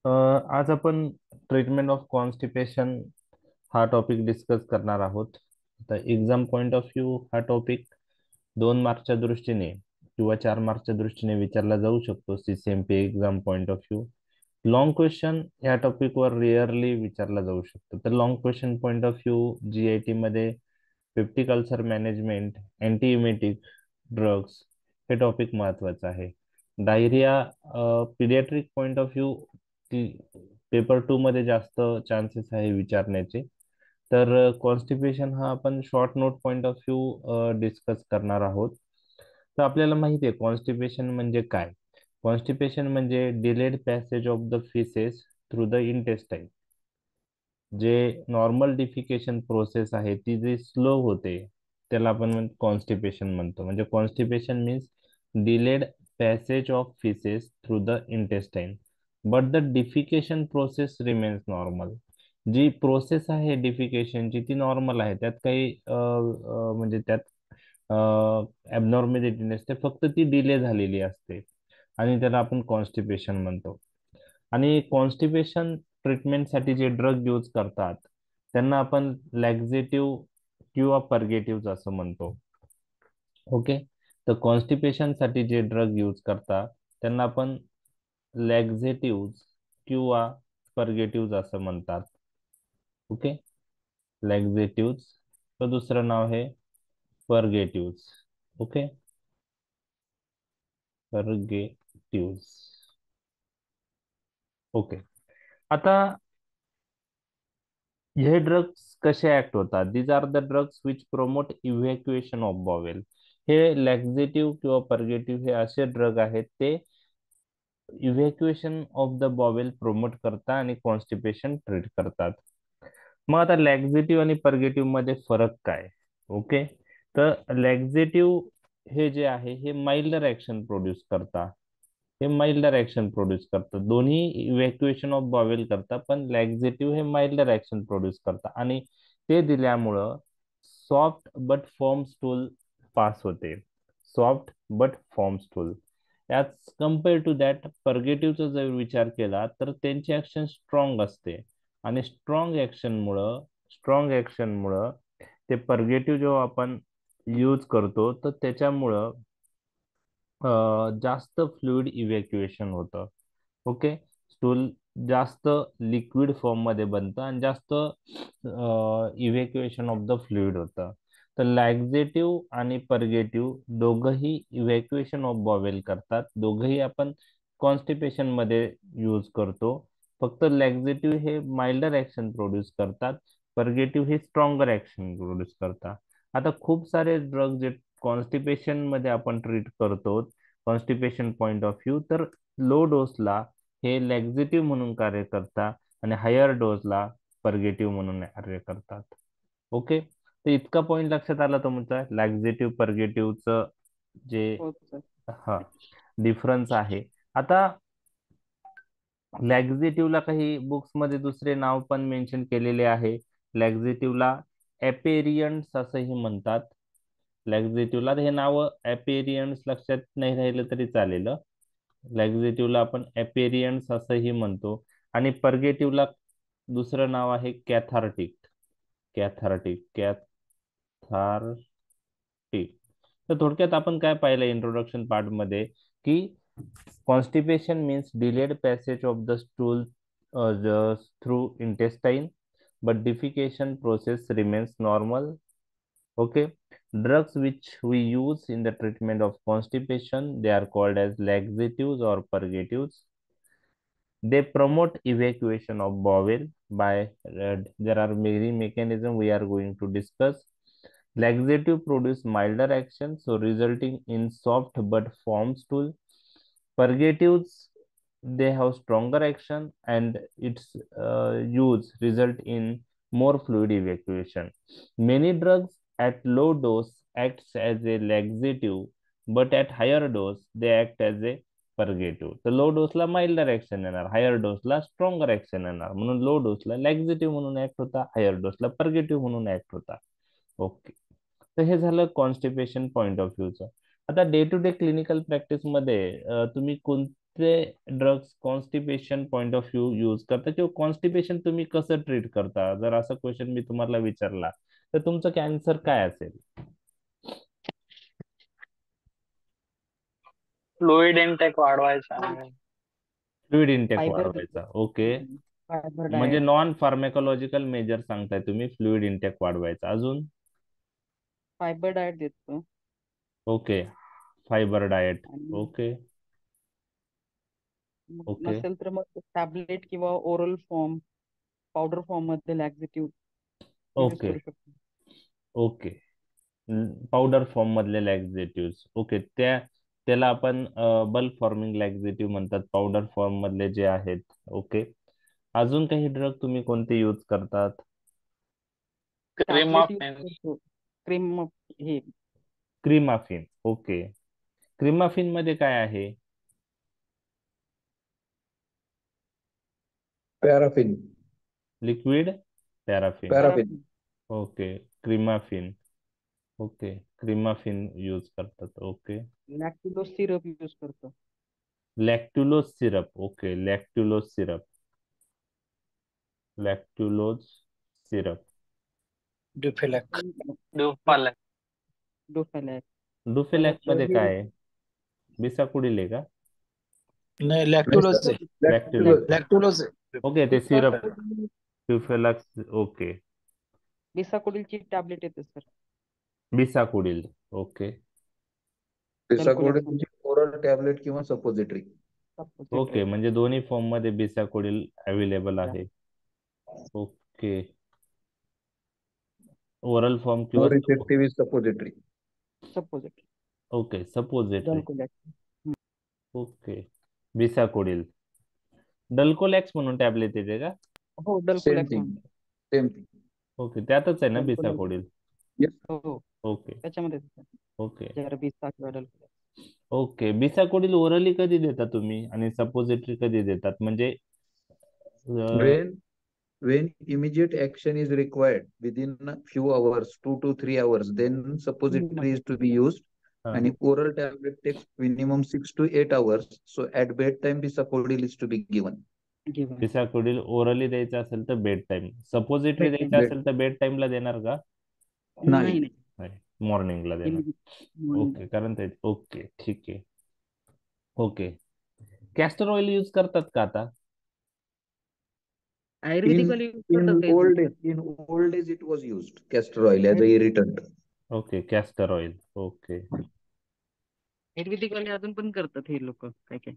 आज आपण treatment of constipation हा टॉपिक डिस्कस करणार आहोत. आता एक्झाम पॉइंट ऑफ व्ह्यू हा टॉपिक 2 मार्कच्या दृष्टीने किंवा 4 मार्कच्या दृष्टीने विचारला जाऊ शकतो. CCMP exam point of view long question या टॉपिकवर रिअरली विचारला जाऊ शकतो. तर long question point of view GIT मध्ये पेप्टिक अल्सर मॅनेजमेंट, अँटीइमेटिक ड्रग्स हे टॉपिक महत्वाचं आहे. Diarrhoea paediatric point of view paper 2 मध्ये जास्त चान्सेस आहे विचारण्याचे. तर कॉन्स्टिपेशन हा आपण short note point of view discuss करणार आहोत. तर आपल्याला माहिती आहे कॉन्स्टिपेशन म्हणजे काय. कॉन्स्टिपेशन म्हणजे delayed passage of the faeces through the intestine. जे नॉर्मल डिफिकेशन प्रोसेस आहे ती जी स्लो होते त्याला आपण कॉन्स्टिपेशन म्हणतो. म्हणजे constipation means delayed passage of faeces through the intestine but the defecation process remains normal. जी प्रोसेस आहे डिफिकेशनची ती नॉर्मल आहे, त्यात काही म्हणजे त्यात ॲबनॉर्मॅलिटी नसते, फक्त ती डिले झालेली असते आणि त्याला आपण कॉन्स्टिपेशन म्हणतो. आणि कॉन्स्टिपेशन ट्रीटमेंटसाठी जे ड्रग यूज करतात त्यांना आपण लॅक्झेटिव्ह किंवा पर्गेटिव्ह असं म्हणतो. ओके. तर कॉन्स्टिपेशन साठी जे ड्रग यूज करतात त्यांना आपण लॅक्झेटिव्ह किंवा पर्गेटिव्ह असं म्हणतात. ओके. लॅक्झेटिव्ह तर दुसरं नाव आहे पर्गेटिव्ह. ओके. पर्गेटिव्ह. ओके. आता हे ड्रग्स कसे ऍक्ट होतात. These are the drugs which promote evacuation of bowel. हे लॅक्झेटिव्ह किंवा पर्गेटिव्ह हे असे ड्रग आहेत ते evacuation of the bowel promote करतात आणि कॉन्स्टिपेशन ट्रीट करतात. मग आता लॅक्झेटिव्ह आणि पर्गेटिव्ह मध्ये फरक काय. ओके. तर लॅक्झेटिव्ह हे जे आहे हे माइल्डर ऍक्शन प्रोड्यूस करतात. हे माइल्डर ऍक्शन प्रोड्यूस करतात. दोन्ही इव्हॅक्युएशन ऑफ बॉवेल करतात पण लॅक्झेटिव्ह हे माइल्डर ऍक्शन प्रोड्यूस करतात आणि ते दिल्यामुळं soft but form stool pass होते. Soft but form stool. As compare to that पर्गेटिव्हचा जर विचार केला तर त्यांची ऍक्शन स्ट्रॉंग असते आणि स्ट्रॉंग ऍक्शनमुळं ते पर्गेटिव्ह जेव्हा आपण यूज करतो तर त्याच्यामुळं जास्त फ्लुइड इव्हॅक्युएशन होतं. ओके. स्टूल जास्त लिक्विड फॉर्म मध्ये बनतं आणि जास्त इव्हॅक्युएशन ऑफ द फ्लुइड होतं. तर लॅक्झेटिव्ह आणि पर्गेटिव्ह दोघंही इव्हॅक्युएशन ऑफ बॉवेल करतात. दोघंही आपण कॉन्स्टिपेशन मध्ये यूज करतो. फक्त लॅक्झेटिव्ह हे माइल्डर ऍक्शन प्रोड्यूस करतात, पर्गेटिव्ह हे स्ट्रॉंगर ऍक्शन प्रोड्यूस करतात. आता खूप सारे ड्रग जे कॉन्स्टिपेशन मध्ये आपण ट्रीट करतो कॉन्स्टिपेशन पॉइंट ऑफ व्ह्यू, तर लो डोसला हे लॅक्झेटिव्ह म्हणून कार्य करतात आणि हायर डोसला पर्गेटिव्ह म्हणून कार्य करतात. ओके. तर इतका पॉइंट लक्षात आला तुमचा लॅक्झेटिव्ह पर्गेटिव्हचं जे हो सर. हा डिफरन्स आहे. आता लॅक्झेटिव्हला काही बुक्स मध्ये दुसरे नाव पण मेन्शन केलेले आहे. लॅक्झेटिव्हला एपेरियंट्स असंही म्हणतात. लॅक्झेटिव्हला हे नाव एपेरियंट्स लक्षात नाही राहिलं तरी चालेल. लॅक्झेटिव्हला आपण एपेरियंट्स असंही म्हणतो आणि पर्गेटिव्हला दुसरं नाव आहे कॅथार्टिक. कॅथार्टिक कॅथार्टिक. तर थोडक्यात आपण काय पाहिलं इंट्रोडक्शन पार्ट मध्ये की constipation means delayed passage of the stool through intestine but defecation process remains normal. Okay. Drugs which we use in the treatment of constipation, they are called as laxatives or purgatives. They promote evacuation of bowel by there are many mechanisms we are going to discuss. Laxative produce milder action, so resulting in soft but firm stool. Purgatives they have stronger action and its use result in more fluid evacuation. Many drugs at low dose acts as a laxative, but at higher dose they act as a पर्गेटिव्ह. तर low डोसला milder action येणार, higher डोसला stronger action येणार, म्हणून low डोसला लॅक्झेटिव्ह म्हणून act होता, higher डोसला पर्गेटिव्ह म्हणून act होता. Okay. तर हे झालं कॉन्स्टिपेशन पॉइंट ऑफ व्ह्यूचं. आता day to day clinical practice मध्ये तुम्ही कोणते drugs constipation point of view use करता किंवा कॉन्स्टिपेशन तुम्ही कसं ट्रीट करता, जर असा क्वेश्चन मी तुम्हाला विचारला तर तुमचं आन्सर काय असेल? फ्लुइड इनटेक वाढवायचा आहे. फ्लुइड इंटेक फायबर वाढवायचा. ओके. फायबर म्हणजे डाएट. नॉन फार्मेकोलॉजिकल मेजर सांगताय तुम्ही, फ्लुइड इंटेक वाढवायचा. अजून? फायबर डाएट देतो. ओके. Fibre diet. आणि ओके. मग ओके. नसेल तर मग टॅबलेट किंवा ओरल फॉर्म, पावडर फॉर्म मध्ये लॅक्झेटिव्ह यूज ओके. करू शकतो. ओके. पावडर फॉर्म मधले लॅक्झेटिव्ह. ओके. त्याला आपण बल्क फॉर्मिंग लॅक्झेटिव्ह म्हणतात, पावडर फॉर्म मधले जे आहेत. ओके. अजून काही ड्रग तुम्ही कोणते यूज करतात? Tablet use Cremaffin. करतो. क्रीम हे क्रीमाफिन. ओके. क्रीमाफिन मध्ये काय आहे? Paraffin. Liquid paraffin. Paraffin. Okay. Cremaffin. Okay. Cremaffin use करतात. ओके. लॅक्टिलोज सिरप यूज करतो. Lactulose syrup. Okay. Lactulose syrup. Lactulose syrup. Duphalac. Duphalac. Duphalac. Duphalac परत मध्ये हे काय आहे? बिसाकुडील आहे का? नाही, लॅक्टुलोज आहे. लॅक्ट्युलोज. लॅक्टुलोज आहे. ओके. ते सिरप बिसाकोडिल ड्युफेलॅक्स. ओके. बिसाकोडिलची टॅबलेट येते सर. बिसाकुडील. ओके. दल्कोलेक्स म्हणून. बिसाकोडिलची ओरल टॅबलेट किंवा सपोजिटरी. ओके. म्हणजे दोन्ही फॉर्म मध्ये बिसाकुडील अवेलेबल या. आहे. ओके. ओरल फॉर्म नो किंवा रिसेप्टिव्ह इज सपोजिटरी. सपोजिट. Okay. Suppository. Dulcolax. Okay. Bisacodyl. Dulcolax म्हणून टॅबलेट येते का? हो सेम दल्कोलेक्स थिंग. म्हणून. Same thing. ओके. त्यातच आहे ना दल्कोलेक्स. बिसाकुडील? हो ओके. त्याच्यामध्ये ओके. जर बिसा किंवा दल्कोलेक्स. ओके. बिसाकुडील ओरली कधी देता तुम्ही आणि सपोजिटरी कधी देतात? म्हणजे When immediate action is required within a few hours, 2 to 3 hours, then suppository is to be used. And oral tablet takes minimum 6 to 8 hours. So at bedtime, bisacodyl is to be given. Bisacodyl orally द्यायचं असेल तर bed time, suppository Bedtime. द्यायचं असेल तर bed टाइमला देणार का? नाही नाही. नाही, मॉर्निंगला देणार. Morning. ओके. कारण ते ओके. ठीक आहे. ओके. कॅस्टर ऑइल यूज करतात का आता? आयुर्वेदिकली In old days, it was used castor oil as a irritant. Okay. Castor oil. Okay. आयुर्वेदिकली अजून पण करतात हे लोक काय काय.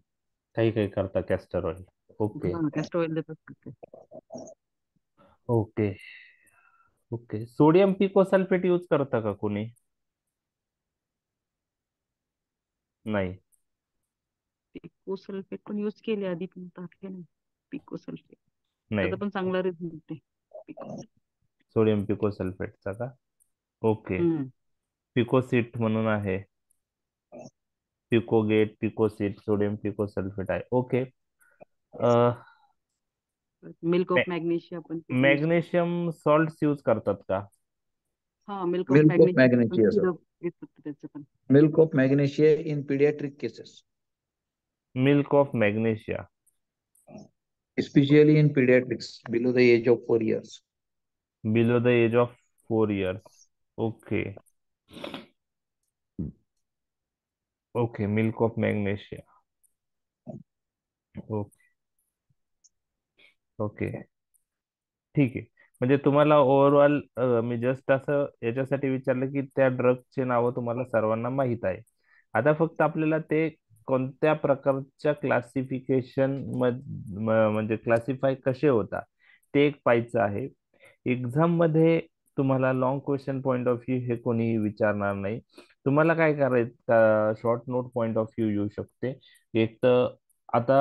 काही काही करता castor oil. Okay. Castor oil देतात. Okay. Okay. Sodium picosulphate use करता का कोणी? नाही. पिको सल्फेट पण यूज केले आधी पण टाकले नाही. पिको सल्फेट नाही. त्याचा पण चांगला रिझल्ट आहे. सोडियम पिकोसल्फेटचा का? ओके. पिकोसिट म्हणून आहे. पिकोगेट, पिकोसिट, सोडियम पिकोसल्फेट आहे. ओके. मिल्क ऑफ मॅग्नेशिया पण मॅग्नेशियम सॉल्ट यूज करतात का? हा milk of Milk of magnesia magnesia, sir. त्याचं पण. Milk of magnesia in pediatric cases, milk of magnesia. especially in pediatrics below the age of 4 years. Below the age of 4 years. Okay. Okay. Milk of magnesia. Okay. Okay. ठीक आहे. म्हणजे तुम्हाला overall मी just असं याच्यासाठी विचारलं की त्या ड्रगचे नावं तुम्हाला सर्वांना माहित आहे. आता फक्त आपल्याला ते कोणत्या प्रकारच्या क्लासिफिकेशन म्हणजे क्लासिफाय कसे होता ते एक पाहायचं आहे. एक्झाम मध्ये तुम्हाला long question point of view हे कोणी विचारणार नाही. तुम्हाला काय करायचं, short note point of view येऊ शकते. एक तर आता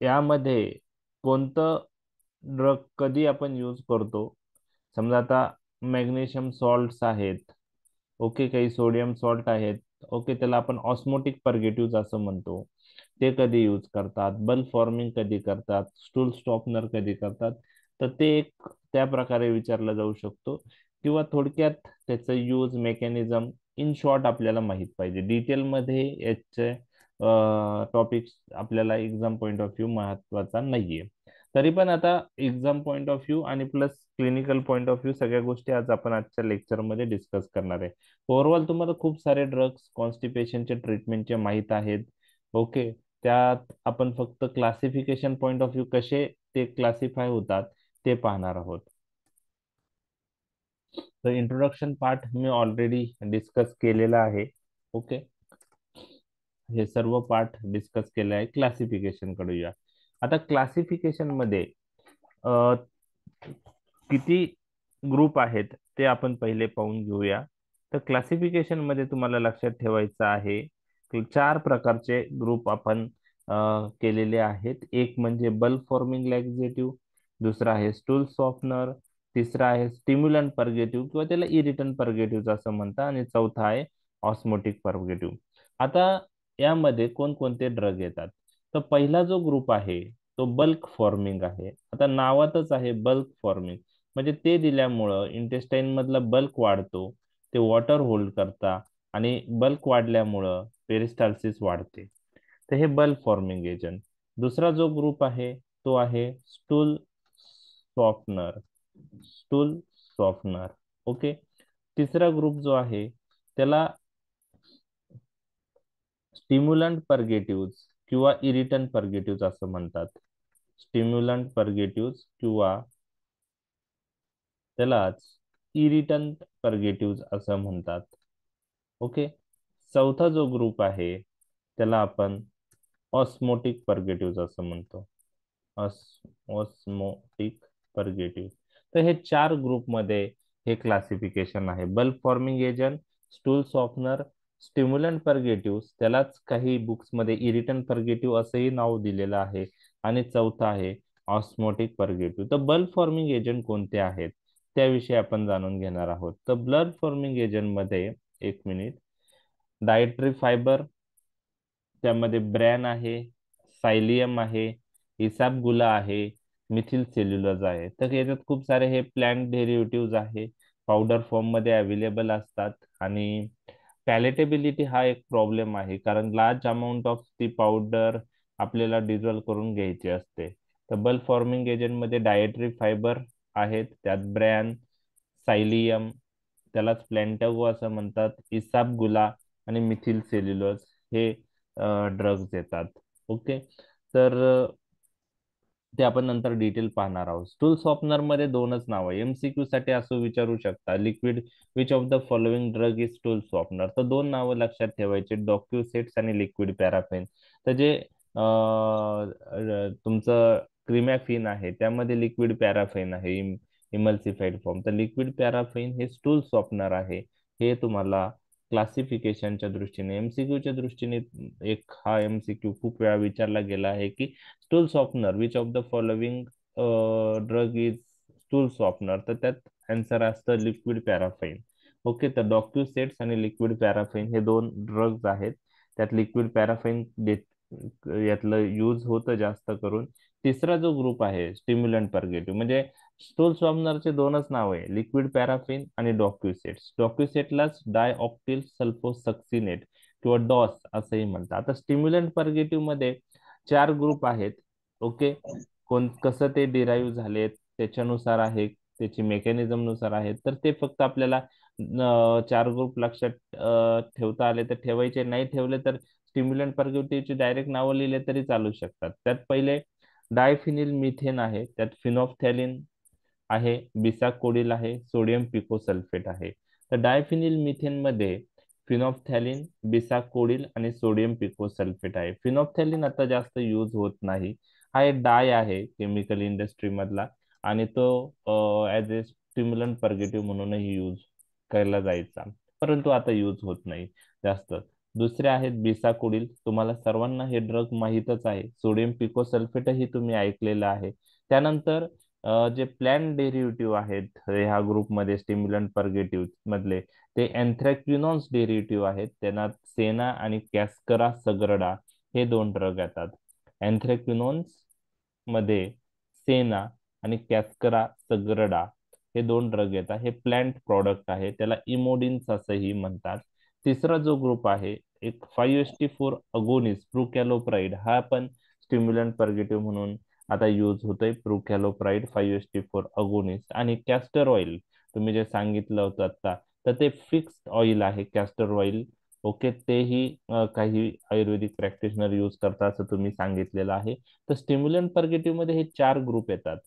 यामध्ये कोणतं ड्रग कधी आपण यूज करतो, समजा आता मॅग्नेशियम सॉल्ट्स आहेत. ओके. काही सोडियम सॉल्ट आहेत. ओके. त्याला आपण ऑस्मोटिक पर्गेटिव्ह असं म्हणतो. ते कधी यूज करतात, बल्क फॉर्मिंग कधी करतात, स्टूल स्टॉपनर कधी करतात, तर ते एक त्या प्रकारे विचारलं जाऊ शकतो. किंवा थोडक्यात त्याचं यूज मेकॅनिझम इन शॉर्ट आपल्याला माहित पाहिजे. डिटेलमध्ये याचे टॉपिक्स आपल्याला एक्झाम पॉइंट ऑफ व्ह्यू महत्वाचा नाहीये. तरी पण आता एक्झाम पॉइंट ऑफ व्ह्यू आणि plus clinical point of view सगळ्या गोष्टी आज आपण आजच्या लेक्चरमध्ये डिस्कस करणार आहे. ओव्हरऑल तुम्हाला खूप सारे ड्रग्स कॉन्स्टिपेशनचे ट्रीटमेंटचे माहित आहेत. ओके, त्यात आपण फक्त क्लासिफिकेशन पॉइंट ऑफ व्ह्यू कसे ते क्लासिफाय होतात ते पाहणार आहोत. तर इंट्रोडक्शन पार्ट मी ऑलरेडी डिस्कस केलेला आहे. ओके, हे सर्व पार्ट डिस्कस केले आहे. क्लासिफिकेशन कडे या. आता क्लासिफिकेशन मध्ये किती ग्रुप आहेत ते आपण पहिले पाहून घेऊया. तर क्लासिफिकेशन मध्ये तुम्हाला लक्षात ठेवायचं आहे की 4 प्रकारचे ग्रुप आपण केलेले आहेत. एक म्हणजे बल्ब फॉर्मिंग लॅक्झेटिव्ह, दुसरा आहे स्टूल सॉफ्टनर, तिसरा आहे स्टिम्युलंट पर्गेटिव्ह किंवा त्याला इरिटंट पर्गेटिव्ह असं म्हणतात, आणि चौथा आहे ऑस्मोटिक पर्गेटिव्ह. आता यामध्ये कोणकोणते ड्रग येतात? तर पहिला जो ग्रुप आहे तो बल्क फॉर्मिंग आहे. आता नावातच आहे बल्क फॉर्मिंग, म्हणजे ते दिल्यामुळं इंटेस्टाईन मधला बल्क वाढतो, ते वॉटर होल्ड करता, आणि बल्क वाढल्यामुळं पेरिस्टाल्सिस वाढते. तर हे बल्क फॉर्मिंग एजंट. दुसरा जो ग्रुप आहे तो आहे stool softener. Stool softener. Okay. तिसरा ग्रुप जो आहे त्याला स्टिम्युलंट पर्गेटिव्ह किंवा इरिटंट पर्गेटिव्ह असं म्हणतात. स्टिम्युलंट पर्गेटिव्ह किंवा त्यालाच इरिटंट पर्गेटिव्ह असं म्हणतात. ओके. चौथा जो ग्रुप आहे त्याला आपण ऑस्मोटिक पर्गेटिव्ह असं म्हणतो. Osmotic purgative. तर हे 4 ग्रुपमध्ये हे क्लासिफिकेशन आहे. Bulb forming agent, stool softener, stimulant purgative, त्यालाच काही बुक्स मध्ये इरिटंट पर्गेटिव्ह असंही नाव दिलेलं आहे, आणि चौथा आहे ऑस्मोटिक पर्गेटिव्ह. तर बल्ब फॉर्मिंग एजंट कोणते आहेत त्याविषयी आपण जाणून घेणार आहोत. तर ब्लड फॉर्मिंग एजंट मध्ये, एक मिनिट, डायट्री फायबर, त्यामध्ये ब्रॅन आहे, सायलियम आहे, इसाबगुला आहे, मिथिल सेल्युलोज आहे. तर याच्यात खूप सारे हे प्लांट डेरिव्हेटिव्ह आहे, पावडर फॉर्म मध्ये अवेलेबल असतात. आणि पॅलेटेबिलिटी हा एक प्रॉब्लेम आहे, कारण लार्ज अमाऊंट ऑफ ती पावडर आपल्याला डिझॉल्व करून घ्यायची असते. तर बल्ब फॉर्मिंग एजंट मध्ये डायटरी फायबर आहेत, त्यात ब्रॅन, सायलियम, त्यालाच प्लॅन्टागो असं म्हणतात, इसाबगुला आणि मिथिल सेल्युलोज हे ड्रग्ज येतात. ओके. तर ते आपण नंतर डिटेल पाहणार आहोत. स्टूल सॉफ्टनर मध्ये दोनच नाव आहे. एमसीक्यू साठी असं विचारू शकता, liquid which of the following drug is stool softener. तर दोन नावं लक्षात ठेवायची, डॉक्युसेट्स आणि लिक्विड पॅराफिन. तर जे तुमचं क्रिमॅफिन आहे त्यामध्ये लिक्विड पॅराफिन आहे, इमल्सिफाईड फॉर्म. तर लिक्विड पॅराफिन हे स्टूल सॉफ्टनर आहे. हे तुम्हाला क्लासिफिकेशनच्या दृष्टीने, एमसीक्यूच्या दृष्टीने एक हा एमसीक्यू खूप वेळा विचारला गेला आहे की stool softener which of the following drug is stool softener. तर त्यात आन्सर असतं लिक्विड पॅराफाइन. ओके. तर डॉक्युसेट्स आणि लिक्विड पॅराफाइन हे दोन ड्रग्ज आहेत. त्यात लिक्विड पॅराफाइन यातलं यूज होतं जास्त करून. तिसरा जो ग्रुप आहे स्टिम्युलंट पर्गेटिव्ह, म्हणजे स्टूल सॉफ्टनरचे दोनच नाव आहे, लिक्विड पॅराफिन आणि डॉक्युसेट्स. डॉक्युसेटलाच डायऑक्टिल सल्फोसक्सिनेट किंवा डॉस असंही म्हणतात. आता स्टिम्युलंट पर्गेटिव्ह मध्ये 4 ग्रुप आहेत. ओके. कसं ते डिराईव्ह झालेत त्याच्यानुसार आहे, त्याची मेकॅनिझम नुसार आहे. तर ते फक्त आपल्याला 4 ग्रुप लक्षात ठेवता आले तर ठेवायचे, नाही ठेवले तर स्टिम्युलंट पर्गेटिव्हची डायरेक्ट नावं लिहिले तरी चालू शकतात. त्यात पहिले डायफिनिल मिथेन आहे, त्यात फिनोफ्थॅलिन आहे, बिसाकोडिल आहे, सोडियम पिकोसल्फेट आहे. तर डायफिनिल मिथेन मध्ये फिनोफ्थॅलिन, बिसाकोडिल आणि सोडियम पिकोसल्फेट आहे. फिनोफ्थॅलिन आता जास्त यूज होत नाही. हा एक डाय आहे केमिकल इंडस्ट्री मधला, आणि तो ऍज ए स्टिम्युलंट पर्गेटिव्ह म्हणूनही यूज केला जायचा, परंतु आता यूज होत नाही जास्त. दुसरे आहेत बिसाकोडिल, तुम्हाला सर्वांना हे ड्रग माहीतच आहे. सोडियम पिकोसल्फेट ही तुम्ही ऐकलेलं आहे. त्यानंतर जे प्लॅन डेरिव्हेटिव्ह आहेत ह्या ग्रुपमध्ये स्टिम्युलंट पर्गेटिव्ह मधले, ते अँथ्रॅक्विनॉन्स डेरिव्हेटिव्ह आहेत. त्यांना सेना आणि कॅस्करा सगरडा हे दोन ड्रग येतात. अँथ्रॅक्विनॉन्स मध्ये सेना आणि कॅस्करा सगरडा हे दोन ड्रग येतात. हे प्लांट प्रॉडक्ट आहे, त्याला इमोडिन्स असंही म्हणतात. तिसरा जो ग्रुप आहे एक 5-HT4 अगोनिस्ट प्रुकॅलोप्राइड, हा पण स्टिम्युलंट पर्गेटिव्ह म्हणून आता यूज होतोय. प्रुकॅलोप्राइड 5-HT4 अगोनिस्ट. आणि कॅस्टर ऑइल तुम्ही जे सांगितलं होतं आता, तर ते फिक्स्ड ऑइल आहे कॅस्टर ऑइल. ओके, तेही काही आयुर्वेदिक प्रॅक्टिशनर यूज करतात असं तुम्ही सांगितलेलं आहे. तर स्टिम्युलंट पर्गेटिव्ह मध्ये हे 4 ग्रुप येतात.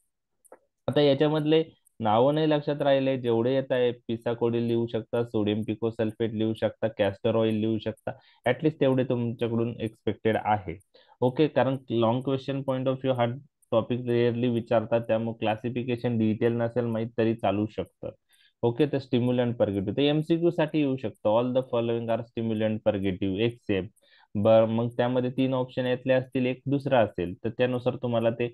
आता याच्यामधले नावं नाही लक्षात राहिले, जेवढे येत आहे पिसाकोडिल लिहू शकता, सोडियम पिकोसल्फेट लिहू शकता, कॅस्टर ऑइल लिहू शकता. ऍटलिस्ट तेवढे तुमच्याकडून एक्सपेक्टेड आहे. ओके, कारण long question point of view हा टॉपिक रेअरली विचारतात, त्यामुळे क्लासिफिकेशन डिटेल नसेल माहीत तरी चालू शकतं. ओके, तर स्टिम्युलंट पर्गेटिव्ह ते एमसीक्यू साठी येऊ शकतं. All the following are stimulant purgative except. बर, मग त्यामध्ये 3 ऑप्शन यातले असतील, एक दुसरा असेल, तर त्यानुसार तुम्हाला ते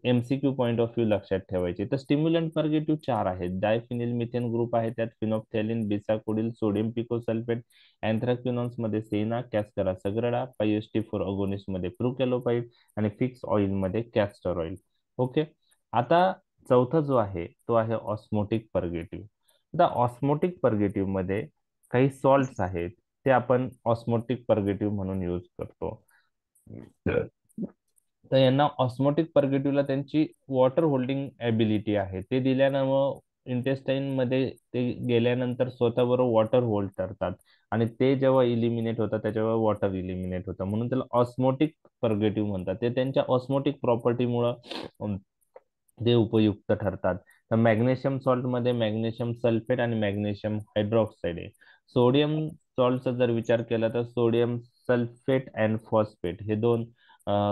एमसीक्यू पॉईंट ऑफ व्ह्यू लक्षात ठेवायचे. तर स्टिम्युलंट पर्गेटिव्ह 4 आहेत. डायफिनिल मिथेन ग्रुप आहे, त्यात फिनोफ्थॅलिन, बिसाकोडिल, सोडियम पिकोसल्फेट, अँथ्राक्विनॉन्स मध्ये सेना, कॅस्करा सग्रडा, 5-HT4 अगोनिस्ट मध्ये प्रुकॅलोपाइड आणि फिक्स ऑइल मध्ये कॅस्टर ऑइल. ओके, आता चौथा जो आहे तो आहे ऑस्मोटिक पर्गेटिव्ह. आता ऑस्मोटिक पर्गेटिव्ह मध्ये काही सॉल्ट्स आहेत, ते आपण ऑस्मोटिक पर्गेटिव्ह म्हणून यूज करतो. तर यांना ऑस्मोटिक पर्गेटिव्हला त्यांची वॉटर होल्डिंग ॲबिलिटी आहे, ते दिल्यानं मग इंटेस्टाईन मध्ये ते गेल्यानंतर स्वतःबरोबर वॉटर होल्ड करतात, आणि ते जेव्हा इलिमिनेट होतात त्याच्यावर वॉटर इलिमिनेट होतं, म्हणून त्याला ऑस्मोटिक पर्गेटिव्ह म्हणतात. ते त्यांच्या ऑस्मोटिक प्रॉपर्टीमुळं ते उपयुक्त ठरतात. तर मॅग्नेशियम सॉल्ट मध्ये मॅग्नेशियम सल्फेट आणि मॅग्नेशियम हायड्रॉक्साईड आहे. सोडियम सॉल्टचा जर विचार केला तर सोडियम सल्फेट अँड फॉस्फेट हे 2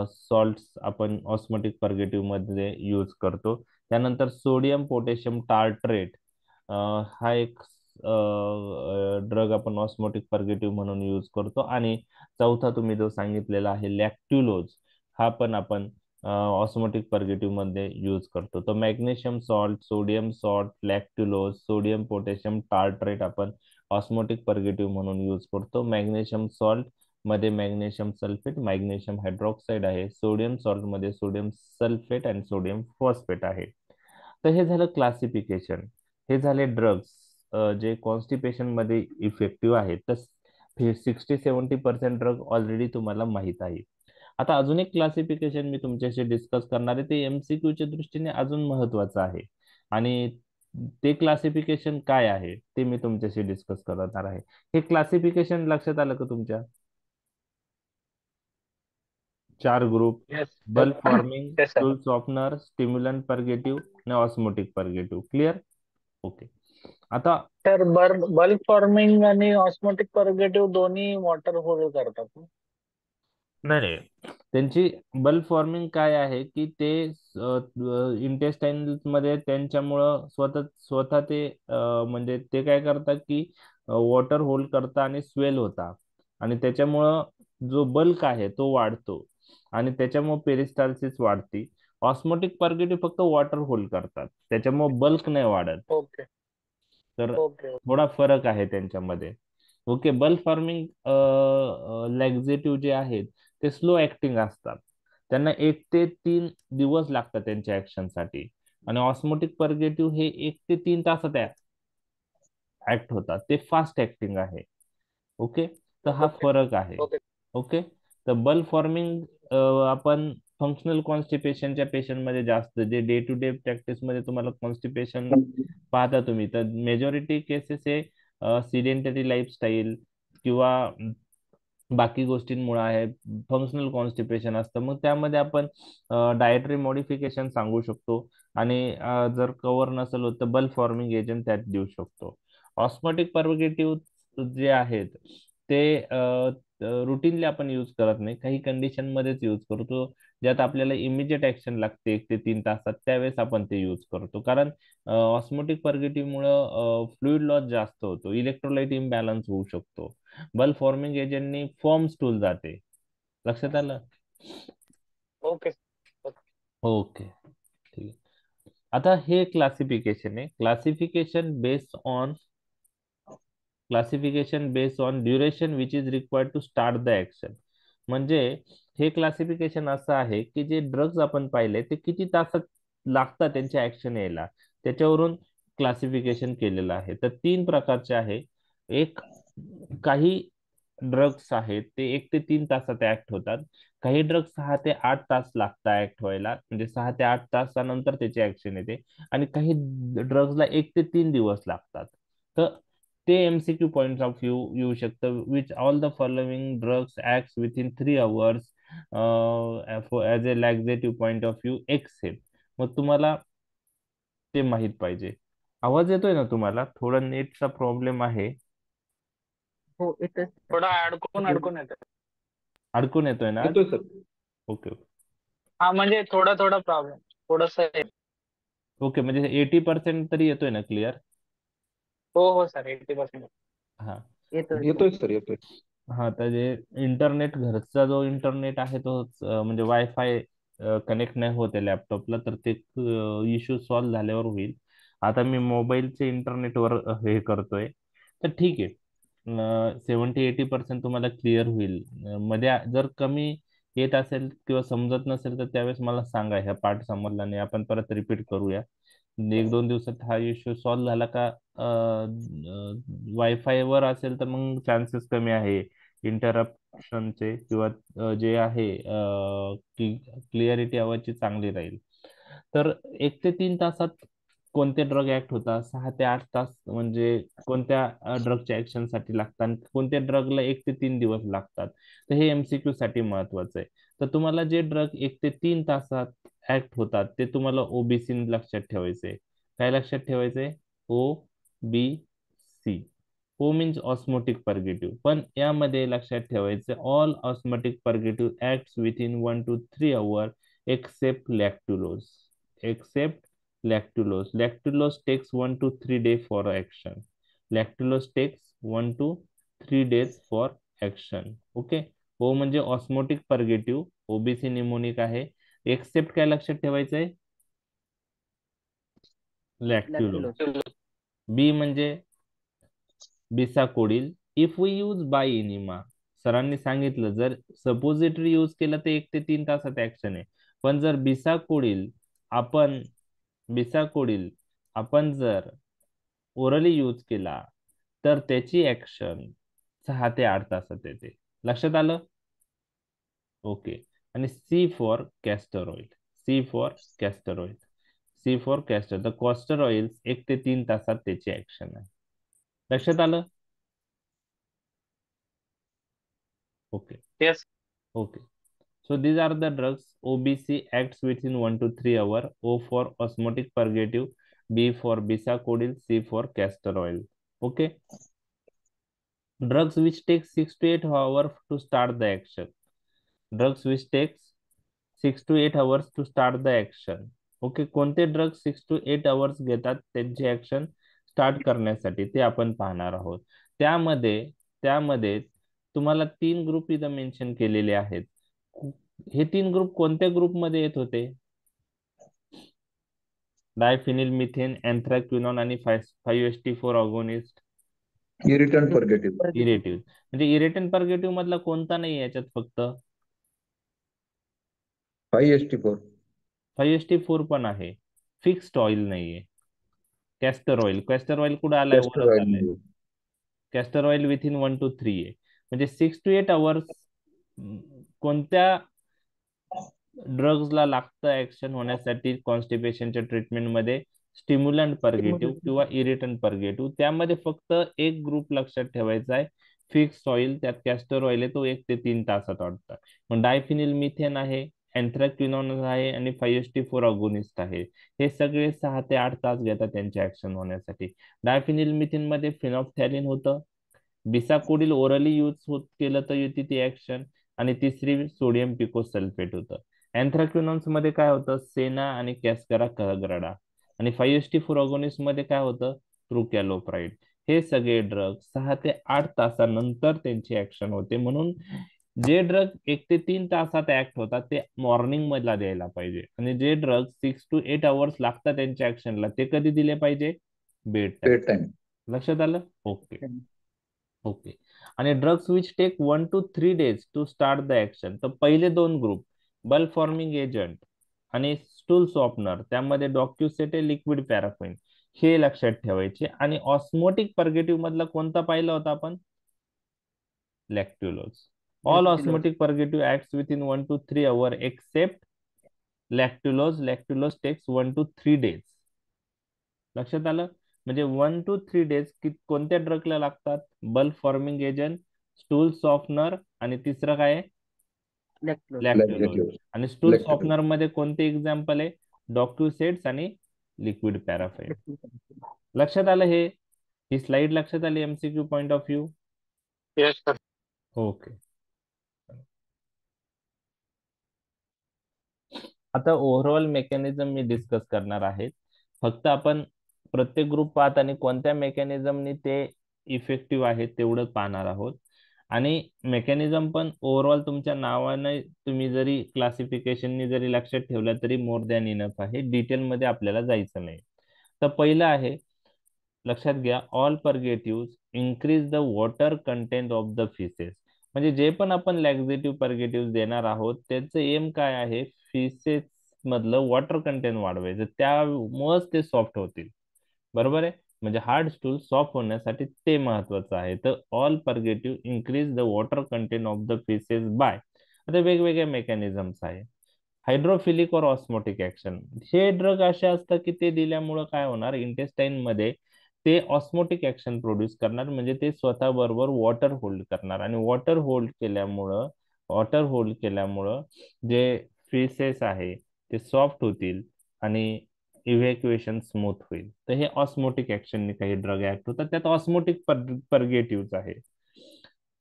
सॉल्ट्स आपण ऑस्मोटिक पर्गेटिव्ह मध्ये यूज करतो. त्यानंतर सोडियम पोटॅशियम टार्ट्रेट हा एक ड्रग आपण ऑस्मोटिक पर्गेटिव्ह म्हणून यूज करतो. आणि चौथा तुम्ही जो सांगितलेला आहे लॅक्ट्युलोज, हा पण आपण ऑस्मोटिक पर्गेटिव्ह मध्ये यूज करतो. तर magnesium salt, sodium salt, lactulose, sodium potassium tartrate आपण ऑस्मोटिक पर्गेटिव्ह म्हणून यूज करतो. मॅग्नेशियम सॉल्ट मध्ये मॅग्नेशियम सल्फेट, मॅग्नेशियम हायड्रॉक्साईड आहे. सोडियम सॉल्ट मध्ये सोडियम सल्फेट आणि सोडियम फॉस्फेट आहे. तर हे झालं क्लासिफिकेशन. हे झाले ड्रग्स जे कॉन्स्टिपेशन मध्ये इफेक्टिव्ह आहेत. तर 60-70% ड्रग ऑलरेडी तुम्हाला माहित आहे. आता अजून एक क्लासिफिकेशन मी तुमच्याशी डिस्कस करणार आहे, ते एमसीक्यू च्या दृष्टीने अजून महत्वाचं आहे. आणि ते क्लासिफिकेशन काय आहे ते मी तुमच्याशी डिस्कस करणार आहे. हे क्लासिफिकेशन लक्षात आलं का तुमच्या? 4 group: yes bulk forming, yes sir. Fluid softener, stimulant purgative आणि ऑस्मोटिक पर्गेटिव्ह. क्लिअर? ओके. आता तर बल्क फॉर्मिंग आणि ऑस्मोटिक पर्गेटिव्ह दोन्ही वॉटर होल्ड करतात ना? नाही नाही, त्यांची बल्क फॉर्मिंग काय आहे की ते इंटेस्टाईन मध्ये त्यांच्यामुळं स्वतः ते म्हणजे ते काय करतात की वॉटर होल्ड करता आणि स्वेल होता, आणि त्याच्यामुळं जो बल्क आहे तो वाढतो, आणि त्याच्यामुळे पेरिस्टाल्सिस वाढती. ऑस्मोटिक पर्गेटिव्ह फक्त वॉटर होल्ड करतात, त्याच्यामुळे बल्क नाही वाढत. ओके तर ओके. थोडा फरक आहे त्यांच्यामध्ये. ओके, बल्क फॉर्मिंग लॅक्झेटिव्ह जे आहेत ते स्लो ऍक्टिंग असतात, त्यांना 1 ते 3 दिवस लागतात त्यांच्या ऍक्शन साठी. आणि ऑस्मोटिक पर्गेटिव्ह हे 1 ते 3 तासात ऍक्ट होतात, ते फास्ट ऍक्टिंग आहे. ओके, तर हा ओके फरक आहे. ओके. ओके, तर बल्क फॉर्मिंग आपण फंक्शनल कॉन्स्टिपेशनच्या पेशंट मध्ये जास्त, जे डे टू डे प्रॅक्टिस मध्ये तुम्हाला कॉन्स्टिपेशन पाहता तुम्ही, तर मेजॉरिटी केसेस हे सिडेंटरी लाईफस्टाईल किंवा बाकी गोष्टींमुळे आहे, फंक्शनल कॉन्स्टिपेशन असतं. मग त्यामध्ये आपण डायटरी मॉडिफिकेशन सांगू शकतो, आणि जर कव्हर नसेल होत तर बल्क फॉर्मिंग एजंट त्यात देऊ शकतो. ऑस्मोटिक पर्गेटिव्ह जे आहेत ते रुटीनली आपण यूज करत नाही, काही कंडिशन मध्येच यूज करतो, ज्यात आपल्याला इमिजिएट ऍक्शन लागते 1 ते 3 तासात, त्यावेळेस आपण ते यूज करतो. कारण ऑस्मोटिक पर्गेटिव्ह मुळे फ्लुइड लॉस जास्त होतो, इलेक्ट्रोलाइट इम्बॅलन्स होऊ शकतो. बल्क फॉर्मिंग एजंटनी फॉर्म स्टूल जाते. लक्षात आलं? ओके ओके, ठीक आहे. आता हे क्लासिफिकेशन आहे. Classification based on duration which is required to start the action. म्हणजे हे क्लासिफिकेशन असं आहे की जे ड्रग्ज आपण पाहिले ते किती तासात लागतात त्यांच्या ऍक्शन यायला, त्याच्यावरून क्लासिफिकेशन केलेलं आहे. तर 3 प्रकारचे आहे. एक काही ड्रग्स आहेत ते 1 ते 3 तासात ऍक्ट होतात. काही ड्रग्स 6 ते 8 तास लागतात ऍक्ट व्हायला, म्हणजे 6 ते 8 तासानंतर त्याची ऍक्शन येते. आणि काही ड्रग्सला 1 ते 3 दिवस लागतात. तर ते एमसीक्यू पॉइंट ऑफ व्ह्यू येऊ शकतं. Which all the following drugs act within 3 hours as a laxative point of view except. मग तुम्हाला ते माहित पाहिजे. आवाज येतोय ना तुम्हाला? थोडा नेटचा प्रॉब्लेम आहे. हो येतच. थोडा अडकून अडकून येतं. अडकून येतोय ना? येतोय सर. Okay okay. हा म्हणजे थोडा थोडा प्रॉब्लेम थोडस. ओके, म्हणजे 80% तरी येतोय ना क्लिअर? हो हो सर 80%. हा. येतोय. येतोय सर, येतोय. हा, तर जे इंटरनेट, घरचा जो इंटरनेट आहे तो म्हणजे वायफाय कनेक्ट नाही होते लॅपटॉपला, तर ते इश्यू सॉल्व्ह झाल्यावर होईल. आता मी मोबाईलचे इंटरनेटवर हे करतोय. तर ठीक आहे, 70-80% तुम्हाला क्लिअर होईल. मध्ये जर कमी येत असेल किंवा समजत नसेल तर त्यावेळेस मला सांगा, ह्या पार्ट समजला नाही, आपण परत रिपीट करूया. 1-2 दिवसात हा इश्यू सॉल्व्ह झाला का वायफाय वर असेल तर मग चान्सेस कमी आहे इंटरप्शनचे, किंवा जे आहे की क्लिअरिटी आवाजची चांगली राहील. तर 1 ते 3 तासात कोणते ड्रग ऍक्ट होतात, 6 ते 8 तास म्हणजे कोणत्या ड्रगच्या ऍक्शन साठी लागतात, आणि कोणत्या ड्रगला 1 ते 3 दिवस लागतात. तर हे एमसीक्यू साठी महत्वाचं आहे. तर तुम्हाला जे ड्रग 1 ते 3 तासात ऍक्ट होतात ते तुम्हाला ओबीसी लक्षात ठेवायचे. काय लक्षात ठेवायचे? O B C. O means osmotic purgative, पण यामध्ये लक्षात ठेवायचे all osmotic purgative acts within 1 to 3 hours except lactulose. Except lactulose. Lactulose takes 1 to 3 days for action. Lactulose takes 1 to 3 days for action. Okay. O म्हणजे osmotic purgative, OBC mnemonic आहे. Except काय लक्षात ठेवायचंय? Lactulose. Lactulose. B म्हणजे bisacodyl. If we use by enema, सरांनी सांगितलं जर suppository use केलं तर 1 ते 3 तासात ऍक्शन आहे. पण जर आपण बिसाकोडील आपण जर ओरली यूज केला तर त्याची ऍक्शन 6 ते 8 तासात येते. लक्षात आलं? ओके. आणि C for castor oil. C for castor oil. C for castor, तर कॉस्टर ऑइल 1 ते 3 तासात त्याची ऍक्शन आहे. लक्षात आलं? Okay. Yes. Okay. So these are the drugs. OBC acts within 1 to 3 hours. O for osmotic purgative, B for bisacodyl, C for castor oil. Okay. Drugs which take 6 to 8 hours to start the action. Drugs which takes 6 to 8 hours to start the action. Okay. कोणते drugs 6 to 8 hours घेतात त्यांची action start करण्यासाठी, ते आपण पाहणार आहोत. त्यामध्ये त्यामध्ये तुम्हाला 3 ग्रुप इथं मेन्शन केलेले आहेत. हे 3 ग्रुप कोणत्या ग्रुपमध्ये येत होते? डायफिनिल मिथेन, अँथ्राक्विनॉन आणि 5-HT4 ऑगोनिस्ट. इरिटंट पर्गेटिव्ह. इरेटिव्ह. म्हणजे इरेटन पर्गेटिव्ह मधला कोणता नाही याच्यात? फक्त 5-HT4. 5-HT4 पण आहे. फिक्स्ड ऑइल नाहीये. Castor oil. कॅस्टर ऑइल कुठं आलाय? कॅस्टर वरच आलाय. Oil. Castor oil within 1 to 3 आहे. म्हणजे 6 to 8 hours कोणत्या ड्रग्सला लागतं ऍक्शन होण्यासाठी कॉन्स्टिपेशनच्या ट्रीटमेंटमध्ये? स्टिम्युलंट पर्गेटिव्ह किंवा इरिटंट पर्गेटिव्ह. त्यामध्ये फक्त एक ग्रुप लक्षात ठेवायचा आहे, फिक्स ऑइल. त्यात कॅस्टर ऑइल आहे, तो 1 ते 3 तासात वाटतं. मग डायफिनिल मिथेन आहे, अँथ्राक्विनॉन आहे आणि 5-HT4 अगोनिस्ट आहे. हे सगळे 6 ते 8 तास घेतात त्यांचे ऍक्शन होण्यासाठी. डायफिनिल मिथेन मध्ये फिनॉल्फ्थॅलिन होतं. बिसाकोडील ओरली यूज होत केलं तर येते ती ऍक्शन. आणि तिसरी सोडियम पिकोसल्फेट होतं. अँथ्राक्विनॉन्स मध्ये काय होतं? सेना आणि कॅस्करा कग्राडा. आणि 5-HT4 अगोनिस्ट मध्ये काय होतं? ट्रुकॅलोप्राइड. हे सगळे ड्रग 6 ते 8 तासानंतर त्यांची ऍक्शन होते. म्हणून जे ड्रग 1 ते 3 तासात ऍक्ट होतात ते मॉर्निंग मधला द्यायला पाहिजे, आणि जे ड्रग 6 to 8 hours लागतात त्यांच्या ऍक्शनला ते कधी दिले पाहिजे? Bed time. Bed time. लक्षात आलं? ओके. ओके. आणि drugs which take 1 to 3 days to start the action. तर पहिले 2 ग्रुप, बल्ब फॉर्मिंग एजंट आणि स्टूल सॉफ्टनर, त्यामध्ये डॉक्युसेटे, लिक्विड पॅराफिन, हे लक्षात ठेवायचे. आणि ऑस्मोटिक पर्गेटिव्ह मधला कोणता पाहिला होता आपण? Lactulose. All Lactulose. Osmotic purgative acts within 1 to 3 hours except lactulose. Lactulose takes 1 to 3 days. लक्षात आलं? म्हणजे 1 to 3 days कोणत्या ड्रगला लागतात? Bulk forming agent, stool softener, आणि तिसरं काय आहे? Lactulose. लॅक्ट्युलोज. Lactulose. आणि स्टूल Lactulose. सॉफ्टनर मध्ये कोणते एक्झाम्पल आहे? डॉक्युसेट्स आणि लिक्विड पॅराफाइन. लक्षात आलं? ही स्लाइड लक्षात आली MCQ point of view? Yes sir. Okay. आता ओव्हरऑल मेकॅनिझम मी डिस्कस करणार आहे. फक्त आपण प्रत्येक ग्रुप पाहत आणि कोणत्या मेकॅनिझमनी ते इफेक्टिव्ह आहे तेवढं पाहणार आहोत. आणि मेकॅनिझम पण ओव्हरऑल तुमच्या नावाने तुम्ही जरी क्लासिफिकेशननी जरी लक्षात ठेवलं तरी मोर दॅन इनफ आहे. डिटेलमध्ये आपल्याला जायचं नाही. तर पहिलं आहे, लक्षात घ्या, all purgative increase the water content of the faeces. म्हणजे जे पण आपण लॅक्झेटिव्ह परगेटिव्ह देणार आहोत त्याचं एम काय आहे? फिसेस मधलं वॉटर कंटेंट वाढवायचं, त्यामुळेच ते सॉफ्ट होतील. बरोबर आहे? म्हणजे हार्ड स्टूल सॉफ्ट होण्यासाठी ते महत्वाचं आहे. तर all purgative increase the water content of the faeces by. आता वेगवेगळ्या मेकॅनिझम्स आहे. हायड्रोफिलिक और ऑस्मोटिक ऍक्शन. हे ड्रग असे असतात की ते दिल्यामुळं काय होणार? इंटेस्टाईन मध्ये ते ऑस्मोटिक ऍक्शन प्रोड्यूस करणार, म्हणजे ते स्वतः बरोबर वॉटर होल्ड करणार. आणि वॉटर होल्ड केल्यामुळं जे फेसेस आहे ते सॉफ्ट होतील आणि इव्हॅक्युएशन स्मूथ होईल. तर हे ऑस्मोटिक ऍक्शनने काही ड्रग ऍक्ट होतात. त्यात ऑस्मोटिक परगेटिव्ह आहे.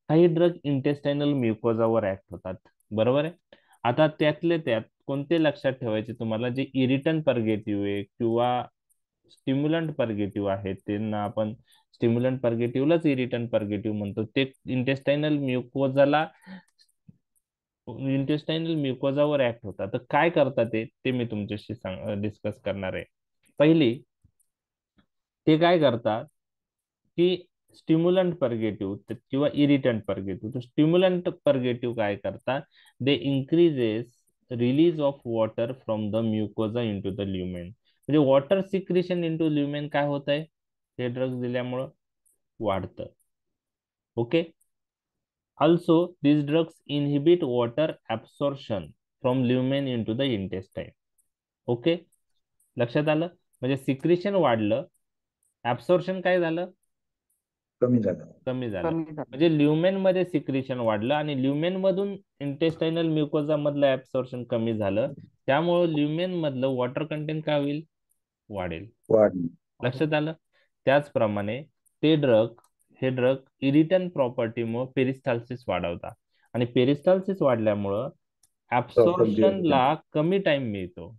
काही ड्रग इंटेस्टाइनल म्युकोजावर ऍक्ट होतात. बरोबर आहे? आता त्यातले त्यात कोणते लक्षात ठेवायचे तुम्हाला? जे इरिटंट परगेटिव्ह आहे किंवा स्टिम्युलंट परगेटिव्ह आहेत, त्यांना आपण स्टिम्युलंट परगेटिव्हलाच इरिटंट परगेटिव्ह म्हणतो. ते इंटेस्टाइनल म्युकोजावर ऍक्ट होतात. तर काय करतात ते मी तुमच्याशी डिस्कस करणार आहे. पहिली, ते काय करतात की स्टिम्युलंट परगेटिव्ह किंवा इरिटंट परगेटिव्ह. तर स्टिम्युलंट परगेटिव्ह काय करतात? They increases release of water from the mucosa into the lumen. म्हणजे वॉटर सिक्रेशन इंटू ल्युमेन काय होत आहे? हे ड्रग्ज दिल्यामुळं वाढतं. Okay. Also these drugs inhibit water absorption from lumen into the intestine. Okay, लक्षात आलं? म्हणजे सिक्रेशन वाढलं, ऍब्सॉर्प्शन काय झालं? कमी झालं. कमी झालं. कमी झालं. म्हणजे ल्युमेन मध्ये सिक्रेशन वाढलं आणि ल्युमेन मधून इंटेस्टाइनल म्युकोजा मधलं ऍब्सॉर्प्शन कमी झालं. त्यामुळे ल्युमेन मधलं वॉटर कंटेंट काय होईल? वाढेल. वाढली. लक्षात आलं? त्याचप्रमाणे हे ड्रग इरिटंट प्रॉपर्टीमुळे पेरिस्टाल्सिस वाढवतात. आणि पेरिस्टाल्सिस वाढल्यामुळं ऍब्सॉर्प्शनला कमी टाइम मिळतो.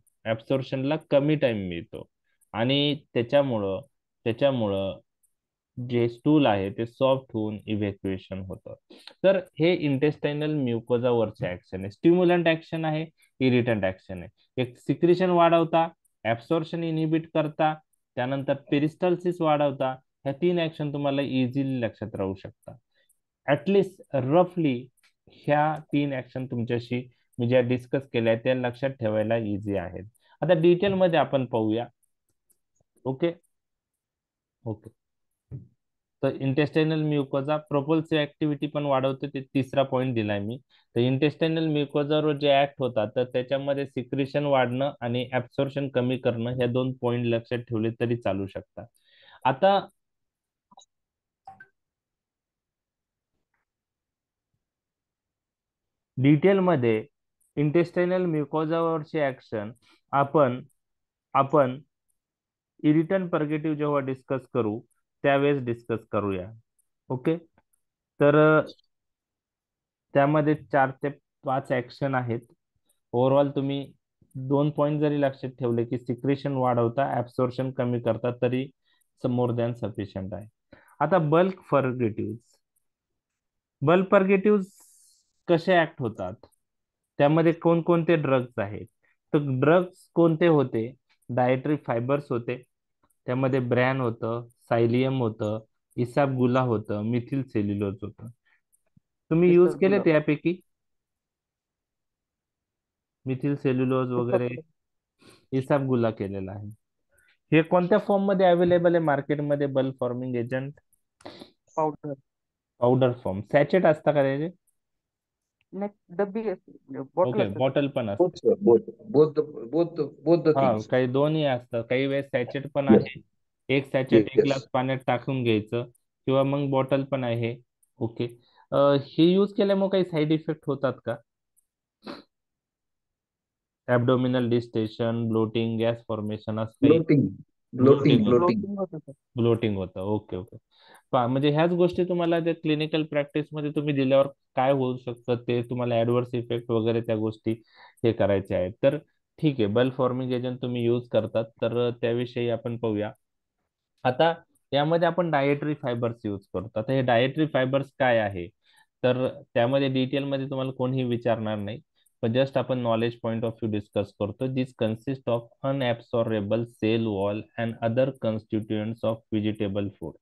आणि त्याच्यामुळं जे स्टूल आहे ते सॉफ्ट होऊन इव्हॅक्युएशन होतं. तर हे इंटेस्टाइनल म्युकोजावरचे ऍक्शन आहे. स्टिम्युलंट ऍक्शन आहे, इरिटंट ऍक्शन आहे. एक सिक्रेशन वाढवता, ऍब्सॉर्प्शन इनहिबिट करता, त्यानंतर पेरिस्टाल्सिस वाढवता. ह्या 3 ऍक्शन तुम्हाला इझिली लक्षात राहू शकता. ऍटलिस्ट रफली ह्या 3 ऍक्शन तुमच्याशी मी ज्या डिस्कस केल्या त्या लक्षात ठेवायला इझी आहेत. आता डिटेलमध्ये आपण पाहूया. ओके. तर इंटेस्टाइनल म्युकोजा प्रोपल्सिव्ह ऍक्टिव्हिटी पण वाढवते, ते तिसरा पॉईंट दिलाय मी. तर इंटेस्टाइनल म्युकोजावर जे ऍक्ट होतात तर त्याच्यामध्ये सिक्रेशन वाढणं आणि ऍब्सॉर्प्शन कमी करणं, ह्या 2 पॉईंट लक्षात ठेवले तरी चालू शकतात. आता डिटेलमध्ये इंटेस्टाइनल म्युकोजावरचे ऍक्शन आपण इरिटंट परगेटिव्ह जेव्हा डिस्कस करू त्यावेळेस डिस्कस करूया. ओके. तर त्यामध्ये 4 ते 5 ऍक्शन आहेत. ओव्हरऑल तुम्ही 2 पॉईंट जरी लक्षात ठेवले की सिक्रेशन वाढवता, ऍब्सॉर्प्शन कमी करता, तरी मोर दॅन सफिशियंट आहे. आता बल्क परगेटिव्ह कसे ऍक्ट होतात? त्यामध्ये कोणकोणते ड्रग्ज आहेत? तर ड्रग्ज कोणते होते? डायटरी फायबर्स होते, त्यामध्ये ब्रॅन होतं, सायलियम होतं, इसाबगुला होतं, मिथिल सेल्युलोज होतं. तुम्ही यूज केले त्यापैकी? मिथिल सेल्युलोज वगैरे, इसाबगुला केलेला आहे. हे कोणत्या फॉर्म मध्ये अवेलेबल आहे मार्केटमध्ये? Bulk forming agent powder. Powder form sachet असतं का त्याचे? नाही डब्बी असते, बॉटल ओके, असतात. बॉटल पण Both, असते. sir, both the हा, things. काही दोन्ही असतं, काही वेळेस सॅचेट पण Yes, आहे. एक सॅचेट एक ग्लास yes. पाण्यात टाकून घ्यायचं, किंवा मग बॉटल पण आहे. ओके. हे यूज केल्यामुळे काही साईड इफेक्ट होतात का? ॲब्डोमिनल डिस्टेशन, ब्लोटिंग, गॅस फॉर्मेशन असं काही? Bloating, ब्लोटिंग होतं. bloating. फ्लोटिंग होतं सर. ब्लोटिंग होतं. Okay okay. म्हणजे ह्याच गोष्टी तुम्हाला त्या क्लिनिकल प्रॅक्टिस मध्ये तुम्ही दिल्यावर काय होऊ शकतं ते तुम्हाला ऍडव्हर्स इफेक्ट वगैरे त्या गोष्टी हे करायच्या आहेत. तर ठीक आहे, बल्ब फॉर्मिंग एजंट तुम्ही यूज करतात, तर त्याविषयी आपण पाहूया. आता यामध्ये आपण डायटरी फायबर्स यूज करतो. आता हे डायटरी फायबर्स काय आहे, तर त्यामध्ये डिटेलमध्ये तुम्हाला कोणीही विचारणार नाही, पण जस्ट आपण knowledge point of view discuss करतो. This consist of unabsorbable cell wall and other constituents of vegetable food.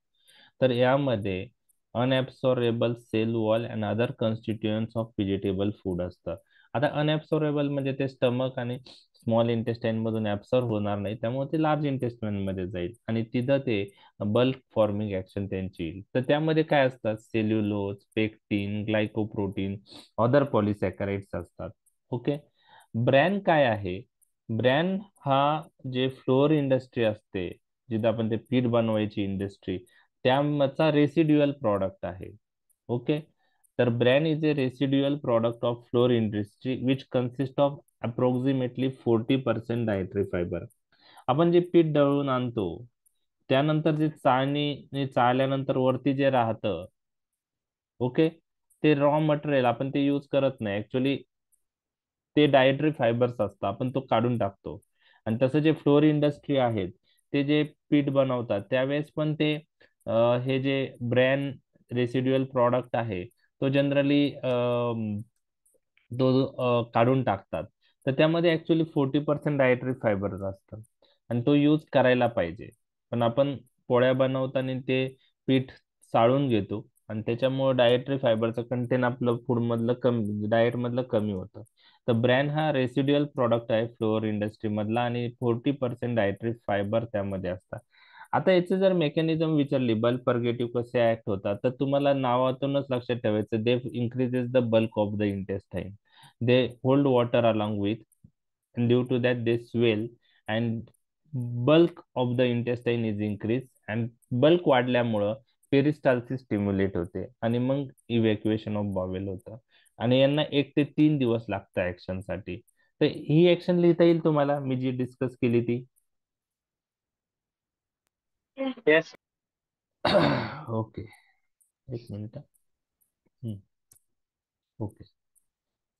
तर यामध्ये unabsorbable cell wall and other constituents of vegetable food असतं. आता अनएब्सॉर्बेबल म्हणजे ते स्टमक आणि स्मॉल इंटेस्टाईन मधून ऍब्सॉर्ब होणार नाही, त्यामुळे ते लार्ज इंटेस्टाईन मध्ये जाईल आणि तिथं ते बल्क फॉर्मिंग ऍक्शन त्यांची येईल. तर त्यामध्ये काय असतात? सेल्युलोज, पेक्टिन, ग्लायकोप्रोटीन, अदर पॉलिसॅकराइड्स असतात. ओके. ब्रॅन काय आहे? ब्रॅन हा जे फ्लोअर इंडस्ट्री असते, जिथं आपण ते पीठ बनवायची इंडस्ट्री, त्याचा रेसिड्युअल प्रॉडक्ट आहे. ओके. तर bran is a residual product of flour industry which consists of approximately 40% dietary fiber. आपण जे पीठ दळून आणतो, त्यानंतर जे चाळणी चाळल्यानंतर वरती जे राहतं, ओके, ते रॉ मटेरियल आपण ते यूज करत नाही ऍक्च्युली. ते डायटरी फायबर्स असतं, आपण तो काढून टाकतो. आणि तसं जे फ्लोअर इंडस्ट्री आहेत, ते जे पीठ बनवतात त्यावेळेस पण ते हे जे ब्रॅन रेसिड्युअल प्रॉडक्ट आहे, तो जनरली तो काढून टाकतात. तर त्यामध्ये ऍक्च्युली 40% डायटरी फायबर असतं, आणि तो यूज करायला पाहिजे. पण आपण पोळ्या बनवताना ते पीठ चाळून घेतो, आणि त्याच्यामुळे डायटरी फायबरचं कंटेन आपलं फूड मधलं कमी, डाएट मधलं कमी होतं. तर ब्रॅन हा रेसिड्युअल प्रॉडक्ट आहे फ्लोअर इंडस्ट्री मधला, आणि 40% डायटरी फायबर त्यामध्ये असतात. आता याचं जर मेकॅनिझम विचारली, बल्क परगेटिव्ह कसे ऍक्ट होतात, तर तुम्हाला नावातूनच लक्षात ठेवायचं, दे increases the bulk of the intestine. They hold water along with, and due to that they swell, and bulk of the intestine is increased, and bulk वाढल्यामुळं पेरिस्टाल्सिस स्टिम्युलेट होते, आणि मग इव्हॅक्युएशन ऑफ बॉवेल होतं. आणि यांना 1 ते 3 दिवस लागतं ऍक्शन साठी. तर ही ऍक्शन लिहिता येईल तुम्हाला, मी जी डिस्कस केली ती? येस. ओके, एक minute. Okay.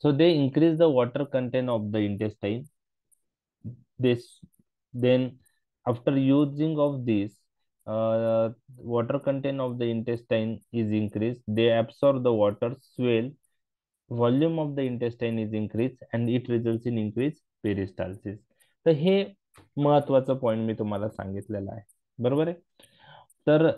So they increase the water content of the intestine. This then, after using of this, water content of the intestine is increased. They absorb the water, swell, volume of the intestine is increased, and it results in increased peristalsis. तर हे महत्वाचं point मी तुम्हाला सांगितलेलं आहे, बरोबर आहे. तर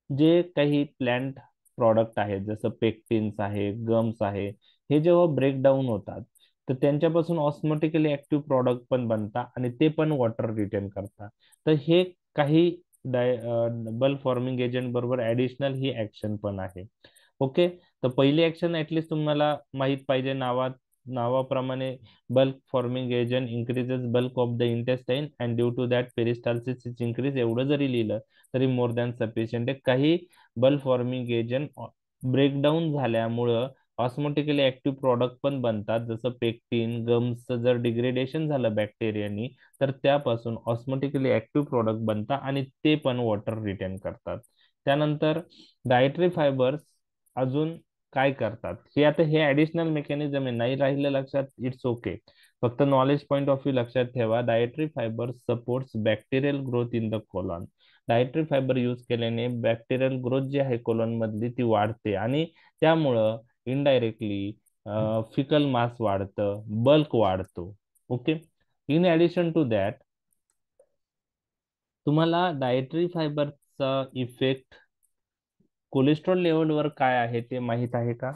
जे काही प्लांट प्रॉडक्ट आहेत, जसं पेक्टिन्स आहे, गम्स आहे, हे जेव्हा ब्रेकडाऊन होतात, तर त्यांच्यापासून ऑस्मोटिकली ऍक्टिव्ह प्रॉडक्ट पण बनतात, आणि ते पण वॉटर रिटेन करतात. तर हे काही बल्क फॉर्मिंग एजंट बरोबर ऍडिशनल ही ऍक्शन पण आहे. ओके. तर पहिली ऍक्शन ऍटलीस्ट तुम्हाला माहित पाहिजे, नावाप्रमाणे bulk forming agent increases bulk of the intestine, and due to that peristalsis is increase, एवढं जरी लिहिलं तरी मोर दॅन सफिशियंट आहे. काही बल्क फॉर्मिंग एजंट ब्रेकडाऊन झाल्यामुळं ऑस्मोटिकली ऍक्टिव्ह प्रॉडक्ट पण बनतात, जसं पेक्टिन, गम्सचं जर डिग्रेडेशन झालं बॅक्टेरियानी, तर त्यापासून ऑस्मोटिकली ऍक्टिव्ह प्रॉडक्ट बनतात, आणि ते पण वॉटर रिटेन करतात. त्यानंतर डायटरी फायबर्स अजून काय करतात, हे आता हे ऍडिशनल मेकॅनिझम आहे, नाही राहिलं लक्षात, इट्स ओके. फक्त नॉलेज पॉईंट ऑफ व्ह्यू लक्षात ठेवा. Dietary fibre supports bacterial growth in the colon. Dietary fibre use केल्याने बॅक्टेरियल ग्रोथ जी आहे कोलॉन मधली ती वाढते, आणि त्यामुळं इनडायरेक्टली फिकल मास वाढतं, बल्क वाढतो. Okay. In addition to that, तुम्हाला डायटरी फायबरचा इफेक्ट कोलेस्ट्रॉल लेवलवर काय आहे ते माहित आहे का?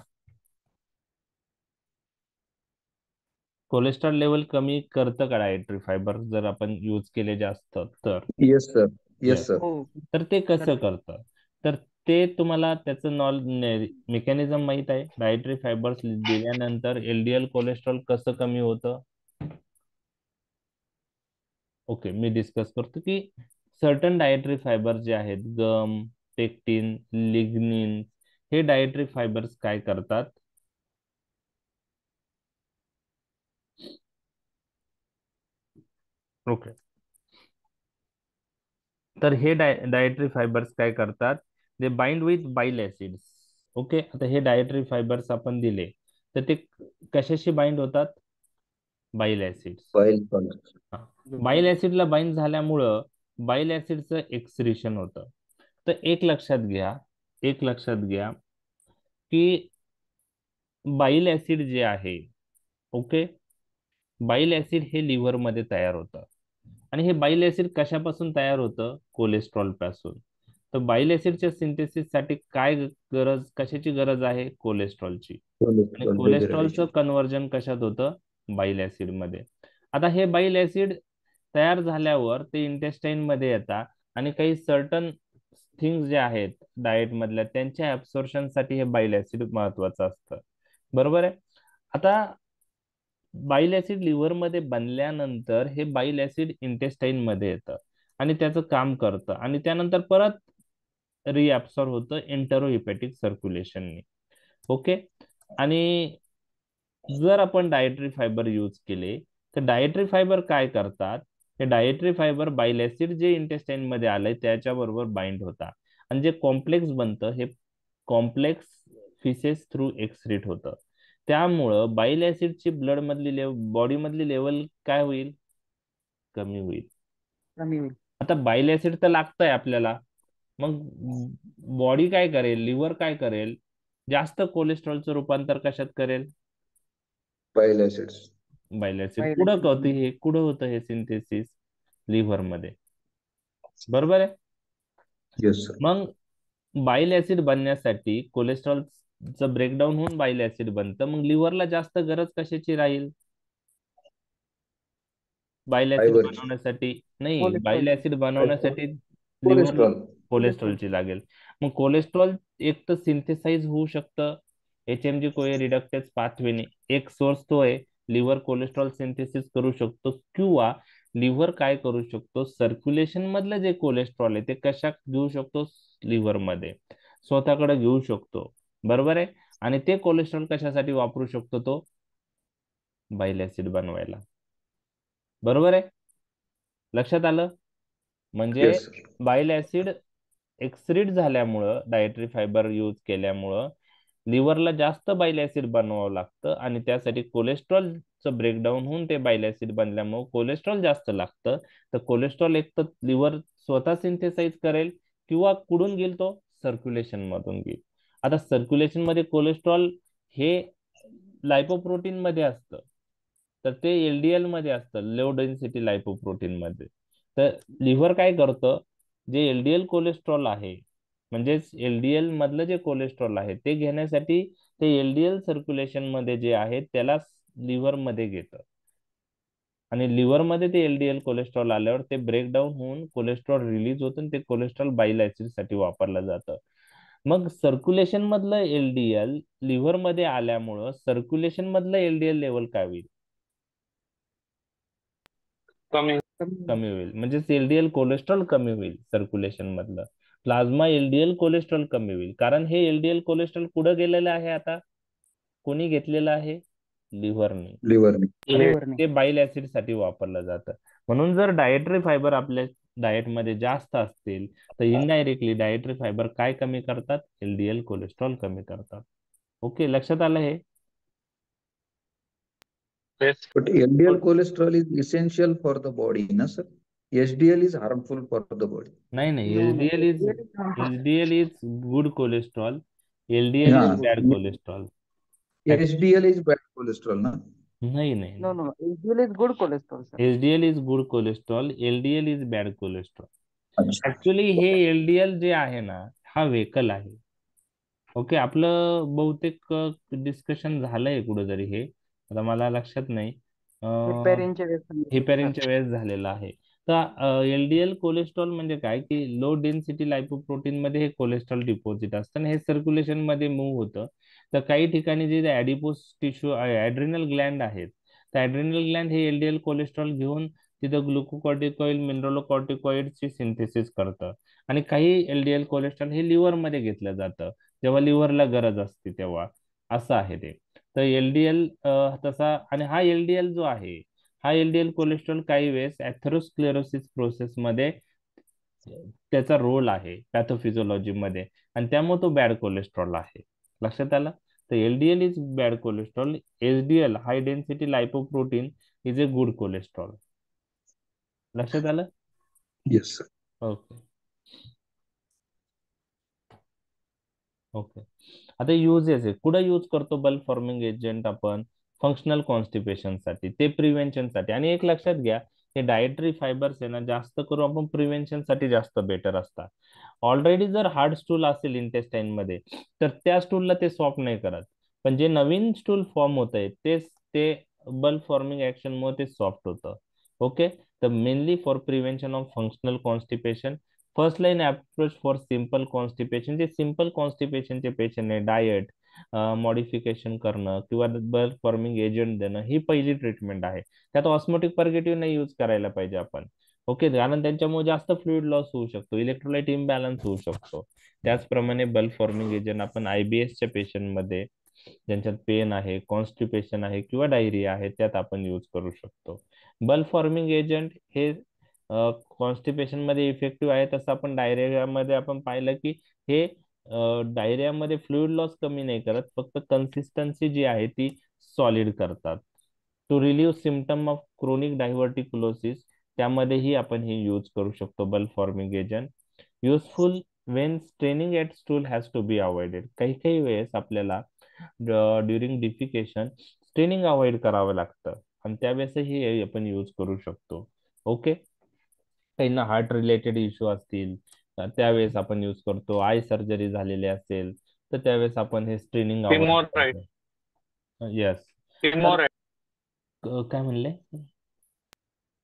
कोलेस्ट्रॉल लेवल कमी करतं का डायटरी फायबर, जर आपण यूज केले जास्त तर? Yes, sir. Yes, Yes. sir. हो तर ते कसं करते. करतं? तर ते तुम्हाला त्याचं मेकॅनिझम माहित आहे. डायटरी फायबर्स दिल्यानंतर एलडीएल कोलेस्ट्रॉल कसं कमी होतं. ओके, मी डिस्कस करतो की सर्टन डायटरी फायबर जे आहेत, गम, पेक्टिन, लिग्निन, हे डायटरी फायबर्स काय करतात. ओके, तर हे डायटरी फायबर्स काय करतात, ते bind with bile acids. Okay, आता हे डायटरी फायबर्स आपण दिले तर ते कशाशी बाइंड होतात, बाइल ऍसिड्स. Bile बाइल ऍसिडला बाइंड झाल्यामुळं बाइल ऍसिडचं एक्सक्रिशन होतं. तर एक लक्षात घ्या, एक लक्षात घ्या की बाइल ऍसिड जे आहे, ओके, बाइल ऍसिड हे लिव्हर मध्ये तयार होतं. आणि हे बाइल ऍसिड कशापासून तयार होतं, कोलेस्ट्रॉल पासून. तर बाइल ऍसिडच्या सिंथेसिस साठी काय गरज, कशाची गरज आहे, कोलेस्ट्रॉलची. आणि cholesterol कोलेस्ट्रॉलचं degradation. कन्व्हर्जन कशात होतं, बाइल ऍसिड मध्ये. आता हे बाइल ऍसिड तयार झाल्यावर ते इंटेस्टाईन मध्ये येतात आणि काही सर्टन थिंग्स जे आहेत डाएट मधल्या त्यांच्या ऍब्सॉर्प्शन साठी हे बाइल ऍसिड महत्वाचं असतं. बरोबर आहे. आता बाइल ऍसिड लिव्हर मध्ये बनल्यानंतर हे बाइल ऍसिड इंटेस्टाईन मध्ये येतं आणि त्याचं काम करतं आणि त्यानंतर परत रिअब्सॉर्ब होतं एंटरोहिपॅटिक सर्क्युलेशनने. ओके, आणि जर आपण डायटरी फायबर यूज केले तर डायटरी फायबर काय करतात, हे डायटरी फायबर बाइल ऍसिड जे इंटेस्टाईन मध्ये आलंय त्याच्याबरोबर बाइंड होतात आणि जे कॉम्प्लेक्स बनतं हे कॉम्प्लेक्स फिसेस थ्रू एक्सक्रीट होतं. त्यामुळं बाइल ऍसिडची ब्लड मधली बॉडी मधली लेवल काय होईल, कमी होईल. कमी होईल. आता बाइल ऍसिड तर लागतंय आपल्याला, मग बॉडी काय करेल, लिव्हर काय करेल, जास्त कोलेस्ट्रॉलचं रूपांतर कशात करेल, Bile acids. Bile acid. Bile कुठं acid. होतं हे, कुठं होतं हे सिंथेसिस, लिव्हर मध्ये. बरोबर आहे. Yes, sir. मग बाइल ऍसिड बनण्यासाठी कोलेस्ट्रॉलचं ब्रेकडाऊन होऊन बाइल ऍसिड बनतं. मग लिव्हरला जास्त गरज कशाची राहील, बाइल ऍसिड Fiber. बनवण्यासाठी नाही, Cholesterol. बाइल ऍसिड बनवण्यासाठी लिव्हर Cholesterol. कोलेस्ट्रॉलची लागेल. मग कोलेस्ट्रॉल एक तर सिंथेसाइज होऊ शकतं HMG कोए रिडक्टेज पाथवेने, एक सोर्स तो आहे. लिव्हर कोलेस्ट्रॉल सिंथेसिस करू शकतो किंवा लिव्हर काय करू शकतो, सर्क्युलेशन मधलं जे कोलेस्ट्रॉल आहे ते कशात घेऊ शकतो, लिव्हर मध्ये स्वतःकडे घेऊ शकतो. बरोबर आहे. आणि ते कोलेस्ट्रॉल कशासाठी वापरू शकतो, तो बाइल ऍसिड बनवायला. बरोबर आहे, लक्षात आलं. म्हणजे Yes, sir. Bile acid excrete झाल्यामुळं, डायटरी फायबर यूज केल्यामुळं लिव्हरला जास्त बाइल ऍसिड बनवावं लागतं आणि त्यासाठी कोलेस्ट्रॉलचं ब्रेकडाऊन होऊन ते बाइल ऍसिड बनल्यामुळे कोलेस्ट्रॉल जास्त लागतं. तर कोलेस्ट्रॉल एक तर लिव्हर स्वतः सिंथेसाइज करेल किंवा कुठून घेईल, तो सर्क्युलेशन मधून घेईल. आता सर्क्युलेशन मध्ये कोलेस्ट्रॉल हे लायपोप्रोटीन मध्ये असतं, तर ते एलडीएल मध्ये असतं, लो डेन्सिटी लायपोप्रोटीन मध्ये. तर लिव्हर काय करतं, जे एलडीएल कोलेस्ट्रॉल आहे, म्हणजेच एलडीएल मधलं जे कोलेस्ट्रॉल आहे ते घेण्यासाठी ते एलडीएल सर्क्युलेशन मध्ये जे आहे त्याला लिव्हर मध्ये घेतं आणि लिव्हर मध्ये ते एलडीएल कोलेस्ट्रॉल आल्यावर ते ब्रेकडाऊन होऊन कोलेस्ट्रॉल रिलीज होतं आणि ते कोलेस्ट्रॉल बाइल ऍसिड साठी वापरलं जातं. मग सर्क्युलेशन मधलं एलडीएल लिव्हर मध्ये आल्यामुळं सर्क्युलेशन मधलं एलडीएल लेवल काय होईल, कमी. कमी होईल. म्हणजे एलडीएल कोलेस्ट्रॉल कमी होईल सर्क्युलेशन मधलं. प्लाझ्मा एलडीएल कोलेस्ट्रॉल कमी होईल, कारण हे एलडीएल कोलेस्ट्रॉल कुठं गेलेलं आहे, आता कोणी घेतलेलं आहे, लिव्हरने. Liver. Liver ते बाइल ऍसिड साठी वापरलं जातं. म्हणून जर डायटरी फायबर आपल्या डाएट मध्ये जास्त असतील तर इनडायरेक्टली डायटरी फायबर काय कमी करतात, एलडीएल कोलेस्ट्रॉल कमी करतात. ओके, लक्षात आलं हे. But LDL cholesterol is essential for the body, na sir? HDL is harmful for the body. नाही नाही, No, no. HDL is good cholesterol, LDL Yeah. Is bad cholesterol. HDL is bad cholesterol, na? नाही नाही, No, no. LDL is good cholesterol, sir. HDL is good cholesterol, LDL is bad cholesterol. अच्छा. Actually हे LDL जे आहे ना, हा vehicle आहे. Okay, आपलं बहुतेक डिस्कशन झालंय कुठेतरी हे, आता मला लक्षात नाही. Heparinचे व्यसन. हिपॅरिनच्या वेळेस झालेलं आहे. तर एलडीएल कोलेस्ट्रॉल म्हणजे काय की लो डेन्सिटी लायपोप्रोटीन मध्ये हे कोलेस्ट्रॉल डिपॉझिट असतं आणि हे सर्क्युलेशन मध्ये मूव्ह होतं. तर काही ठिकाणी जे ऍडिपोस टिश्यू ऍड्रिनल ग्लॅन्ड आहेत, तर ऍड्रिनल ग्लॅन्ड हे एलडीएल कोलेस्ट्रॉल घेऊन तिथं ग्लुकोकॉर्टिकॉइड मिनरलोकॉर्टिकॉइडची सिंथेसिस करतं. आणि काही एलडीएल कोलेस्ट्रॉल हे लिव्हर मध्ये घेतलं जातं जेव्हा लिव्हरला गरज असते तेव्हा. असं आहे ते. तर एलडीएल तसा, आणि हा एलडीएल जो आहे, हा एलडीएल कोलेस्ट्रॉल काही वेळेस अथेरोस्क्लेरोसिस प्रोसेस मध्ये त्याचा रोल आहे पॅथोफिजिओलॉजी मध्ये, आणि त्यामुळे तो बॅड कोलेस्ट्रॉल आहे. लक्षात आलं? तर LDL is bad cholesterol, HDL high density lipoprotein is a good cholesterol. लक्षात आलं? Yes, sir. Okay okay. आता युजेस आहे, कुठं यूज करतो बल्ब फॉर्मिंग एजंट आपण? फंक्शनल कॉन्स्टिपेशन साठी, ते प्रिव्हेंशन साठी. आणि एक लक्षात घ्या, हे डायटरी फायबर्स आहे ना, जास्त करून आपण प्रिव्हेंशन साठी जास्त बेटर असतात. ऑलरेडी जर हार्ड स्टूल असेल इंटेस्टाईन मध्ये, तर त्या स्टूलला ते सॉफ्ट नाही करत. पण जे नवीन स्टूल फॉर्म होत आहे तेच ते बल्ब फॉर्मिंग ऍक्शन मुळे ते सॉफ्ट होतं. ओके. तर mainly for prevention of functional constipation, first line approach for simple constipation, जे सिम्पल कॉन्स्टिपेशनचे पेशंट आहे, डाएट मॉडिफिकेशन करणं किंवा बल्ब फॉर्मिंग एजंट देणं, ही पहिली ट्रीटमेंट आहे. त्यात ऑस्मोटिक पर्गेटिव्ह नाही यूज करायला पाहिजे आपण. ओके. कारण त्यांच्यामुळे जास्त फ्लुइड लॉस होऊ शकतो, इलेक्ट्रोलाइट इम्बॅलन्स होऊ शकतो. त्याचप्रमाणे बल्ब फॉर्मिंग एजंट आपण आयबीएसच्या पेशंटमध्ये, ज्यांच्यात पेन आहे, कॉन्स्टिपेशन आहे किंवा डायरिया आहे, त्यात आपण यूज करू शकतो. बल्ब फॉर्मिंग एजंट हे कॉन्स्टिपेशन मध्ये इफेक्टिव्ह आहे, तसं आपण डायरियामध्ये आपण पाहिलं की हे डायरियामध्ये फ्लुइड लॉस कमी नाही करत, फक्त कन्सिस्टन्सी जी आहे ती सॉलिड करतात. To relieve symptom of chronic diverticulosis, त्यामध्येही आपण हे यूज करू शकतो bulk forming agent. Useful when straining at stool has to be avoided, काही काही वेळेस आपल्याला ड्युरिंग डिफिकेशन स्ट्रेनिंग अवॉइड करावं लागतं, आणि त्यावेळेसही हे आपण यूज करू शकतो. ओके. काहींना हार्ट रिलेटेड इश्यू असतील तर त्यावेळेस आपण यूज करतो. आय सर्जरी झालेली असेल तर त्यावेळेस आपण हे स्ट्रेनिंग अवॉइड Hemorrhoid. करतो. येस. तर Hemorrhoid. काय म्हणले?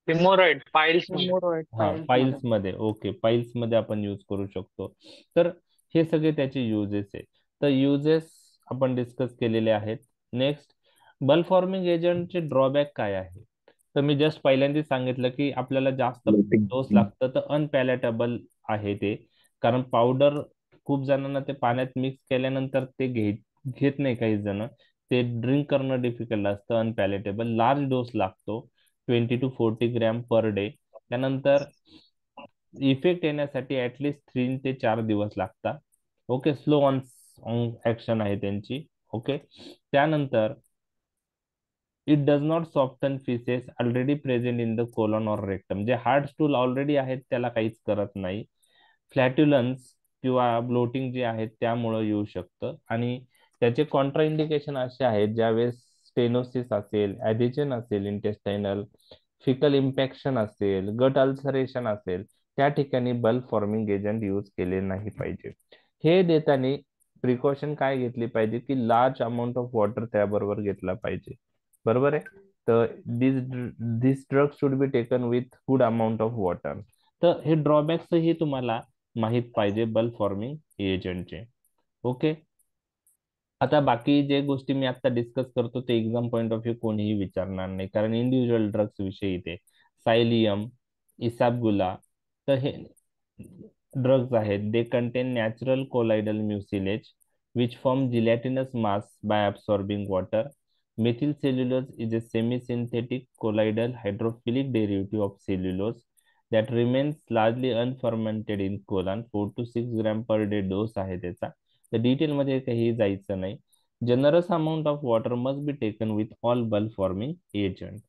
Hemorrhoid. Piles मध्ये. हेमोरॉइड हा, पाईल्स मध्ये. फाईल्स मध्ये. ओके, फाईल्स मध्ये आपण यूज करू शकतो. तर हे सगळे त्याचे युजेस आहे. तर युजेस आपण डिस्कस केलेले आहेत. नेक्स्ट, बल्ब फॉर्मिंग एजंटचे ड्रॉबॅक काय आहे? तर मी जस्ट पहिल्यांदाच सांगितलं की आपल्याला जास्त डोस लागतं, तर अनपॅलेटेबल आहे ते. कारण पावडर खूप जणांना ते पाण्यात मिक्स केल्यानंतर ते घेत नाही काही जण. ते ड्रिंक करणं डिफिकल्ट असतं, अनपॅलेटेबल. लार्ज डोस लागतो, 20 to 40 ग्रॅम पर डे. त्यानंतर इफेक्ट येण्यासाठी ऍटलिस्ट 3 ते 4 दिवस लागतात. ओके. स्लो ऑन ऍक्शन आहे त्यांची. ओके. त्यानंतर it does not soften faeces already present in the colon or rectum, जे हार्ड स्टूल ऑलरेडी आहेत त्याला काहीच करत नाही. फ्लॅट्युलन्स किंवा ब्लोटिंग जे आहे त्यामुळे येऊ शकतं. आणि त्याचे कॉन्ट्राइंडिकेशन असे आहेत, ज्यावेळेस स्टेनोसिस असेल, ऍडिशन असेल इंटेस्टाइनल, फिकल इम्पॅक्शन असेल, गट अल्सरेशन असेल, त्या ठिकाणी बल्ब फॉर्मिंग एजंट यूज केले नाही पाहिजे. हे देताना प्रिकॉशन काय घेतली पाहिजे की लार्ज अमाऊंट ऑफ वॉटर त्याबरोबर घेतला पाहिजे. बरोबर आहे? तर this drug should be taken with good amount of water. तर हे ड्रॉबॅक्स ही तुम्हाला माहित पाहिजे बल्ब फॉर्मिंग एजंटचे. ओके. आता बाकी जे गोष्टी मी आता डिस्कस करतो ते एक्झाम पॉइंट ऑफ व्ह्यू कोणीही विचारणार नाही, कारण इंडिव्हिज्युअल ड्रग्स विषयी ते सायलियम, इसाबगुला, तर हे ड्रग्ज आहेत. They contain natural colloidal mucilage which form gelatinous mass by absorbing water. Methyl cellulose is a semi-synthetic colloidal hydrophilic derivative of cellulose that remains largely unfermented in colon. 4 to 6 gram per day dose आहे त्याचा. तर detail मध्ये काही जायचं नाही. Generous amount of water must be taken with all bulb forming agent.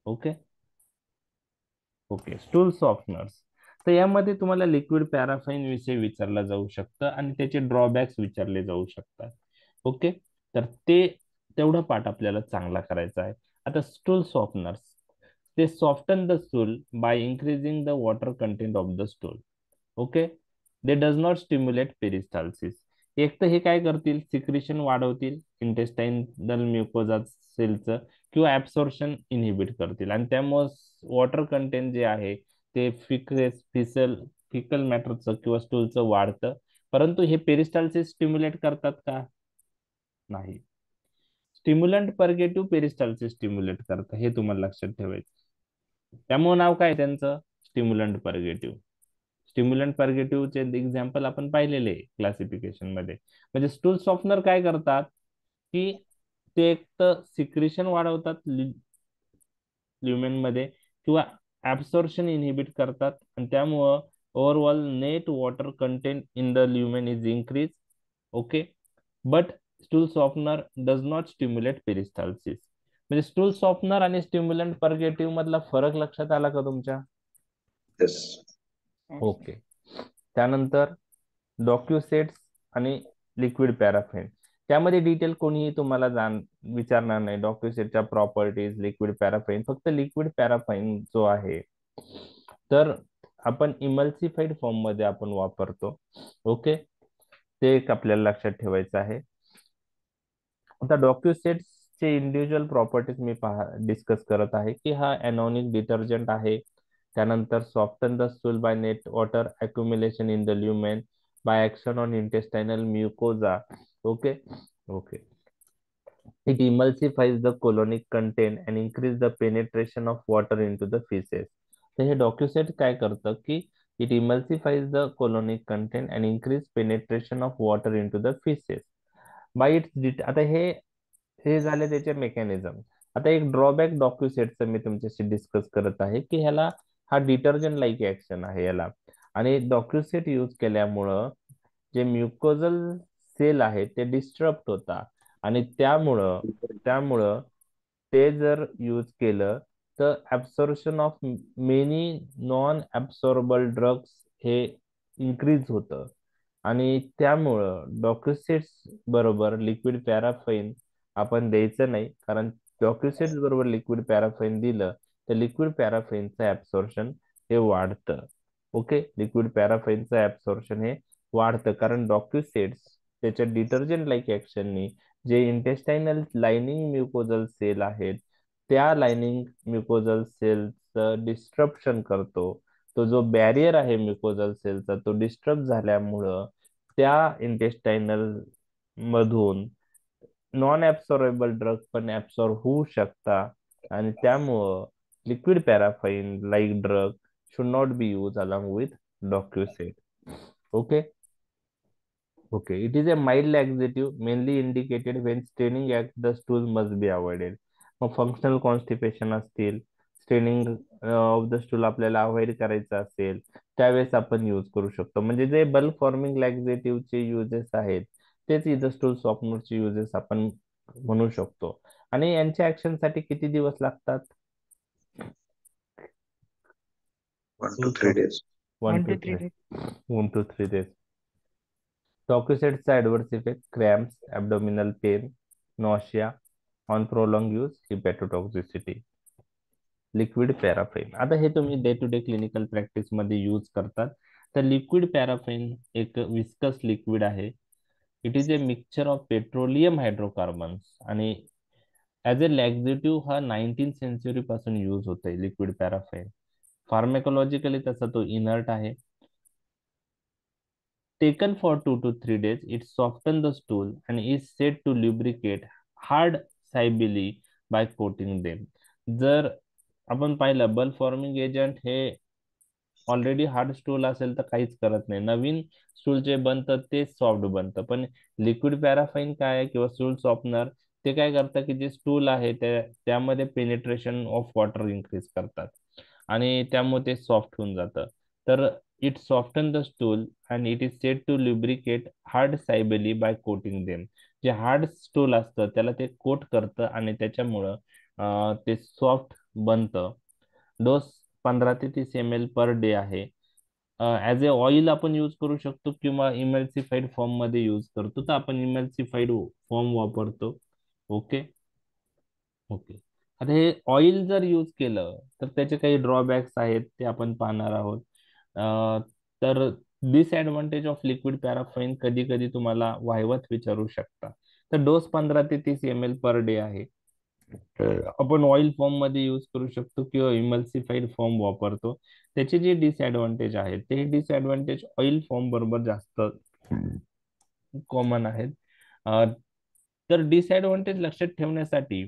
Okay. Okay. Stool softeners, तर यामध्ये तुम्हाला लिक्विड पॅराफाइन विषयी विचारलं जाऊ शकतं आणि त्याचे ड्रॉबॅक्स विचारले जाऊ शकतात. ओके. तर ते तेवढा पार्ट आपल्याला चांगला करायचा आहे. आता स्टूल सॉफ्टनर्स, ते soften the stool by increasing the water content of the stool. Okay. They does not stimulate peristalsis. एक तर हे काय करतील, सिक्रिशन वाढवतील इंटेस्टाइनल म्युकोजा सेलचं, किंवा ऍब्सॉर्प्शन इनहिबिट करतील, आणि त्यामुळे वॉटर कंटेंट जे आहे ते फिकल मॅटरचं किंवा स्टूलचं वाढतं, परंतु हे पेरिस्टाल्सिस स्टिम्युलेट करतात का? नाही. स्टिम्युलंट परगेटिव्ह पेरिस्टाल्सिस स्टिम्युलेट करतं, हे तुम्हाला लक्षात ठेवायचं. त्यामुळे नाव काय त्यांचं? स्टिम्युलंट परगेटिव्ह. स्टिम्युलंट परगेटिव्हचे एक्झाम्पल आपण पाहिलेले क्लासिफिकेशन मध्ये. म्हणजे स्टूल सॉफ्टनर काय करतात की ते एक तर सिक्रेशन वाढवतात ल्युमेन मध्ये, किंवा ऍब्सॉर्प्शन इनहिबिट करतात, आणि त्यामुळं overall net water content in the lumen is increase. Okay, but stool softener does not stimulate peristalsis. म्हणजे स्टूल सॉफ्टनर आणि स्टिम्युलंट परगेटिव्ह मधला फरक लक्षात आला का तुमच्या? Yes. ओके. त्यानंतर डॉक्युसेट्स आणि लिक्विड पॅराफिन. त्यामध्ये डिटेल कोणीही तुम्हाला विचारणार नाही. डॉक्युसेटच्या प्रॉपर्टीज, लिक्विड पॅराफिन, फक्त लिक्विड पॅराफिन जो आहे तर आपण इमल्सिफाईड फॉर्म मध्ये आपण वापरतो. ओके, ते एक आपल्याला लक्षात ठेवायचं आहे. आता डॉक्युसेट्सचे इंडिव्हिज्युअल प्रॉपर्टीज मी डिस्कस करत आहे की हा एनोनिक डिटर्जंट आहे. त्यानंतर soften the stool by net water accumulation in the lumen by action on intestinal mucosa. Okay okay. It emulsifies the colonic content and increase the penetration of water into the feces. तर हे डॉक्युसेट काय करतं की it emulsifies the colonic content and increase penetration of water into the feces by its आता हे हे झाले त्याचे मेकॅनिझम. आता एक ड्रॉबॅक डॉक्युसेटचं मी तुमच्याशी डिस्कस करत आहे की ह्याला हा डिटर्जंट लाईक ऍक्शन आहे याला, आणि डॉक्युसेट यूज केल्यामुळं जे म्युकोजल सेल आहे ते डिस्टर्ब होता, आणि त्यामुळं त्यामुळं ते जर यूज केलं तर absorption of many non absorbable drugs हे इन्क्रीज होतं, आणि त्यामुळं डॉक्युसेट्स बरोबर लिक्विड पॅराफाईन आपण द्यायचं नाही. कारण डॉक्युसेट्स बरोबर लिक्विड पॅराफाईन दिलं तर लिक्विड पॅराफाईनचं ऍब्सॉर्प्शन हे वाढतं. ओके, लिक्विड पॅराफाईनचं ऍब्सॉर्प्शन हे वाढतं कारण डॉक्युसेट्स त्याच्या डिटर्जंट लाईक ऍक्शननी जे इंटेस्टाइनल लाइनिंग म्युकोजल सेल आहेत त्या लाइनिंग म्युकोजल सेलचं डिस्ट्रप्शन करतो. तो जो बॅरियर आहे म्युकोजल सेलचा तो डिस्टर्ब झाल्यामुळं त्या इंटेस्टाइनल मधून नॉन ऍब्सॉर्बेबल ड्रग पण ऍब्सॉर्ब होऊ शकता, आणि त्यामुळं liquid paraffin like drug should not be used along with Docusate. Okay. Okay. It is a mild laxative mainly indicated when staining at the stool must be avoided. मग functional constipation असतील, staining of the stool आपल्याला avoid करायचं असेल त्यावेळेस आपण use करू शकतो. म्हणजे जे बल्क फॉर्मिंग लॅक्झेटिव्हचे युजेस आहेत तेच इथं स्टूल सॉफ्टनरचे युजेस आपण म्हणू शकतो. आणि यांच्या ऍक्शन साठी किती दिवस लागतात? 1 to 3 days. 1 to 3 1 to 3 days. Docusate adverse effect, cramps, abdominal pain, nausea on prolonged use, hepatotoxicity. Liquid paraffin, आता हे तुम्ही day to day clinical practice मध्ये यूज करतात. तर लिक्विड पॅराफाईन एक विस्कस लिक्विड आहे. It is a mixture of petroleum hydrocarbons, आणि as a laxative हा 19th सेंचुरी पासून यूज होतोय लिक्विड पॅराफाईन. फार्मेकोलॉजिकली तसा तो इनर्ट आहे. Taken for 2 to 3 days, it softens the stool and is said to lubricate hard sibili by coating them. जर आपण पाहिलं बल्क फॉर्मिंग एजंट हे ऑलरेडी हार्ड स्टूल असेल तर काहीच करत नाही, नवीन स्टूल जे बनतं ते सॉफ्ट बनतं. पण लिक्विड पॅराफाईन काय आहे किंवा स्टूल सॉफ्टनर ते काय करतं की जे स्टूल आहे त्यामध्ये पेनिट्रेशन ऑफ वॉटर इन्क्रीज करतात, आणि त्यामुळे ते सॉफ्ट होऊन जातं. तर it soften the stool and it is said to lubricate hard scybala by coating them. जे हार्ड स्टूल असतं त्याला ते कोट करतं आणि त्याच्यामुळं ते सॉफ्ट बनतं. डोस 15 ते 30 ml पर डे आहे. ऍज ए ऑइल आपण यूज करू शकतो किंवा इमल्सिफाईड फॉर्म मध्ये यूज करतो, तर आपण इमल्सिफाईड फॉर्म वापरतो. Okay okay. आता हे ऑइल जर यूज केलं तर त्याचे काही ड्रॉबॅक्स आहेत ते आपण पाहणार आहोत. तर डिसएडव्हान्टेज ऑफ लिक्विड पॅराफाईन कधी कधी तुम्हाला वाहिवत विचारू शकता. तर डोस 15 ते 30 ml पर डे आहे. आपण ऑइल फॉर्म मध्ये यूज करू शकतो किंवा इमल्सिफाईड फॉर्म वापरतो. त्याचे जे डिसएडव्हान्टेज आहेत ते डिसएडव्हान्टेज ऑइल फॉर्म बरोबर जास्त कॉमन आहेत. तर डिसएडव्हान्टेज लक्षात ठेवण्यासाठी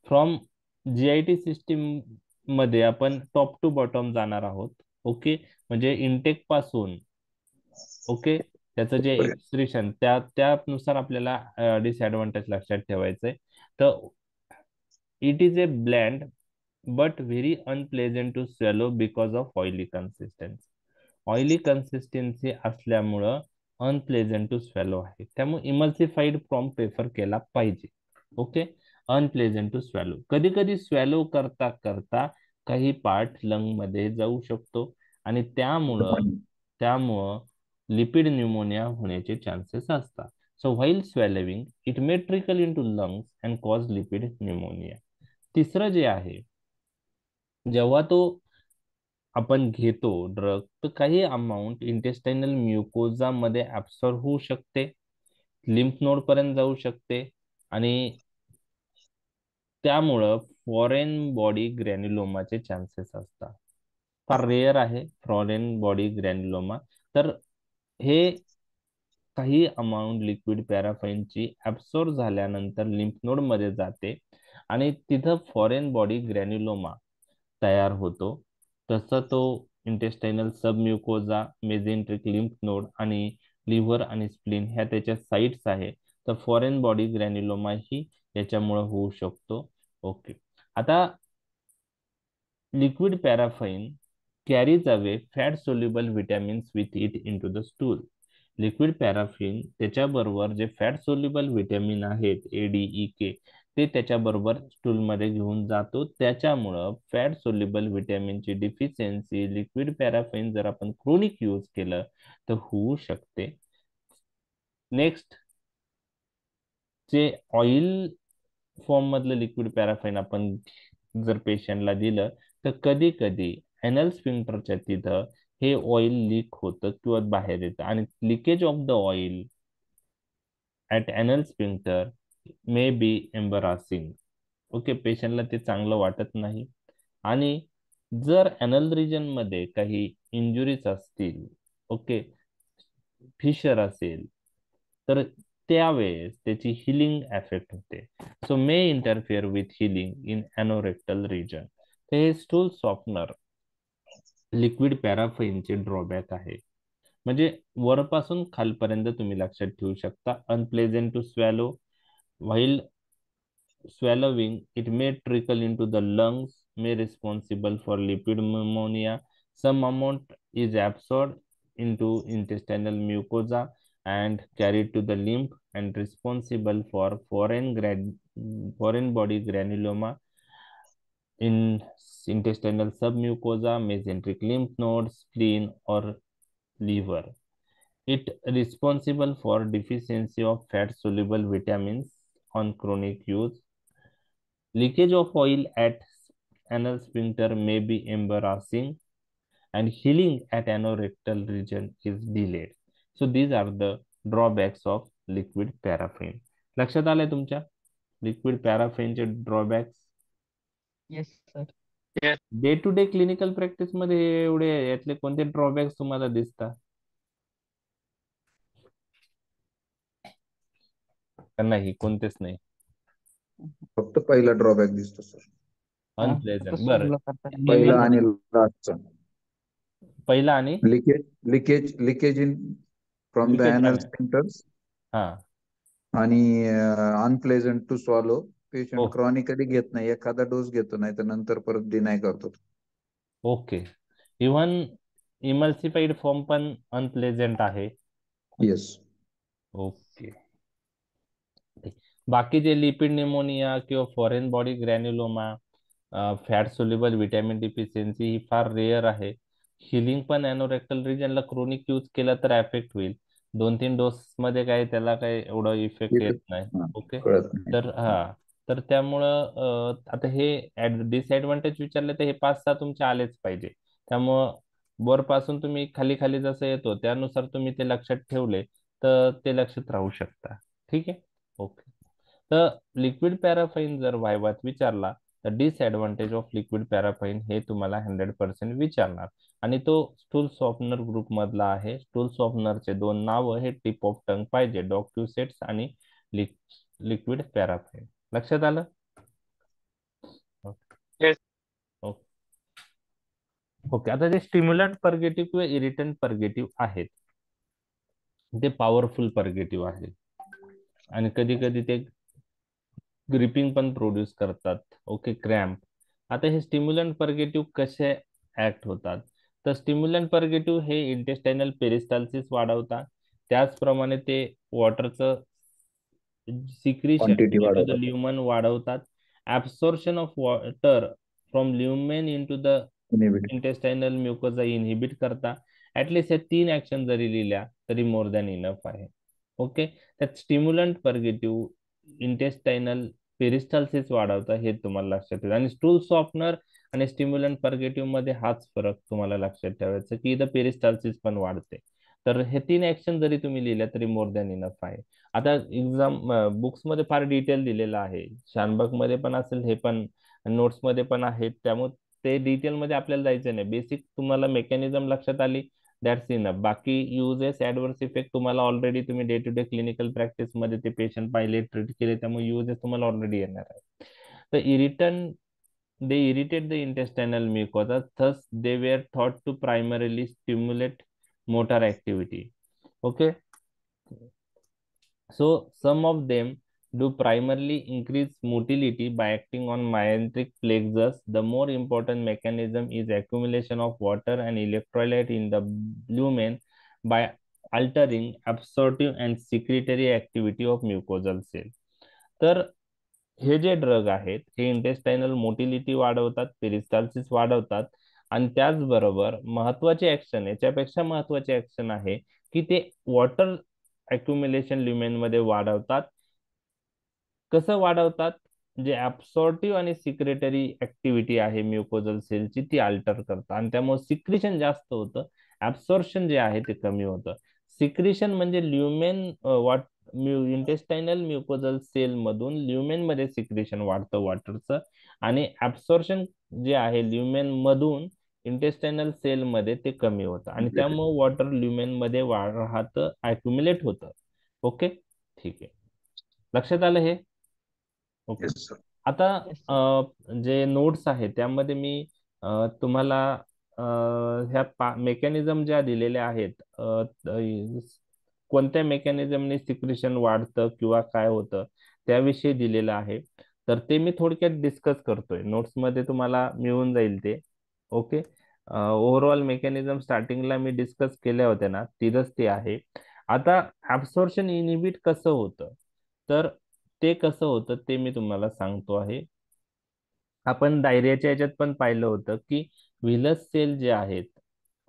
फ्रॉम GIT सिस्टीम मध्ये आपण टॉप टू बॉटम जाणार आहोत. ओके, म्हणजे इनटेक पासून ओके त्याचं जे एक्सप्रेशन त्यानुसार आपल्याला डिसएडव्हान्टेज लक्षात ठेवायचंय. तर it is a bland but very unpleasant to swallow because of oily consistency. Oily consistency असल्यामुळं अनप्लेझंट टू स्वेलो आहे, त्यामुळे इमल्सिफाईड फॉर्म प्रेफर केला पाहिजे. Okay, unpleasant to swallow. कधी कधी स्वेलो करता करता काही पार्ट लंग मध्ये जाऊ शकतो आणि त्यामुळं लिपिड न्यूमोनिया होण्याचे चान्सेस असतात. So while swallowing it may trickle in to lungs and cause lipid pneumonia. तिसरं जे आहे, जेव्हा तो आपण घेतो ड्रग तर काही अमाऊंट इंटेस्टाइनल म्युकोजा मध्ये ऍब्सॉर्ब होऊ शकते, लिम्फ नोड पर्यंत जाऊ शकते आणि त्यामुळं फॉरेन बॉडी ग्रॅन्युलोमाचे चान्सेस असतात. फार रेअर आहे फॉरेन बॉडी ग्रॅन्युलोमा. तर हे काही अमाऊंट लिक्विड पॅराफाईनची ऍब्सॉर्ब झाल्यानंतर लिम्फ नोड मध्ये जाते आणि तिथं फॉरेन बॉडी ग्रॅन्युलोमा तयार होतो. तसं तो इंटेस्टाइनल सबम्युकोजा, मेझेंट्रिक लिम्फ नोड आणि लिव्हर आणि स्प्लीन ह्या त्याच्या साइट्स आहे. तर फॉरेन बॉडी ग्रॅन्युलोमा ही याच्यामुळे होऊ शकतो. ओके, आता liquid paraffin carries away fat soluble vitamins with it into the stool. Liquid paraffin त्याच्याबरोबर जे फॅट सोल्युबल विटॅमिन आहेत ADE, ते त्याच्याबरोबर स्टूलमध्ये घेऊन जातो. त्याच्यामुळं फॅट सोल्युबल विटॅमिनची डिफिशियन्सी लिक्विड पॅराफिन जर आपण क्रोनिक यूज केलं तर होऊ शकते. नेक्स्ट, जे ऑइल फॉर्म मधलं लिक्विड पॅराफाईन आपण जर पेशंटला दिलं तर कधी कधी एनल स्फिंक्टरच्या तिथं हे ऑइल लीक होतं किंवा बाहेर येतं आणि leakage of the oil at anal sphincter may be embarrassing. Okay, पेशंटला ते चांगलं वाटत नाही. आणि जर एनल रिजन मध्ये काही इंजुरीज असतील, ओके, फिशर असेल, तर त्यावेळेस त्याची हिलिंग एफेक्ट होते. So may interfere with healing in anorectal region. हे स्टूल सॉफ्टनर लिक्विड पॅराफाईनचे ड्रॉबॅक आहे. म्हणजे वरपासून खालपर्यंत तुम्ही लक्षात ठेवू शकता. Unpleasant to swallow. While swallowing it may trickle into the lungs, may responsible for lipid pneumonia. Some amount is absorbed into intestinal mucosa and carried to the lymph and responsible for foreign body granuloma in intestinal submucosa, mesenteric lymph nodes, spleen or liver. It responsible for deficiency of fat soluble vitamins on chronic use. Leakage of oil at anal sphincter may be embarrassing and healing at anorectal region is delayed. So these are the drawbacks of liquid paraffin. लक्षात आलंय तुमच्या लिक्विड पॅराफिनचे drawbacks? Yes sir. Day to day clinical practice मध्ये एवढे यातले कोणते drawbacks तुम्हाला दिसतात का नाही? कोणतेच नाही, फक्त पहिला ड्रॉबॅक दिसतो सर. अनप्लेझंट. बरं, पहिला आणि लास्टचा. पहिला आणि leakage in from the anal sphincters हा आणि unpleasant to swallow. Patient chronically घेत नाही, एखादा डोस घेतो, नाही तर नंतर परत डिनाय करतो. ओके, इव्हन इमल्सिफाईड फॉर्म पण अनप्लेझंट आहे. येस. ओके, बाकी जे लिपिड न्यूमोनिया किंवा foreign body granuloma, fat soluble vitamin deficiency ही फार रेअर आहे. हिलिंग पण एनोरेक्टल रिजनला क्रोनिक यूज केला तर एफेक्ट होईल. 2-3 डोस मध्ये काय त्याला काही एवढा इफेक्ट येत नाही. ओके, तर तर त्यामुळं आता हे डिसएडव्हान्टेज विचारले तर हे 5-6 तुमचे आलेच पाहिजे. त्यामुळं वरपासून तुम्ही खाली खाली जसं येतो त्यानुसार तुम्ही ते लक्षात ठेवले तर ते लक्षात राहू शकता. ठीक आहे, ओके. तर लिक्विड पॅराफाईन जर वायवात विचारला तर डिसएडव्हान्टेज ऑफ लिक्विड पॅराफाईन हे तुम्हाला 100% विचारणार, आणि तो स्टूल सॉफ्टनर ग्रुप मधला आहे. स्टूल सॉफ्टनरचे दोन नावं हे टिप ऑफ टंग पाहिजे, डॉक्युसेट्स आणि लिक्विड पॅराफाईन. लक्षात आलं? Yes. ओके. आता जे स्टिम्युलंट परगेटिव्ह किंवा इरिटंट परगेटिव्ह आहेत ते पॉवरफुल परगेटिव्ह आहे, आणि कधी कधी ते ग्रिपिंग पण प्रोड्यूस करतात. Okay, cramp. आता हे स्टिम्युलंट परगेटिव्ह कसे ऍक्ट होतात? तर स्टिम्युलंट परगेटिव्ह हे इंटेस्टाइनल पेरिस्टाल्सिस वाढवतात. त्याचप्रमाणे ते वॉटरचं सिक्रिशन क्वांटिटी इंटू द वाढवतात. ल्युमन वाढवतात. Absorption of water from lumen into the Inhibit. Intestinal mucosa inhibit करता. ऍटलिस्ट हे 3 ऍक्शन जरी लिहिल्या तरी मोर दॅन इनफ आहे. ओके, त्यात स्टिम्युलंट परगेटिव्ह इंटेस्टाइनल पेरिस्टाल्सिस वाढवता हे तुम्हाला लक्षात येईल. आणि स्टूल सॉफ्टनर आणि स्टिम्युलंट परगेटिव्ह मध्ये हाच फरक तुम्हाला लक्षात ठेवायचा की इथं पेरिस्टाल्सिस पण वाढते. तर हे 3 ऍक्शन जरी तुम्ही लिहिल्या तरी मोर दॅन इनफ आहे. आता एक्झाम बुक्स मध्ये फार डिटेल दिलेलं आहे, शानबाग मध्ये पण असेल, हे पण नोट्स मध्ये पण आहेत, त्यामुळे ते डिटेल मध्ये आपल्याला जायचं नाही. बेसिक तुम्हाला मेकॅनिझम लक्षात आली, दॅट्स इनफ. बाकी युजेस ऍडव्हर्स इफेक्ट तुम्हाला ऑलरेडी तुम्ही day to day clinical practice मध्ये ते पेशंट पाहिले, ट्रीट केले, त्यामुळे युजेस तुम्हाला ऑलरेडी येणार आहे. तर इरिटन they irritate the intestinal mucosa, thus they were thought to primarily stimulate motor activity. Okay, so some of them do primarily increase motility by acting on mesenteric plexus. The more important mechanism is accumulation of water and electrolyte in the lumen by altering absorptive and secretory activity of mucosal cell. तर हे जे drug आहेत हे intestinal motility वाढवतात, peristalsis वाढवतात, आणि त्याचबरोबर महत्वाची ऍक्शन, याच्यापेक्षा महत्वाची ऍक्शन आहे की ते वॉटर अक्युमुलेशन ल्युमेन मध्ये वाढवतात. कसं वाढवतात? जे ऍब्सॉर्टिव्ह आणि सिक्रेटरी ऍक्टिव्हिटी आहे म्युकोजल सेलची ती अल्टर करतात, आणि त्यामुळे सिक्रिशन जास्त होतं, ऍब्सॉर्प्शन जे आहे ते कमी होतं. सिक्रिशन म्हणजे ल्युमेन इंटेस्टाइनल म्युकोजल सेल मधून ल्युमेन मध्ये सिक्रिशन वाढतं वॉटरचं, आणि ऍब्सॉर्प्शन जे आहे ल्युमेन मधून इंटेस्टाइनल सेल मध्ये ते कमी होतं, आणि त्यामुळे वॉटर ल्युमेन मध्ये राहतं, अक्युमुलेट होतं. ओके, ठीक आहे, लक्षात आलं हे? ओके. Yes, sir. आता Yes, sir. जे नोट्स आहे त्यामध्ये मी तुम्हाला ह्या मेकॅनिझम ज्या दिलेल्या आहेत, कोणत्या मेकॅनिझमने सिक्रेशन वाढतं किंवा काय होतं त्याविषयी दिलेलं आहे. तर ते मी थोडक्यात डिस्कस करतोय, नोट्स मध्ये तुम्हाला मिळून जाईल ते. ओके, ओव्हरऑल मेकॅनिझम स्टार्टिंगला मी डिस्कस केल्या होत्या ना, तिथंच ते आहे. आता ऍब्सॉर्प्शन इनहिबिट कसं होतं, तर ते कसं होतं ते मी तुम्हाला सांगतो आहे. आपण डायरियाच्या याच्यात पण पाहिलं होतं की व्हिलस सेल जे आहेत,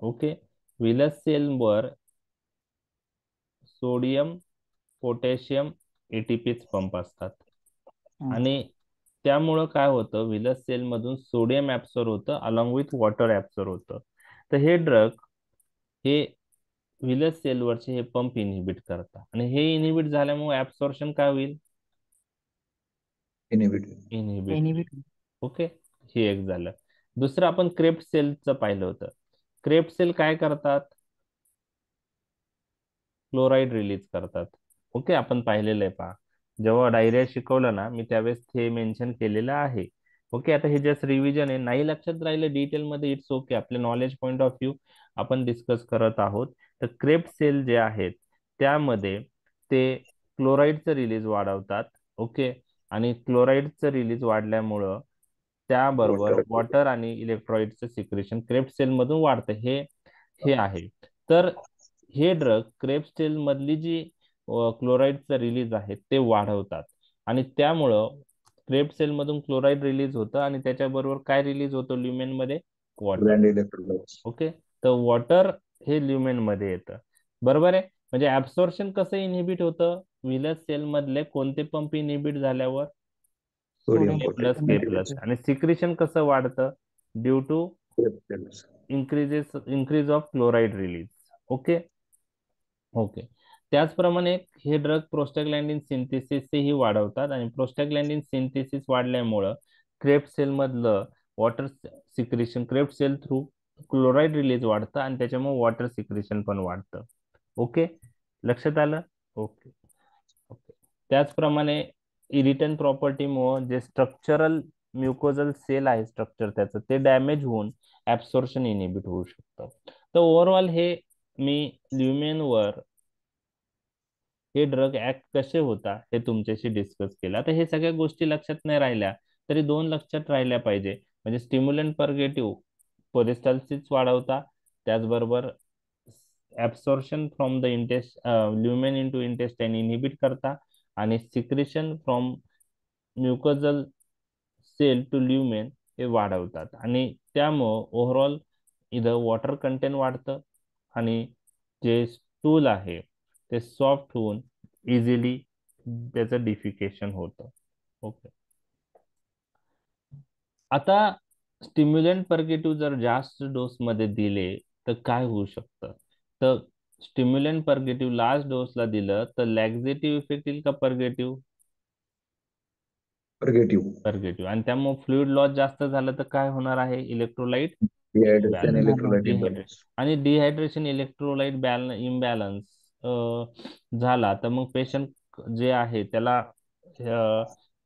ओके, व्हिलस सेलवर सोडियम, पोटॅशियम, एटीपीच पंप असतात, आणि त्यामुळं काय होतं, व्हिलस सेल मधून सोडियम ऍब्सॉर्ब होतं अलॉंग विथ वॉटर ऍब्सॉर्ब होतं. तर हे ड्रग हे व्हिलस सेलवरचे हे पंप इनहिबिट करतात, आणि हे इनहिबिट झाल्यामुळे ऍब्सॉर्प्शन काय होईल? Inhibit. इनहिबिट. Inhibit. ओके, हे एक झालं. दुसरं आपण क्रेप्ट सेलचं पाहिलं होतं. क्रेप्ट सेल काय करतात? क्लोराईड रिलीज करतात. ओके, आपण पाहिलेलं आहे, पहा, जेव्हा डायरिया शिकवलं ना मी त्यावेळेस हे मेन्शन केलेलं आहे. ओके, आता हे जस्ट रिव्हिजन आहे, नाही लक्षात राहिलं डिटेल मध्ये इट्स ओके, आपल्या नॉलेज पॉईंट ऑफ व्ह्यू आपण डिस्कस करत आहोत. तर क्रेप्ट सेल जे आहेत त्यामध्ये ते क्लोराईडचं रिलीज वाढवतात. ओके, आणि क्लोराईडचं रिलीज वाढल्यामुळं त्याबरोबर Water. वॉटर आणि इलेक्ट्रोलाइटचं सिक्रेशन क्रेप्ट सेल मधून वाढतं. हे हे आहे. तर हे ड्रग क्रेप्ट सेल मधली जी क्लोराईडचं रिलीज आहे ते वाढवतात, आणि त्यामुळं क्रेप्ट सेल मधून क्लोराईड रिलीज होतं, आणि त्याच्याबरोबर काय रिलीज होतं ल्युमेन मध्ये? वॉटर. And electrolytes. ओके, तर वॉटर हे ल्युमेन मध्ये येतं, बरोबर आहे. म्हणजे ऍब्सॉर्प्शन कसं इनहिबिट होतं? व्हिलस सेल मधले कोणते पंप इनहिबिट झाल्यावर? Sodium, A plus, potassium, K and plus. आणि सिक्रेशन कसं वाढतं? Due to electrolytes. increase of chloride release. Okay, okay. त्याचप्रमाणे हे ड्रग प्रोस्टाग्लॅन्डिन सिंथेसिसही वाढवतात आणि प्रोस्टाग्लॅन्डिन सिंथेसिस वाढल्यामुळं क्रेफ्ट सेल मधलं water secretion, crypt cell through chloride release वाढतं आणि त्याच्यामुळे वॉटर सिक्रेशन पण वाढतं. ओके, लक्षात आलं? Okay okay. त्याचप्रमाणे इरिटंट प्रॉपर्टीमुळे जे स्ट्रक्चरल म्युकोजल सेल आहे स्ट्रक्चर त्याचं ते डॅमेज होऊन ऍब्सॉर्प्शन इनिबिट होऊ शकतं. तर ओव्हरऑल हे मी ल्युमेनवर हे ड्रग ऍक्ट कसे होता हे तुमच्याशी डिस्कस केलं. आता हे सगळ्या गोष्टी लक्षात नाही राहिल्या तरी दोन लक्षात राहिल्या पाहिजे, म्हणजे स्टिम्युलंट पर्गेटिव्ह पेरिस्टाल्सिस वाढवता, त्याचबरोबर absorption from the lumen into intestine inhibit करता आणि secretion from mucosal cell to lumen हे वाढवतात आणि त्यामुळं ओव्हरऑल इथं वॉटर कंटेंट वाढतं आणि जे स्टूल आहे ते सॉफ्ट होऊन इझिली त्याचं डिफिकेशन होतं. ओके, आता स्टिम्युलंट पर्गेटिव्ह जर जास्त डोस मध्ये दिले तर काय होऊ शकतं? तर स्टिम्युलंट पर्गेटिव्ह लास्ट डोसला दिलं तर लॅक्झेटिव्ह इफेक्ट येईल का पर्गेटिव्ह? पर्गेटिव्ह. पर्गेटिव्ह. आणि त्यामुळे फ्लुइड लॉस जास्त झालं तर काय होणार आहे? Electrolyte dehydration, electrolyte dehydration. Imbalance. आणि डिहायड्रेशन इलेक्ट्रोलाइट इम्बॅलन्स झाला तर मग पेशंट जे आहे त्याला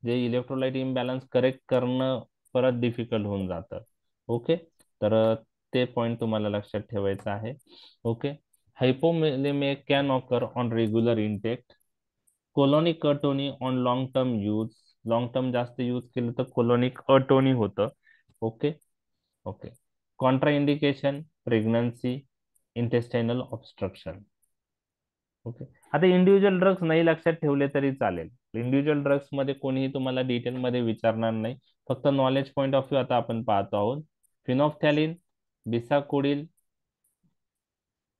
जे इलेक्ट्रोलाइट इम्बॅलन्स करेक्ट करणं परत डिफिकल्ट होऊन जातं. ओके, तर ते पॉइंट तुम्हाला लक्षात ठेवायचं आहे. Okay, hypokalaemia can occur on regular intake, colonic atony on long term use, long term जास्त यूज केलं तर कोलोनिक अटोनी होतं. Okay okay. Contraindication pregnancy, intestinal obstruction. Okay, आता इंडिव्हिज्युअल ड्रग्स नाही लक्षात ठेवले तरी चालेल. इंडिव्हिज्युअल ड्रग्स मध्ये कोणीही तुम्हाला डिटेल मध्ये विचारणार नाही, फक्त नॉलेज पॉईंट ऑफ व्ह्यू आता आपण पाहतो आहोत. फिनॉफ्थॅलिन, बिसाकोडिल.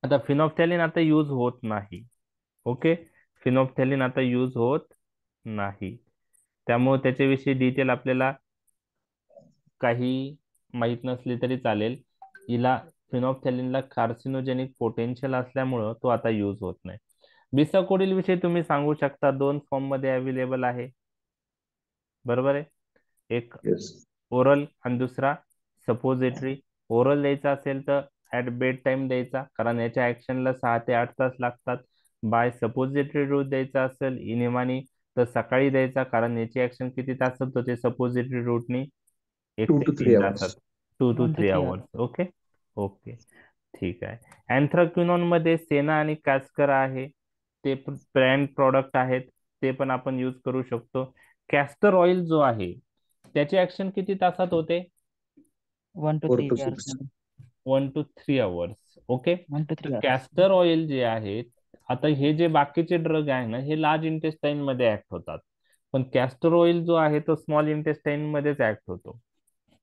आता फिनॉफ्थॅलिन आता यूज होत नाही. ओके, फिनॉफ्थॅलिन आता यूज होत नाही, त्यामुळे त्याच्याविषयी डिटेल आपल्याला काही माहित नसली तरी चालेल. हिला फिनॉफ्थॅलिनला कार्सिनोजेनिक पोटेन्शियल असल्यामुळं तो आता यूज होत नाही. बिसाकोडिल विषयी तुम्ही सांगू शकता, दोन फॉर्म मध्ये अवेलेबल आहे, बरोबर आहे. एक येस. ओरल आणि दुसरा सपोजिटरी. ओरल द्यायचा असेल तर ऍट बेड टाइम द्यायचा, कारण याच्या ऍक्शनला 6 ते 8 तास लागतात. बाय सपोजिटरी डोस द्यायचा असेल इनेमानी तर सकाळी द्यायचा, कारण याची ऍक्शन किती तासात होते सपोजिटरी रूटनी? 1 2 ते to 3 3 hours. तासात, 2 to 1 to 3 3 hours. Okay okay, ठीक आहे. अँथ्राक्विनॉन मध्ये सेना आणि कॅस्कर आहे, ते ब्रँड प्रॉडक्ट आहेत, ते पण आपण यूज करू शकतो. कॅस्टर ऑइल जो आहे त्याची ऍक्शन किती तासात होते? 1 to 4 3 to hours 6. मध्ये. 1 to 3 hours. Okay, 1 to 3 hours. Castor oil जे आहे, आता हे जे बाकीचे ड्रग आहे ना हे लार्ज इंटेस्टाइन मध्ये ऍक्ट होतात, पण कॅस्टर ऑइल जो आहे तो स्मॉल इंटेस्टाइन मध्येच ऍक्ट होतो.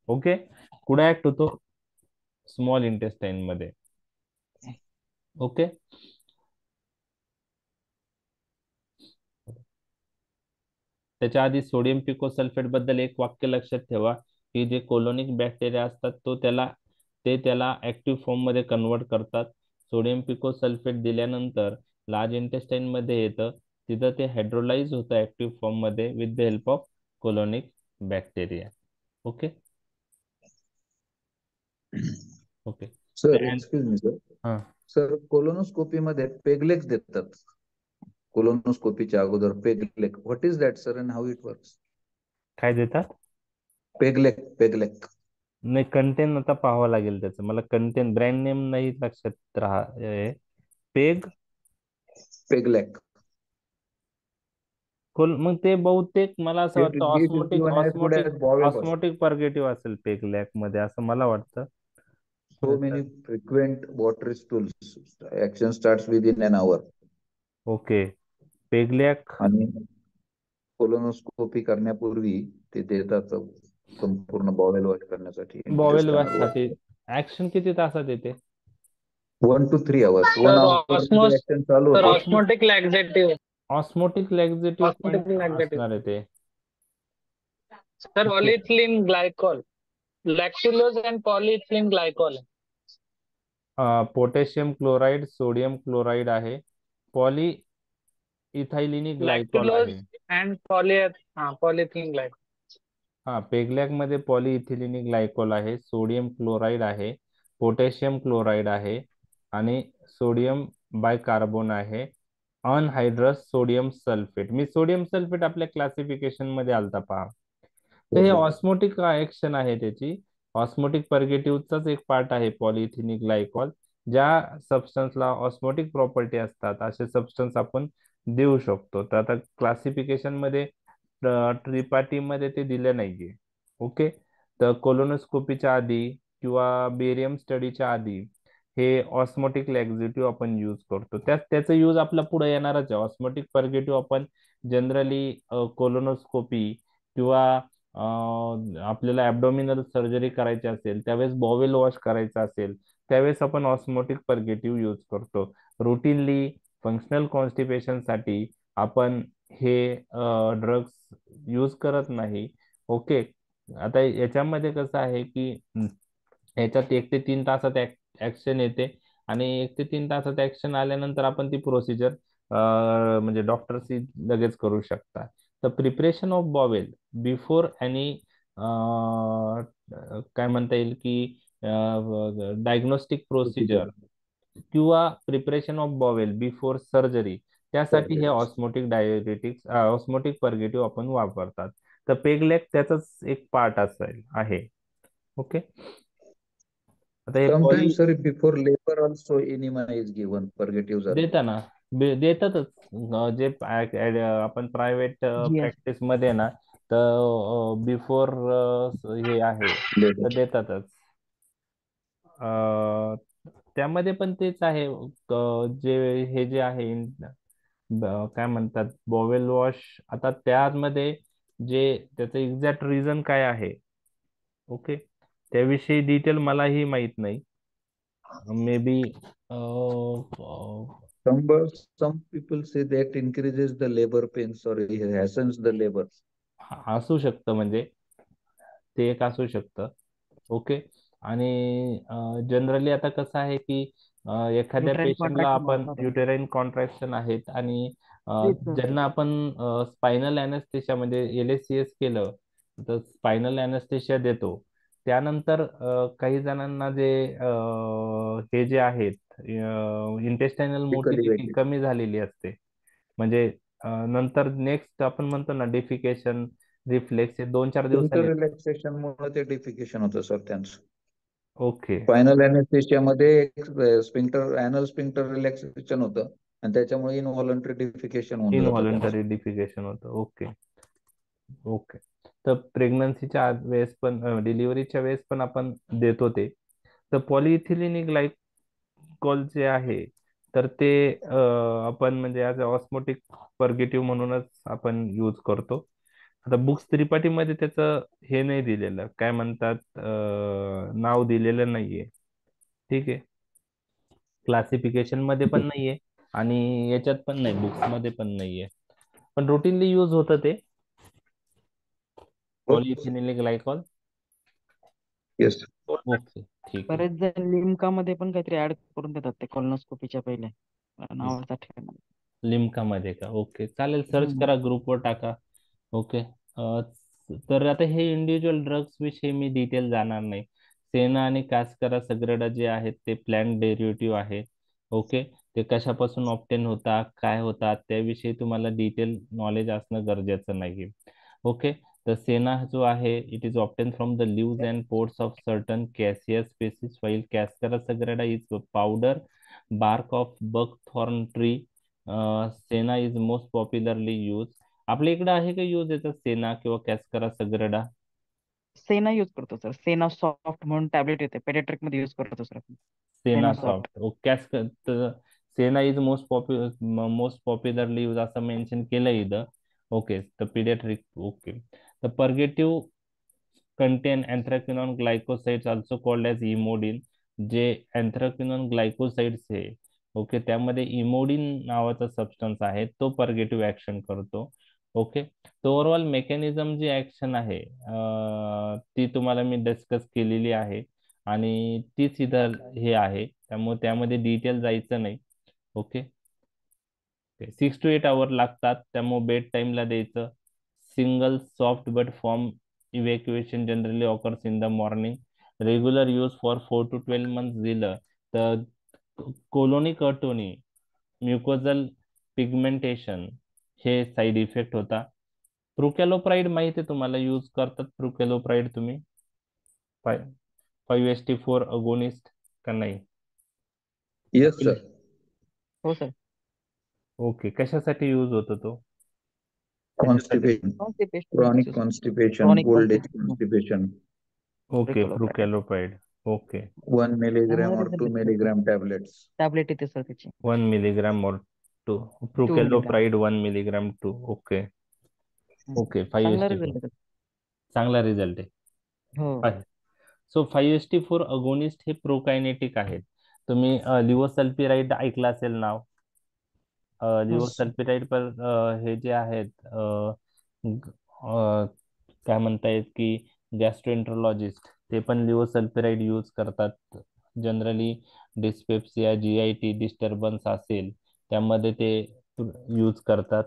ओके, कुठे ऍक्ट होतो? स्मॉल इंटेस्टाइन मध्ये. ओके, त्याच्या आधी सोडियम पिकोसल्फेट बद्दल एक वाक्य लक्षात ठेवा, की जे कोलोनिक बॅक्टेरिया असतात त्याला ऍक्टिव्ह फॉर्म मध्ये कन्वर्ट करतात. सोडियम पिकोसल्फेट दिल्यानंतर लार्ज इंटेस्टाइन मध्ये येतं, तिथं ते हायड्रोलाइज होतं ऍक्टिव्ह फॉर्म मध्ये with the help of colonic bacteria. Okay okay. Sir, excuse me sir. हा, सर, कोलोनोस्कोपी मध्ये पेगलेक्स देतात. कोलोनोस्कोपीच्या अगोदर Peglec. What is that sir and how it works? काय देतात? पेगलेक, पेगलेक. नाही, कंटेन आता पाहावं लागेल त्याचं, मला कंटेन ब्रँड नेम नाही लक्षात पेग पेगलेक. मग ते बहुतेक मला असं It वाटतं is given as good as bowel first. Osmotic purgative असेल पेगलॅक मध्ये, असं मला वाटतं. So many frequent water stools. Action starts within an hour. Okay, Peglec. आणि कोलोनोस्कोपी करण्यापूर्वी ते देतात संपूर्ण बॉवेल वॉश करण्यासाठी. बॉवेल वॉश साठी ऍक्शन किती तासात येते? 1 to 3 hours. 1 तर hour ऍक्शन चालू होते. Osmotic laxative. Osmotic laxative Osmotic laxative. असणार आहे ते. Sir polyethylene glycol, lactulose and polyethylene glycol. Potassium chloride, sodium chloride आहे. इथाइलिनिक ग्लायकॉल लॅक्टुलोज आहे. And polyethylene glycol. हा, पेगलॅक मध्ये पॉलिइथिलिनिक ग्लायकॉल आहे, सोडियम क्लोराईड आहे, पोटॅशियम क्लोराईड आहे आणि सोडियम बायकार्बोन आहे, अनहायड्रस सोडियम सल्फेट. मी सोडियम सल्फेट आपल्या क्लासिफिकेशन मध्ये आलता पहा. तर हे ऑस्मोटिक ऍक्शन आहे त्याची, ऑस्मोटिक पर्गेटिव्हचाच एक पार्ट आहे पॉलिइथिलिक ग्लायकॉल. ज्या सबस्टन्सला ऑस्मोटिक प्रॉपर्टी असतात असे सबस्टन्स आपण देऊ शकतो. तर आता क्लासिफिकेशन मध्ये त्रिपाठीमध्ये ते दिले नाहीये. ओके, तर कोलोनोस्कोपीच्या आधी किंवा बेरियम स्टडीच्या आधी हे ऑस्मोटिक लॅक्झेटिव्ह आपण यूज करतो. त्याचा यूज आपला पुढे येणारच आहे. ऑस्मोटिक पर्गेटिव्ह आपण जनरली कोलोनोस्कोपी किंवा आपल्याला ॲब्डोमिनल सर्जरी करायची असेल त्यावेळेस बॉवेल वॉश करायचा असेल त्यावेळेस आपण ऑस्मोटिक पर्गेटिव्ह यूज करतो. रुटीनली फंक्शनल कॉन्स्टिपेशन साठी आपण हे ड्रग्स यूज करत नाही. ओके, आता याच्यामध्ये कसं आहे की याच्यात 1 ते 3 तासात ऍक्शन येते आणि 1 ते 3 तासात ऍक्शन आल्यानंतर आपण ती प्रोसिजर म्हणजे डॉक्टरशी लगेच करू शकता. तर preparation of bowel before any काय म्हणता येईल की डायग्नोस्टिक प्रोसिजर किंवा preparation of bowel before surgery, त्यासाठी हे ऑस्मोटिक डायरेटिक्स ऑस्मोटिक पर्गेटिव्ह आपण वापरतात. तर पेगलॅक त्याचाच एक पार्ट असेल आहे. ओके, आता हे poly Sometimes, sir, before labor also enema is given, purgatives are given. देताना देतातच. जे आपण प्रायव्हेट Yes. प्रॅक्टिस मध्ये ना तर बिफोर हे आहे Labor. तर देतातच. त्यामध्ये पण तेच आहे. जे हे जे आहे काय म्हणतात बॉवेल वॉश, आता त्यामध्ये जे त्याचं एक्झॅक्ट रिझन काय आहे ओके त्याविषयी डिटेल मलाही माहित नाही. May be Some people say that increases the labor pains or it hastens the labor. असू शकतं, म्हणजे ते एक असू शकतं. ओके, आणि जनरली आता कसं आहे की एखाद्या Uterine पेशंटला contraction आपण वापरतात. युटेराईन कॉन्ट्रॅक्शन आहेत आणि तेच sir. ज्यांना आपण स्पायनल अॅनेस्थेशिया म्हणजे LACS केलं तर स्पायनल अॅनेस्थेशिया देतो. त्यानंतर काही जणांना जे हे जे आहेत इंटेस्टायनल Physically मोटिलिटी weighted. कमी झालेली असते, म्हणजे नंतर नेक्स्ट आपण म्हणतो ना डिफिकेशन रिफ्लेक्स हे 2-4 Sphincter दिवसांनी. relaxation मुळे ते डिफिकेशन होतं सर त्यांचं. ओके, फायनल अॅनेस्थेशिया मध्ये एक स्पिंक्टर अॅनल स्पिंक्टर रिलॅक्सेशन होतं आणि त्याच्यामुळे इनव्हॉलंटरी डिफिकेशन होऊन जातं त्यांचं. इनव्हॉलंटरी डिफिकेशन होतं. ओके ओके, तर प्रेग्नन्सीच्या वेळेस पण डिलिव्हरीच्या वेळेस पण आपण देतो ते. तर पॉलिइथिलिन ग्लायकॉल जे आहे तर ते आपण म्हणजे ॲज अ ऑस्मोटिक पर्गेटिव्ह म्हणूनच आपण यूज करतो. आता बुक्स त्रिपाठीमध्ये त्याचं हे नाही दिलेलं, काय म्हणतात नाव दिलेलं नाहीये. ठीक आहे, क्लासिफिकेशन मध्ये पण नाहीये आणि याच्यात पण नाही, बुक्स मध्ये पण नाहीये, पण रुटीनली यूज होतं ते पॉलिइथिलिन ग्लायकॉल. येस. ओके, ठीक आहे. बरेच जण लिमका मध्ये पण काहीतरी ऍड करून देतात ते कॉलोनोस्कोपीच्या पहिले. मला नावाचा ठेवा. लिम्का मध्ये का? ओके, चालेल, सर्च हम्म. करा ग्रुपवर टाका. ओके, तर आता हे इंडिव्हिज्युअल ड्रग्स विषयी मी डिटेल जाणार नाही. सेना आणि कास्कारा सग्रेडा जे आहेत ते प्लॅन्ट डेरिव्हेटिव्ह आहे. ओके, ते कशापासून ऑप्टेन होतात, काय होतात त्याविषयी तुम्हाला डिटेल नॉलेज असणं गरजेचं नाही. ओके, तर सेना जो आहे it is obtained from the leaves and pods of certain cassia species, while Cascara sagrada is a powder bark of buckthorn tree. Senna is most popularly use. आपल्या इकडे आहे का यूज याचा सेना किंवा cascara sagrada? Senna use करतो sir. Senna soft म्हणून tablet येते paediatric मध्ये यूज करतो सर आपण. Senna senna soft. Soft cask senna is most popularly use असं मेन्शन केलं इथं. ओके, तर पीडियाट्रिक. ओके, तर purgative contain anthraquinone glycosides also called as emodin. जे anthraquinone ग्लायकोसाइड्स आहे ओके त्यामध्ये इमोडिन नावाचा सबस्टन्स आहे तो पर्गेटिव्ह ऍक्शन करतो. ओके, तो ओव्हरऑल मेकॅनिझम जी ऍक्शन आहे ती तुम्हाला मी डिस्कस केलेली आहे आणि तीच इथं हे आहे, त्यामुळे त्यामध्ये डिटेल जायचं नाही. ओके, 6 to 8 आवर लागतात, त्यामुळे बेड टाइमला द्यायचं. Single soft but form evacuation generally occurs in the morning. Regular use for 4 to 12 months दिलं तर कोलोनी कर्टोनी, म्युकोजल पिगमेंटेशन हे साईड इफेक्ट होता. प्रुकॅलोप्राइड माहिती आहे तुम्हाला, यूज करतात प्रुकॅलोप्राइड तुम्ही 5-HT4 अगोनिस्ट का नाही? Yes, sir. हो सर. ओके, कशासाठी यूज होतो तो? Constipation, constipation chronic constipation, Chronic old age constipation. constipation. Okay, Prucalopride. Prucalopride. Okay, 1 milligram or result 2 येते. milligram tablets. टॅबलेट येते सर त्याची. 1 milligram or 2. milligram. Prucalopride 1 milligram 2. Okay okay. चांगला 5-HT4 result येतो. चांगला result हो. आहे. सो 5-HT4 अगोनिस्ट हे प्रोकायनेटिक आहेत. तुम्ही लिवोसल्फिराइड ऐकलं असेल नाव. लिवोसल्फिराइड पर हे जे आहेत काय म्हणतायत की गॅस्ट्रोएंट्रोलॉजिस्ट ते पण लिवोसल्फिराइड यूज करतात. जनरली डिस्पेप्सिया, GIT डिस्टर्बन्स असेल त्यामध्ये ते यूज करतात.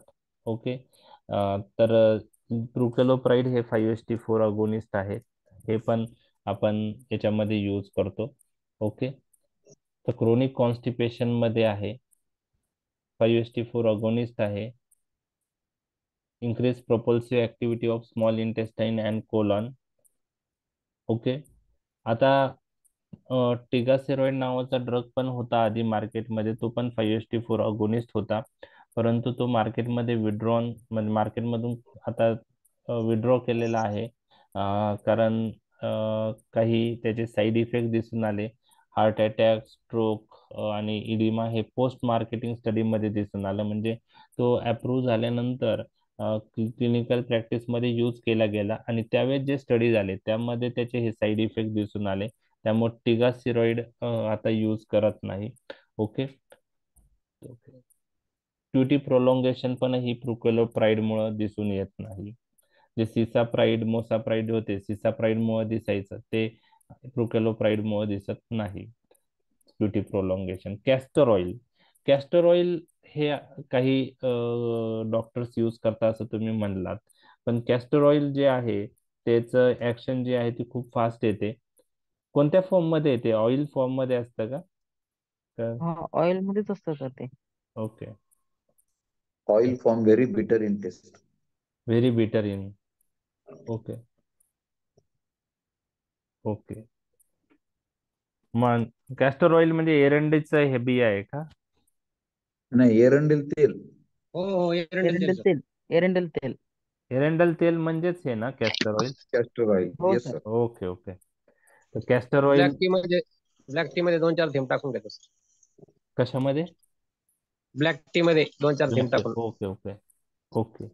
ओके, तर प्रुकॅलोप्राइड हे 5-HT4 अगोनिस्ट आहेत. हे पण आपण याच्यामध्ये यूज करतो. ओके, तर क्रोनिक कॉन्स्टिपेशन मध्ये आहे, 5-HT4 अगोनिस्ट आहे. increase propulsive activity of small intestine and colon. Okay, आता टिगासेरॉइड नावाचा ड्रग पण होता आधी मार्केटमध्ये, तो पण 5-HT4 अगोनिस्ट होता, परंतु तो मार्केटमध्ये विड्रॉन म्हणजे मार्केटमधून आता विड्रॉ केलेला आहे. कारण काही त्याचे साईड इफेक्ट दिसून आले. हार्ट अटॅक, स्ट्रोक आणि इडिमा हे पोस्ट मार्केटिंग स्टडीमध्ये दिसून आलं. म्हणजे तो अप्रूव्ह झाल्यानंतर क्लिनिकल प्रॅक्टिसमध्ये यूज केला गेला आणि त्यावेळेस जे स्टडी झाले त्यामध्ये त्याचे हे साईड इफेक्ट दिसून आले. त्यामुळे टिगास्टेरॉइड आता यूज करत नाही. ओके, क्यूटी प्रोलॉंगेशन पण ही प्रुकॅलोप्राइड मुळे दिसून येत नाही. जे सिसाप्राइड, मोसाप्राइड होते, सिसाप्राइड मुळे दिसायचं ते प्रुकॅलोप्राइड मुळे दिसत नाही. QT prolongation. Castor oil, castor oil हे काही डॉक्टर्स यूज करतात असं तुम्ही म्हणलात, पण कॅस्टर ऑइल जे आहे त्याचं ऍक्शन जे आहे ती खूप फास्ट येते. कोणत्या फॉर्म मध्ये येते? ऑइल फॉर्म मध्ये असतं का? हा, ऑइल मध्येच असतं सर ते. Okay, Oil form very bitter in taste. Very bitter in. Okay okay. मग कॅस्टर ऑइल म्हणजे एरंडीचं हे बिया आहे का? नाही, एरंडेल तेल. हो हो एरंडेल तेल एरंडेल सर. तेल. एरंडेल तेल. एरंडल तेल म्हणजेच हे ना कॅस्टर ऑइल? Castor oil. हो Yes, sir. sir. Okay okay. तर कॅस्टर ब्लॅक ऑइल टी मध्ये दोन चार थेंब टाकून घ्यायचं सर. कशामध्ये? ब्लॅक टी मध्ये 2-4 थेंब टाकून. ओके ओके ओके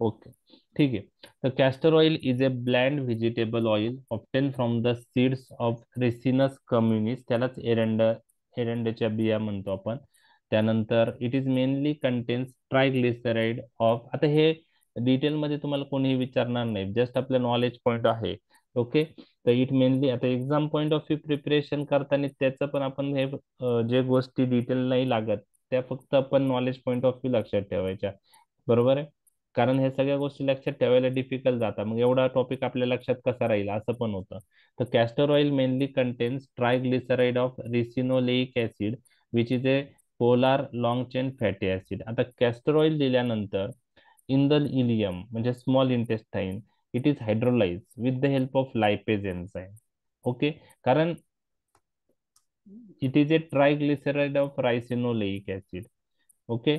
ओके, ठीक आहे. तर castor oil is a bland vegetable oil obtained from the seeds of ricinus communis, त्यालाच एरंडच्या बिया म्हणतो आपण. त्यानंतर it is mainly contains triglyceride of, आता हे डिटेलमध्ये तुम्हाला कोणीही विचारणार नाही, जस्ट आपलं नॉलेज पॉईंट आहे. ओके, तर इट मेनली आता exam point of view preparation करताना त्याचं पण आपण हे जे गोष्टी डिटेल नाही लागत त्या फक्त आपण नॉलेज पॉईंट ऑफ व्ह्यू लक्षात ठेवायच्या. बरोबर आहे, कारण हे सगळ्या गोष्टी लक्षात ठेवायला डिफिकल्ट जातात. मग एवढा टॉपिक आपल्या लक्षात कसा राहील असं पण होतं. तर castor oil mainly contains triglyceride of ricinoleic acid which is a polar long chain fatty acid. आता कॅस्टर ऑइल दिल्यानंतर इन द इलियम म्हणजे small intestine it is hydrolyse with the help of lipase enzyme. Okay, कारण it is a triglyceride of ricinoleic acid. Okay,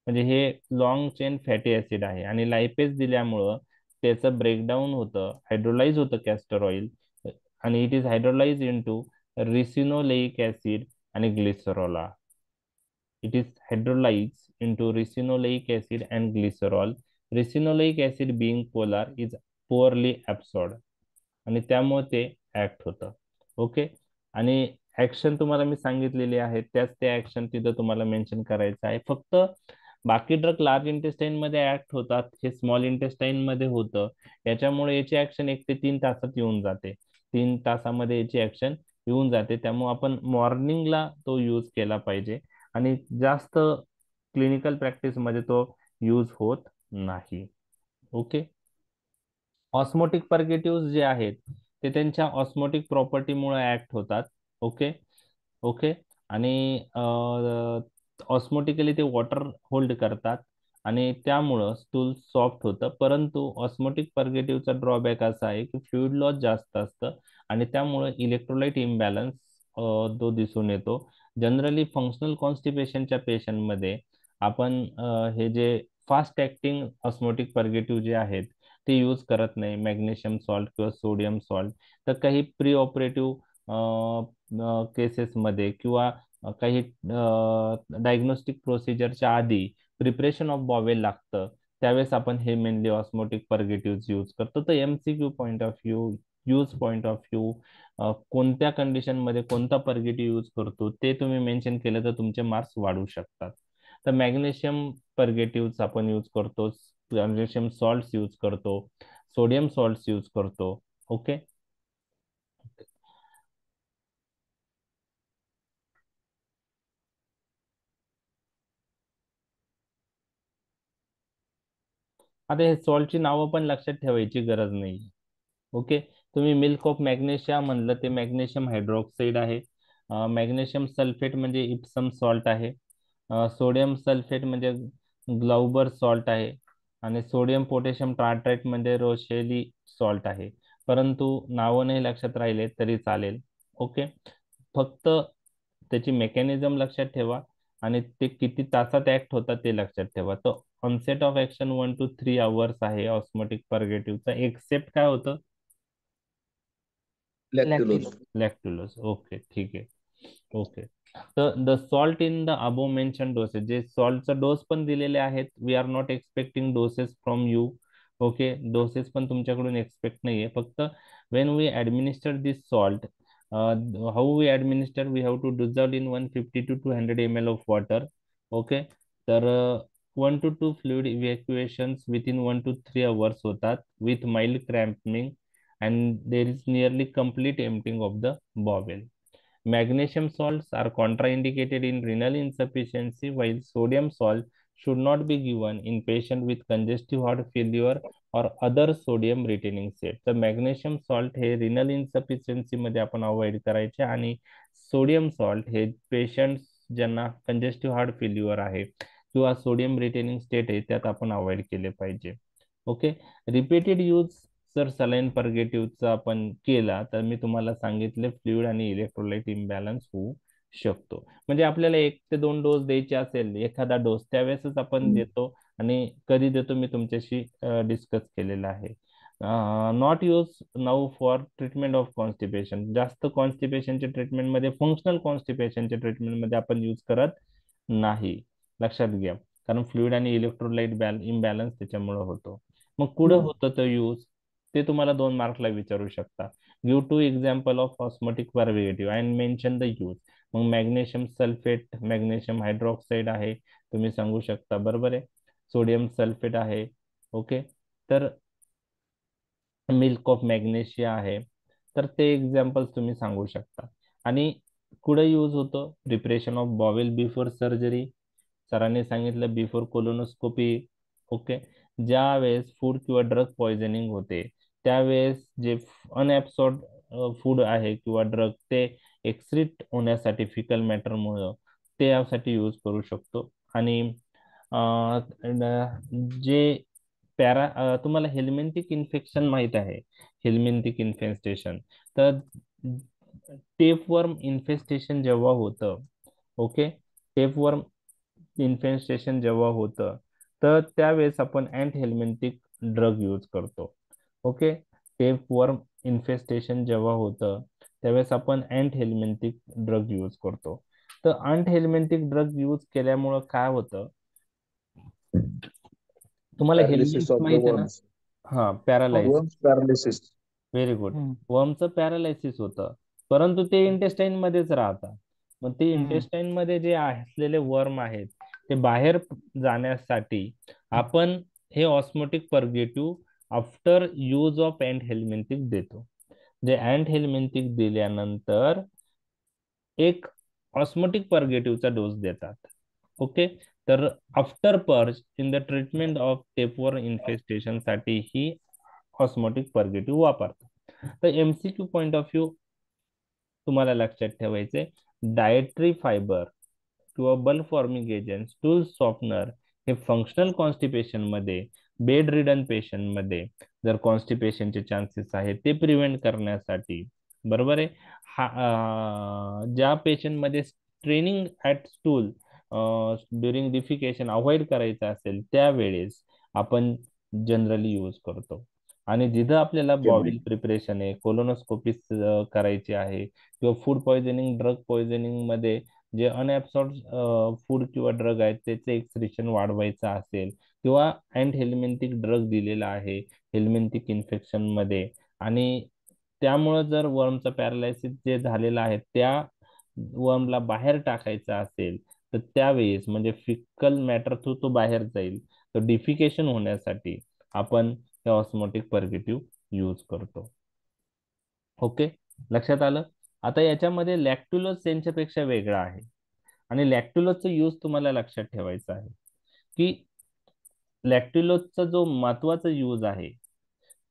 म्हणजे हे long chain fatty acid आहे आणि लायपेज दिल्यामुळं त्याचं ब्रेकडाऊन होतं, हायड्रोलाइज होतं कॅस्टर ऑइल आणि it is hydrolyse into रिसिनोलेइक acid आणि ग्लिसरॉला. It is hydrolyzed into ricinoleic acid and glycerol. Ricinoleic acid being polar is poorly absorbed आणि त्यामुळे ते ऍक्ट होतं. ओके, आणि ऍक्शन तुम्हाला मी सांगितलेली आहे त्याच ते ऍक्शन तिथं तुम्हाला मेन्शन करायचं आहे. फक्त बाकी ड्रग लार्ज इंटेस्टाईन मध्ये ऍक्ट होतात, हे स्मॉल इंटेस्टाईन मध्ये होतं. याच्यामुळे याची ऍक्शन 1 ते 3 तासात येऊन जाते. 3 तासामध्ये याची ऍक्शन येऊन जाते. त्यामुळे आपण मॉर्निंगला तो यूज केला पाहिजे आणि जास्त क्लिनिकल प्रॅक्टिस मध्ये तो यूज होत नाही. ओके. ऑस्मोटिक पर्गेटिव्ह जे आहेत ते त्यांच्या ऑस्मोटिक प्रॉपर्टीमुळे ऍक्ट होतात. ओके. ओके. आणि ऑस्मोटिकली ते वॉटर होल्ड करतात आणि त्यामुळं स्टूल सॉफ्ट होतं. परंतु ऑस्मोटिक पर्गेटिव्हचा ड्रॉबॅक असा आहे की फ्लुइड लॉस जास्त असतं आणि त्यामुळे इलेक्ट्रोलाइट इम्बॅलन्स तो दिसून येतो. जनरली फंक्शनल कॉन्स्टिपेशनच्या पेशंटमध्ये आपण हे जे फास्ट ऍक्टिंग ऑस्मोटिक पर्गेटिव्ह जे आहेत ते यूज करत नाही, मॅग्नेशियम सॉल्ट किंवा सोडियम सॉल्ट. तर काही प्री ऑपरेटिव्ह केसेसमध्ये किंवा काही डायग्नोस्टिक प्रोसिजरच्या आधी प्रिपरेशन ऑफ बॉवेल लागतं, त्यावेळेस आपण हे मेनली ऑस्मोटिक पर्गेटिव्ह यूज करतो. तर MCQ point of view, use point of view, कोणत्या कंडिशन मध्ये कोणता पर्गेटिव्ह यूज करतो ते तुम्ही मेन्शन केलं तर तुमचे मार्क्स वाढू शकतात. तर मॅग्नेशियम पर्गेटिव्ह आपण यूज करतो, मॅग्नेशियम सॉल्ट्स यूज करतो, सोडियम सॉल्ट्स यूज करतो. ओके. आता हे सॉल्टची नावं पण लक्षात ठेवायची गरज नाही. ओके. तुम्ही मिल्क ऑफ मॅग्नेशिया म्हणलं ते मॅग्नेशियम हायड्रॉक्साईड आहे. मॅग्नेशियम सल्फेट म्हणजे इप्सम सॉल्ट आहे. सोडियम सल्फेट म्हणजे ग्लाउबर सॉल्ट आहे आणि सोडियम पोटॅशियम टार्ट्रेट म्हणजे रोशेली सॉल्ट आहे. परंतु नावं नाही लक्षात राहिले तरी चालेल. ओके. फक्त त्याची मेकॅनिझम लक्षात ठेवा आणि ते किती तासात ऍक्ट होतात ते लक्षात ठेवा. तर onset of action 1 to 3 hours आहे ऑस्मोटिक पर्गेटिव्हचा. एक्सेप्ट काय होतं? लॅक्टुलोज. लॅक्टुलोज. ओके, ठीक आहे. ओके. तर the salt in the above mentioned doses, जे सॉल्टचा डोस पण दिलेले आहेत. We are not expecting doses from you. Okay. Doses पण तुमच्याकडून एक्सपेक्ट नाहीये. फक्त when we administer this salt, how we administer, we have to dissolve in 150 to 200 ml of water. Okay. तर 1 to 2 fluid evacuations within 1 to 3 hours होतात with mild cramping and there is nearly complete emptying of the bowel. Magnesium salts are contraindicated in renal insufficiency, while sodium salt should not be given in patient with congestive heart failure or other sodium retaining state. तर magnesium salt हे renal इन्सफिशियन्सी मध्ये आपण avoid करायचे आणि sodium salt हे patient ज्यांना कंजेस्टिव्ह heart failure आहे किंवा सोडियम रिटेनिंग स्टेट आहे त्यात आपण अवॉइड केले पाहिजे. ओके. रिपीटेड यूज जर सलाईन पर्गेटिव्हचा आपण केला तर मी तुम्हाला सांगितले फ्लुइड आणि इलेक्ट्रोलाइट इम्बॅलन्स होऊ शकतो. म्हणजे आपल्याला 1 ते 2 डोस द्यायचे असेल, एखादा डोस त्यावेळेसच आपण देतो आणि कधी देतो मी तुमच्याशी डिस्कस केलेलं आहे. Not use now for treatment of constipation. जास्त कॉन्स्टिपेशनच्या ट्रीटमेंटमध्ये, फंक्शनल कॉन्स्टिपेशनच्या ट्रीटमेंटमध्ये आपण यूज करत नाही. लक्षात घ्या, कारण फ्लुइड आणि इलेक्ट्रोलाइट इम्बॅलन्स त्याच्यामुळे होतो. मग कुठं होतं तो यूज ते तुम्हाला 2 मार्कला विचारू शकता. Give 2 example of osmotic purgative and mention the use. मग मॅग्नेशियम सल्फेट, मॅग्नेशियम हायड्रॉक्साईड आहे, तुम्ही सांगू शकता. बरोबर आहे. सोडियम सल्फेट आहे. ओके. तर मिल्क ऑफ मॅग्नेशिया आहे. तर ते एक्झाम्पल्स तुम्ही सांगू शकता. आणि कुठे यूज होतं? Preparation of bowel before surgery. सरांनी सांगितलं बिफोर कोलोनोस्कोपी. ओके. ज्या वेळेस फूड किंवा ड्रग पॉइझनिंग होते त्यावेळेस जे अनएब्सॉर्ब फूड आहे किंवा ड्रग ते एक्सक्रीट होण्यासाठी फिकल मॅटरमुळं ते यासाठी यूज करू शकतो. आणि जे तुम्हाला हेल्मिंथिक इन्फेक्शन माहित आहे, हेल्मिंथिक इन्फेस्टेशन. तर टेपवर्म इन्फेस्टेशन जेव्हा होतं, ओके, टेपवर्म इन्फेस्टेशन जेव्हा होतं तर त्यावेळेस आपण अँट हेल्मिंथिक ड्रग यूज करतो. ओके. टेपवर्म इन्फेस्टेशन जेव्हा होतं त्यावेळेस आपण अँट हेल्मिंथिक ड्रग यूज करतो. तर अँट हेल्मिंथिक ड्रग यूज केल्यामुळं काय होतं? तुम्हाला Paralysis हेल्मिंथ of the माहित आहे ना? worms. हा, paralyse. Worms paralysis. Very good. वर्मचं पॅरालायसिस होतं, परंतु ते इंटेस्टाईन मध्येच राहतात. मग ते इंटेस्टाईन मध्ये जे असलेले वर्म आहेत ते बाहेर जाण्यासाठी आपण हे osmotic purgative after use of anti helminthic देतो. जे अँट हेल्मिंथिक दिल्यानंतर एक ऑस्मोटिक पर्गेटिव्हचा डोस देतात. ओके. तर after purge in the treatment of tapeworm infestation साठी ही ऑस्मोटिक पर्गेटिव्ह वापरतात. तर एमसीक्यू पॉइंट ऑफ व्ह्यू तुम्हाला लक्षात ठेवायचे, डायटरी फायबर किंवा bulb forming agent, tool softener हे फंक्शनल कॉन्स्टिपेशन मध्ये, बेड रिडन पेशंट मध्ये जर कॉन्स्टिपेशनचे चान्सेस आहेत ते प्रिव्हेंट करण्यासाठी, बरोबर आहे, ज्या पेशंट मध्ये straining at stool during defecation avoid करायचं असेल त्यावेळेस आपण जनरली यूज करतो. आणि जिथं आपल्याला बॉविल प्रिपरेशन आहे, कोलोनोस्कोपी करायची आहे, किंवा फूड पॉइझनिंग, ड्रग पॉइझनिंग मध्ये जे अनएब्सॉर्ब फूड किंवा ड्रग आहेत त्याचे एक्सक्रिशन वाढवायचं असेल, किंवा अँट हेल्मिंथिक ड्रग दिलेला आहे हेल्मिंथिक इन्फेक्शन मध्ये, आणि त्यामुळं जर वर्मचं पॅरालायसिस जे झालेलं आहे त्या वर्मला बाहेर टाकायचा असेल तर त्यावेळेस म्हणजे फिकल मॅटर थ्रू तो बाहेर जाईल, तर डिफिकेशन होण्यासाठी आपण हे ऑस्मोटिक पर्गेटिव्ह यूज करतो. ओके, लक्षात आलं. आता याच्यामध्ये लॅक्ट्युलोज त्यांच्यापेक्षा वेगळा आहे, आणि लॅक्ट्युलोजचा यूज तुम्हाला लक्षात ठेवायचा आहे की लॅक्ट्युलोजचा जो महत्वाचा यूज आहे,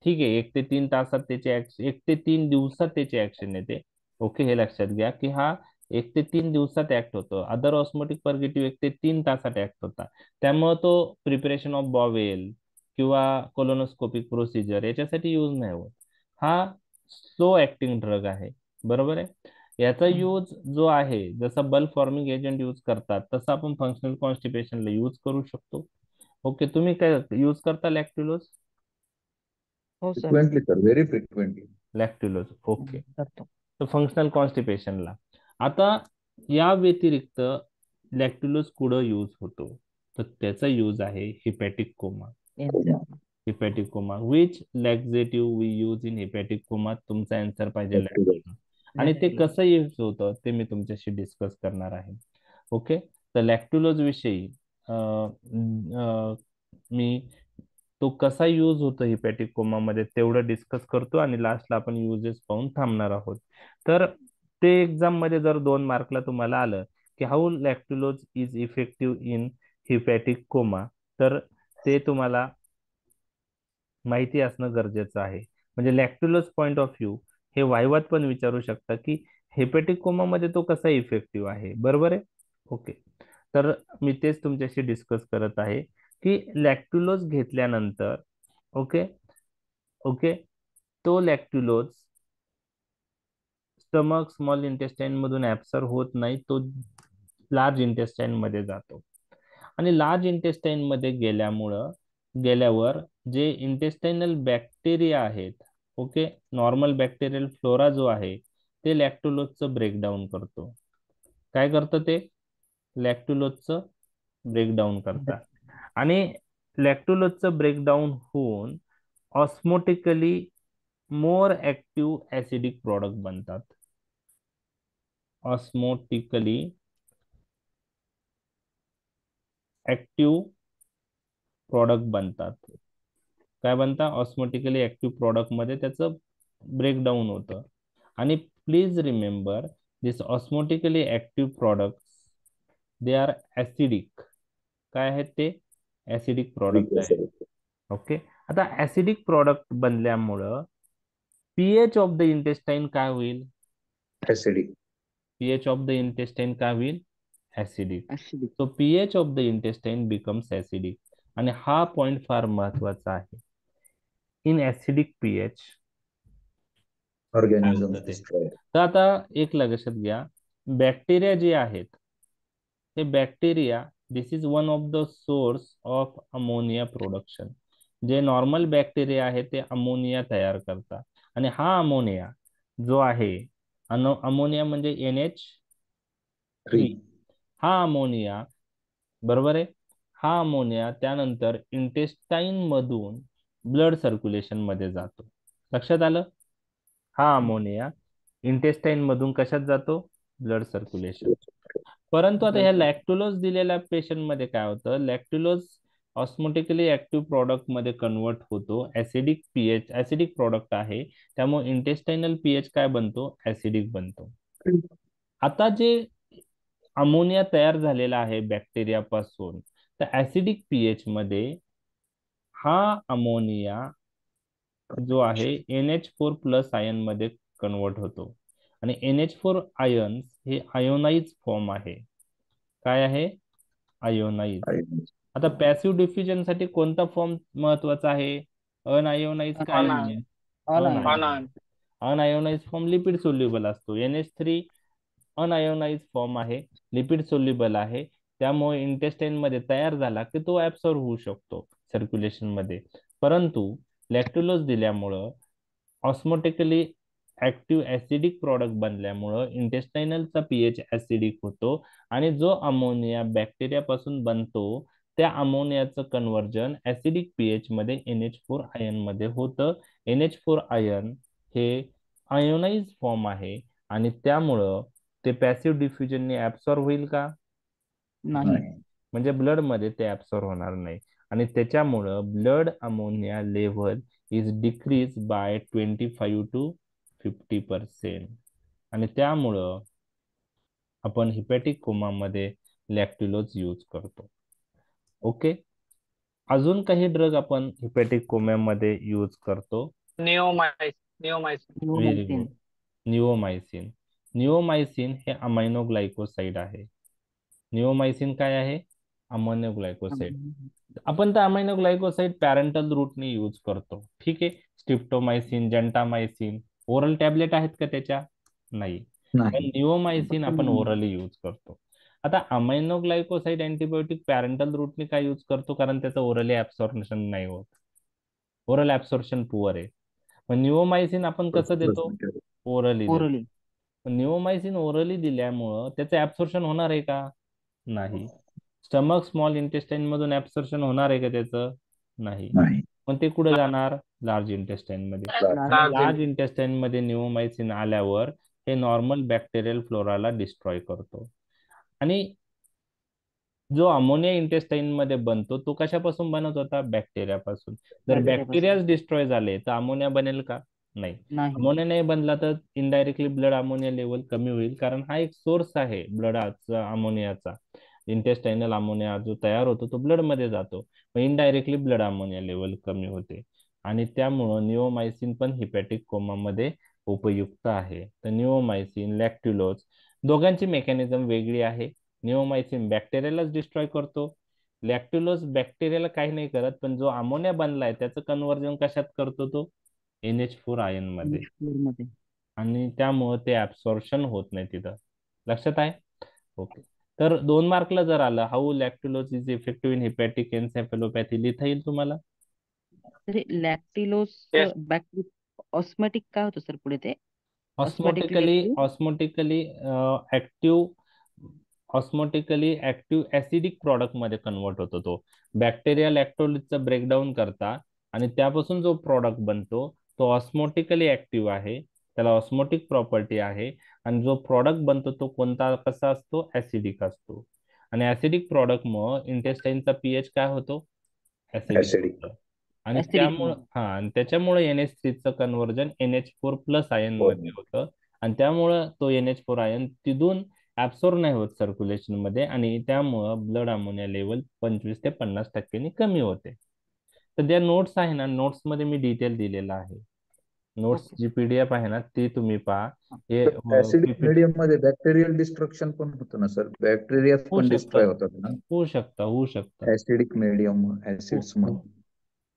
ठीक आहे, 1 ते 3 तासात त्याचे 1 ते 3 दिवसात त्याची ऍक्शन येते. ओके, हे लक्षात घ्या की हा 1 ते 3 दिवसात ऍक्ट होतो. अदर ऑस्मोटिक पर्गेटिव्ह 1 ते 3 तासात ऍक्ट होता. त्यामुळे तो प्रिपरेशन ऑफ बॉवेल किंवा कोलोनोस्कोपिक प्रोसिजर याच्यासाठी यूज नाही होत. हा स्लो ऍक्टिंग ड्रग आहे, बरोबर आहे. याचा यूज जो आहे, जसा बल्ब फॉर्मिंग एजंट यूज करतात तसं आपण फंक्शनल कॉन्स्टिपेशनला यूज करू शकतो. ओके, तुम्ही काय यूज करता लॅक्ट्युलोज? हो sir, frequently sir, very frequently. Lactulose, okay. करतो. तर फंक्शनल कॉन्स्टिपेशनला आता या व्यतिरिक्त लॅक्ट्युलोज कुठं यूज होतो, तर त्याचा यूज आहे hepatic coma. Hepatic coma, which laxative we use in hepatic coma, तुमचा आन्सर पाहिजे लॅक्ट्युलोज. आणि ते कसं यूज होतं ते मी तुमच्याशी डिस्कस करणार आहे. ओके, तर लॅक्ट्युलोज विषयी मी तो कसा यूज होतो हिपॅटिक कोमा मध्ये तेवढं डिस्कस करतो, आणि लास्टला आपण युजेस पाहून थांबणार आहोत. तर ते एक्झाम मध्ये जर 2 मार्कला तुम्हाला आलं की how lactulose is effective in hepatic coma, तर ते तुम्हाला माहिती असणं गरजेचं आहे. म्हणजे लॅक्ट्युलोज पॉइंट ऑफ व्ह्यू हे वायवात पण विचारू शकता की हेपॅटिक कोमा मध्ये तो कसा इफेक्टिव्ह आहे, बरोबर आहे. ओके, तर मी तेच तुमच्याशी डिस्कस करत आहे की लॅक्ट्युलोज घेतल्यानंतर, ओके ओके, तो लॅक्ट्युलोज स्टमक, स्मॉल इंटेस्टाईन मधून ऍब्सॉर्ब होत नाही, तो लार्ज इंटेस्टाईन मध्ये जातो. आणि लार्ज इंटेस्टाईन मध्ये गेल्यावर जे इंटेस्टाइनल बॅक्टेरिया आहेत, ओके, नॉर्मल बॅक्टेरियल फ्लोरा जो आहे ते लॅक्ट्युलोजचं ब्रेकडाऊन करतो. काय करतं ते? लॅक्ट्युलोजचं ब्रेकडाऊन करतात. आणि लॅक्ट्युलोजचं ब्रेकडाऊन होऊन ऑस्मोटिकली मोर ऍक्टिव्ह ऍसिडिक प्रॉडक्ट बनतात. ऑस्मोटिकली ऍक्टिव्ह प्रॉडक्ट बनतात. काय बनतात? ऑस्मोटिकली ऍक्टिव्ह प्रॉडक्ट मध्ये त्याचं ब्रेकडाऊन होतं. आणि please remember this osmotically active product they are acidic. काय आहेत ते? ऍसिडिक प्रॉडक्ट आहे. ओके, आता ऍसिडिक प्रॉडक्ट बनल्यामुळं पीएच ऑफ द इंटेस्टाईन काय होईल? Acidic. PH of the intestine काय होईल? Acidic. Acidic. So pH of the intestine becomes acidic. आणि हा पॉइंट फार महत्वाचा आहे. इन ऍसिडिक पीएच ऑर्गॅनिझम होतं ते. तर आता एक लक्षात घ्या, बॅक्टेरिया जे आहेत ते bacteria, this is one of the source of ammonia production. जे नॉर्मल बॅक्टेरिया आहे ते अमोनिया तयार करतात. आणि हा अमोनिया जो आहे, अमोनिया म्हणजे NH3, हा अमोनिया, बरोबर आहे, हा अमोनिया त्यानंतर इंटेस्टाईन मधून ब्लड सर्क्युलेशन मध्ये जातो. लक्षात आलं? हा अमोनिया इंटेस्टाईन मधून कशात जातो? Blood circulation. परंतु आता ह्या लॅक्ट्युलोज दिलेल्या पेशंट मध्ये काय होतं? लॅक्ट्युलोज ऑस्मोटिकली ऍक्टिव्ह प्रॉडक्ट मध्ये कन्वर्ट होतो. ऍसिडिक पीएच, ऍसिडिक प्रॉडक्ट आहे, त्यामुळे इंटेस्टाइनल पीएच काय बनतो? ऍसिडिक बनतो. आता जे अमोनिया तयार झालेला आहे बॅक्टेरिया पासून, तर ऍसिडिक पीएच मध्ये हा अमोनिया जो आहे NH4+ आयन मध्ये कन्वर्ट होतो. आणि NH4 आयन्स हे आयोनाइज फॉर्म आहे. काय आहे? आयोनाइज. आता पॅसिव्ह डिफ्युजन साठी कोणता फॉर्म महत्वाचा आहे? अनआयोनाइज काय अनायन. Un-ionised. Un-ionised form lipid soluble असतो. NH3 अनआयोनाइज फॉर्म आहे, लिपिड सोल्युबल आहे. त्यामुळे इंटेस्टाइन मध्ये तयार झाला की तो ऍब्सॉर्ब होऊ शकतो सर्क्युलेशन मध्ये. परंतु लॅक्टुलोज दिल्यामुळं ऑस्मोटिकली ऍक्टिव्ह ऍसिडिक प्रॉडक्ट बनल्यामुळं इंटेस्टाइनलचा पीएच ऍसिडिक होतो आणि जो अमोनिया बॅक्टेरिया पासून बनतो त्या अमोनियाचं कन्व्हर्जन ऍसिडिक पीएच मध्ये NH4 आयन मध्ये होतं. NH4 आयन हे आयोनाइज फॉर्म आहे आणि त्यामुळं ते पॅसिव्ह डिफ्युजनने ऍब्सॉर्ब होईल का? नाही. म्हणजे ब्लड मध्ये ते ऍब्सॉर्ब होणार नाही आणि त्याच्यामुळं blood ammonia level is decrease by 25 to 50%. आणि त्यामुळं आपण हिपॅटिक कोमामध्ये लॅक्ट्युलोज यूज करतो. ओके. अजून काही ड्रग आपण हिपॅटिक कोमामध्ये यूज करतो. Neomycin. Very good. Neomycin. Neomycin हे अमायनो ग्लायकोसाइड आहे. निओमायसिन काय आहे? Amino glycoside. आपण तर अमायनो ग्लायकोसाइड पॅरेंटल रूटने यूज करतो. ठीक आहे. स्ट्रिप्टोमायसिन, जंटामायसिन ओरल टॅबलेट आहेत का त्याच्या? नाही. पण निओमायसिन आपण ओरली यूज करतो. आता अमायनो ग्लायकोसाइड अँटीबायोटिक पॅरेंटल रूटने काय यूज करतो? कारण त्याचं ओरली ऍब्सॉर्प्शन नाही होत. ओरल ऍब्सॉर्प्शन पुअर आहे. पण निओमायसिन आपण कसं देतो? ओरली देतो. ओरली. निओमायसिन ओरली दिल्यामुळं त्याचं ऍब्सॉर्प्शन होणार आहे का? नाही. स्टमक स्मॉल इंटेस्टाइन मधून ऍब्सॉर्प्शन होणार आहे का त्याचं? नाही. पण ते कुठे जाणार? लार्ज इंटेस्टाइन मध्ये. लार्ज इंटेस्टाइन मध्ये निओमायसिन आल्यावर हे नॉर्मल बॅक्टेरियल फ्लोराला डिस्ट्रॉय करतो. आणि जो अमोनिया इंटेस्टाइन मध्ये बनतो तो कशापासून बनत होता? बॅक्टेरियापासून. जर बॅक्टेरियाच डिस्ट्रॉय झाले तर अमोनिया बनेल का? नाही. अमोनिया नाही बनला तर इनडायरेक्टली ब्लड अमोनिया लेवल कमी होईल, कारण हा एक सोर्स आहे ब्लडचा अमोनियाचा. इंटेस्टाइनल अमोनिया जो तयार होतो तो ब्लड मध्ये जातो, मग इनडायरेक्टली ब्लड अमोनिया लेवल कमी होते. आणि त्यामुळं निओमायसिन पण हिपॅटिक कोमामध्ये उपयुक्त आहे. तर निओमायसिन, लॅक्ट्युलोज दोघांची मेकॅनिझम वेगळी आहे. निओमायसिन बॅक्टेरियालाच डिस्ट्रॉय करतो. लॅक्ट्युलोज बॅक्टेरियाला काही नाही करत, पण जो अमोनिया बनलाय त्याचं कन्व्हर्जन कशात करतो? तो NH4 आयन मध्ये. आणि त्यामुळे ते ऍब्सॉर्प्शन होत नाही तिथं. लक्षात आहे? ओके. तर 2 मार्कला जर आलं, how lactulose is effective in हिपॅटिक एन्सेफॅलोपॅथी लिहिता येईल तुम्हाला? लॅक्टिलोज ऑस्मॅटिक काय होतं सर पुढे ते? ऑस्मोटिकली ऍक्टिव्ह ऍसिडिक प्रॉडक्ट मध्ये कन्वर्ट होतो तो. बॅक्टेरिया लॅक्टोलिसचं ब्रेकडाऊन करता आणि त्यापासून जो प्रॉडक्ट बनतो तो ऑस्मोटिकली ऍक्टिव्ह आहे, त्याला ऑस्मोटिक प्रॉपर्टी आहे. आणि जो प्रॉडक्ट बनतो तो कोणता, कसा असतो? ऍसिडिक असतो. आणि ऍसिडिक प्रॉडक्ट मुळे इंटेस्टाइनचा पीएच काय होतो? ऍसिडिक. आणि त्याच्यामुळे NH3चं कन्व्हर्जन NH4+ आयन मध्ये होतं आणि त्यामुळं तो NH4 आयन तिथून ऍब्सॉर्ब नाही होत सर्क्युलेशन मध्ये आणि त्यामुळं ब्लड अमोनिया लेवल 25 ते 50% कमी होते. तर त्या नोट्स आहे ना, नोट्स मध्ये मी डिटेल दिलेला आहे. नोट्स जी PDF आहे ना ती तुम्ही पहा. ऍसिडिक मीडियम मध्ये बॅक्टेरियल डिस्ट्रक्शन पण होतं ना सर? बॅक्टेरिया पण डिस्ट्रॉय होतात ना होऊ शकतं ऍसिडिक मीडियम ऍसिड्स मध्ये?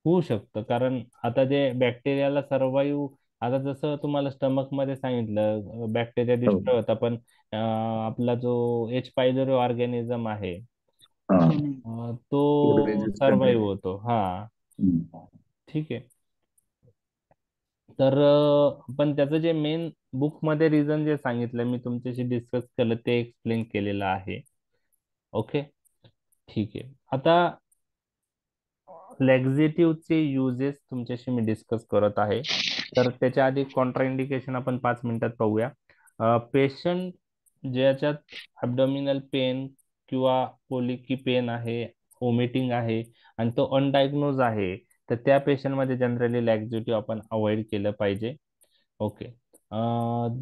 होऊ शकतं, कारण आता ते बॅक्टेरियाला सर्वाईव्ह, आता जसं तुम्हाला स्टमक मध्ये सांगितलं बॅक्टेरिया डिस्ट्रॉय होता, पण आपला जो H. पायलोरी ऑर्गॅनिझम आहे तो सर्वाईव्ह होतो. ठीक आहे. तर पण त्याचं जे मेन बुक मध्ये रिझन जे सांगितलं मी तुमच्याशी डिस्कस केलं ते एक्सप्लेन केलेलं आहे. ओके, ठीक आहे. आता लॅक्झेटिव्हचे युजेस तुमच्याशी मी डिस्कस करत आहे. तर त्याच्या आधी कॉन्ट्राइंडिकेशन आपण 5 मिनिटात पाहूया. पेशंट ज्याच्यात ॲब्डोमिनल पेन किंवा कोलिकी पेन आहे, वॉमिटिंग आहे आणि तो अनडायग्नोज आहे, तर त्या पेशंटमध्ये जनरली लॅक्झेटिव्ह आपण अवॉइड केलं पाहिजे. ओके.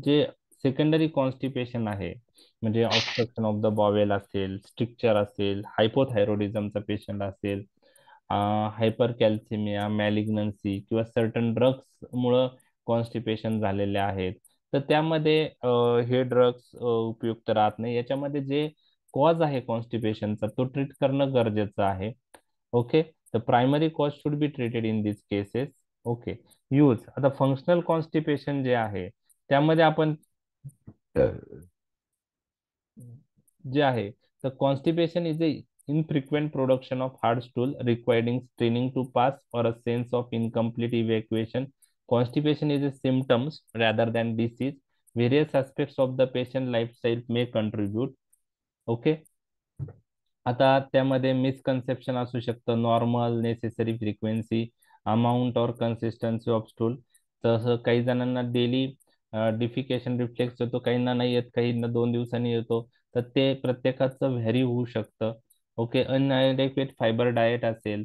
जे सेकंडरी कॉन्स्टिपेशन आहे, म्हणजे ऑब्स्ट्रक्शन ऑफ द बॉवेल असेल, स्ट्रिक्चर असेल, हायपोथायरॉइडिझमचा पेशंट असेल, हायपर कॅल्सिमिया, मॅलिग्नन्सी किंवा सर्टन ड्रग्स मुळे कॉन्स्टिपेशन झालेले आहेत, तर त्यामध्ये हे ड्रग्स उपयुक्त राहत नाही. याच्यामध्ये जे कॉज आहे कॉन्स्टिपेशनचा तो ट्रीट करणं गरजेचं आहे. ओके, तर primary cause should be treated in this cases. Okay, use आता फंक्शनल कॉन्स्टिपेशन जे आहे त्यामध्ये आपण जे आहे तर constipation is a infrequent production of hard stool requiring straining to pass or a sense of incomplete evacuation. Constipation is a symptoms rather than disease. Various aspects of the patient lifestyle may contribute. Okay. आता त्यामध्ये misconception असू शकतं, normal, necessary frequency, amount और consistency of stool. तसं काही जणांना daily defecation reflex येतो, काहींना नाही येत, काहींना 2 दिवसांनी येतो, तर ते प्रत्येकाचं व्हॅरी होऊ शकतं. ओके, अनएडिक्वेट फायबर डाएट असेल,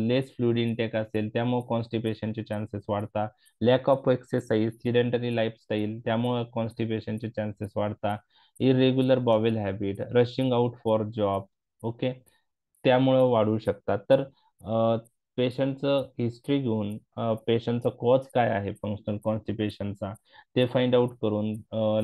लेस फ्लुइड इंटेक असेल, त्यामुळे कॉन्स्टिपेशनचे चान्सेस वाढतात. Lack of exercise, sedentary lifestyle, त्यामुळे कॉन्स्टिपेशनचे चान्सेस वाढतात. Irregular bowel habit, rushing out for job, okay, त्यामुळं वाढू शकतात. तर पेशंटचं हिस्ट्री घेऊन पेशंटचा कॉज काय आहे फंक्शनल कॉन्स्टिपेशनचा ते फाइंड आउट करून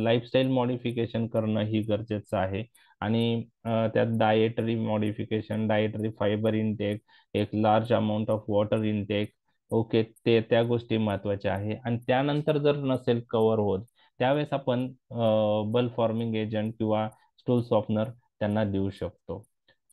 लाईफस्टाईल मॉडिफिकेशन करणं ही गरजेचं आहे. आणि त्यात dietary modification, dietary fibre intake, एक large amount of water intake, okay, त्या गोष्टी महत्वाच्या आहे. आणि त्यानंतर जर नसेल कव्हर होत त्यावेळेस आपण बल फॉर्मिंग एजंट किंवा स्टूल सॉफ्टनर त्यांना देऊ शकतो.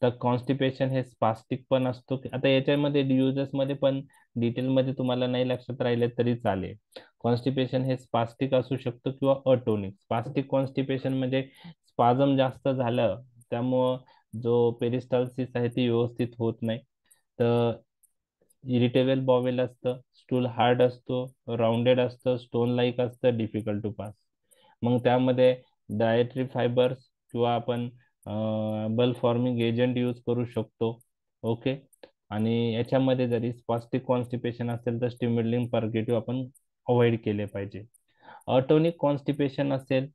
तर कॉन्स्टिपेशन हे स्पास्टिक पण असतो. आता याच्यामध्ये युजेस मध्ये पण डिटेलमध्ये तुम्हाला नाही लक्षात राहिले तरी चालेल. कॉन्स्टिपेशन हे स्पास्टिक असू शकतं किंवा अटोनिक. स्पास्टिक कॉन्स्टिपेशन म्हणजे स्पाझम जास्त झालं त्यामुळं जो पेरिस्टाल्सिस आहे ती व्यवस्थित होत नाही, तर इरिटेबल बॉवेल असतं, स्टूल हार्ड असतो, राउंडेड असतं, स्टोन लाईक असतं, डिफिकल्ट टू पास. मग त्यामध्ये डायटरी फायबर्स किंवा आपण बल फॉर्मिंग एजंट यूज करू शकतो. ओके, आणि याच्यामध्ये जरी स्पास्टिक कॉन्स्टिपेशन असेल तर स्टिम्युलिंग पर्गेटिव्ह आपण अवॉइड केले पाहिजे. ऑटोनिक कॉन्स्टिपेशन असेल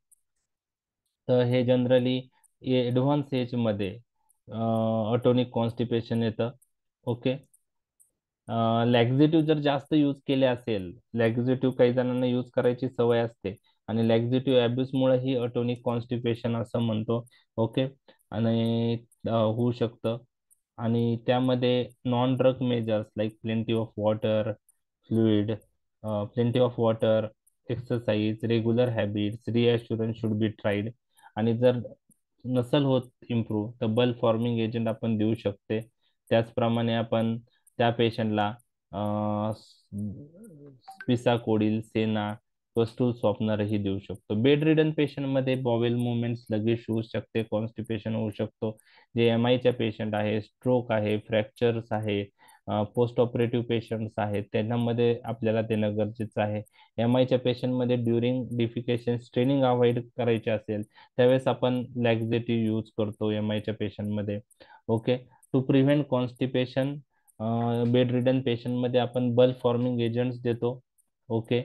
तर हे जनरली ऍडव्हान्स एज मध्ये ऑटोनिक कॉन्स्टिपेशन येतं. ओके, लॅक्झेटिव्ह जर जास्त यूज केले असेल, लॅक्झेटिव्ह काही जणांना यूज करायची सवय असते आणि लॅक्झेटिव्ह अब्यूज मुळे ही अटोनिक कॉन्स्टिपेशन असं म्हणतो. ओके, आणि होऊ शकतं. आणि त्यामध्ये non drug measures like plenty of water, fluid, plenty of water, exercise, regular habits, reassurance should be tried. आणि जर नसल होत इम्प्रूव्ह तर बल फॉर्मिंग एजंट आपण देऊ शकते. त्याचप्रमाणे आपण त्या पेशंटला स्पिसाकोडिल, सेना, स्टूल सॉफ्टनरही देऊ शकतो. बेड रिडन पेशंटमध्ये बॉवेल मुवमेंट लगेच होऊ शकते, कॉन्स्टिपेशन होऊ शकतो. जे एम आयच्या पेशंट आहे, स्ट्रोक आहे, फ्रॅक्चर्स आहे, पोस्ट ऑपरेटिव्ह पेशंट्स आहेत, त्यांच्यामध्ये आपल्याला देणं गरजेचं आहे. एम आयच्या पेशंटमध्ये ड्युरिंग डिफिकेशन स्ट्रेनिंग अवॉइड करायचे असेल त्यावेळेस आपण लॅक्झेटिव्ह यूज करतो एम आयच्या पेशंटमध्ये. Okay, to prevent constipation bed ridden पेशंटमध्ये आपण बल फॉर्मिंग एजंट्स देतो. ओके,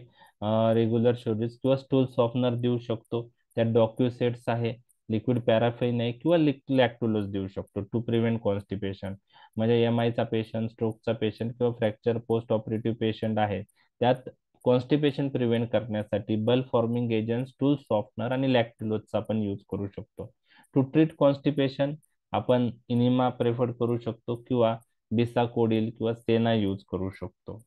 रेग्युलर शोरीज किंवा स्टूल सॉफ्टनर देऊ शकतो. त्यात डॉक्युसेट्स आहे, लिक्विड पॅराफिन आहे किंवा लॅक्टुलोज देऊ शकतो टू प्रिव्हेंट कॉन्स्टिपेशन. म्हणजे एम आयचा पेशंट, स्ट्रोकचा पेशंट किंवा फ्रॅक्चर पोस्ट ऑपरेटिव्ह पेशंट आहे त्यात कॉन्स्टिपेशन प्रिव्हेंट करण्यासाठी बल फॉर्मिंग एजंट, स्टूल सॉफ्टनर आणि लॅक्टुलोजचा आपण यूज करू शकतो. टू ट्रीट कॉन्स्टिपेशन आपण इनिमा प्रेफर करू शकतो किंवा बिसाकोडिल किंवा सेना यूज करू शकतो.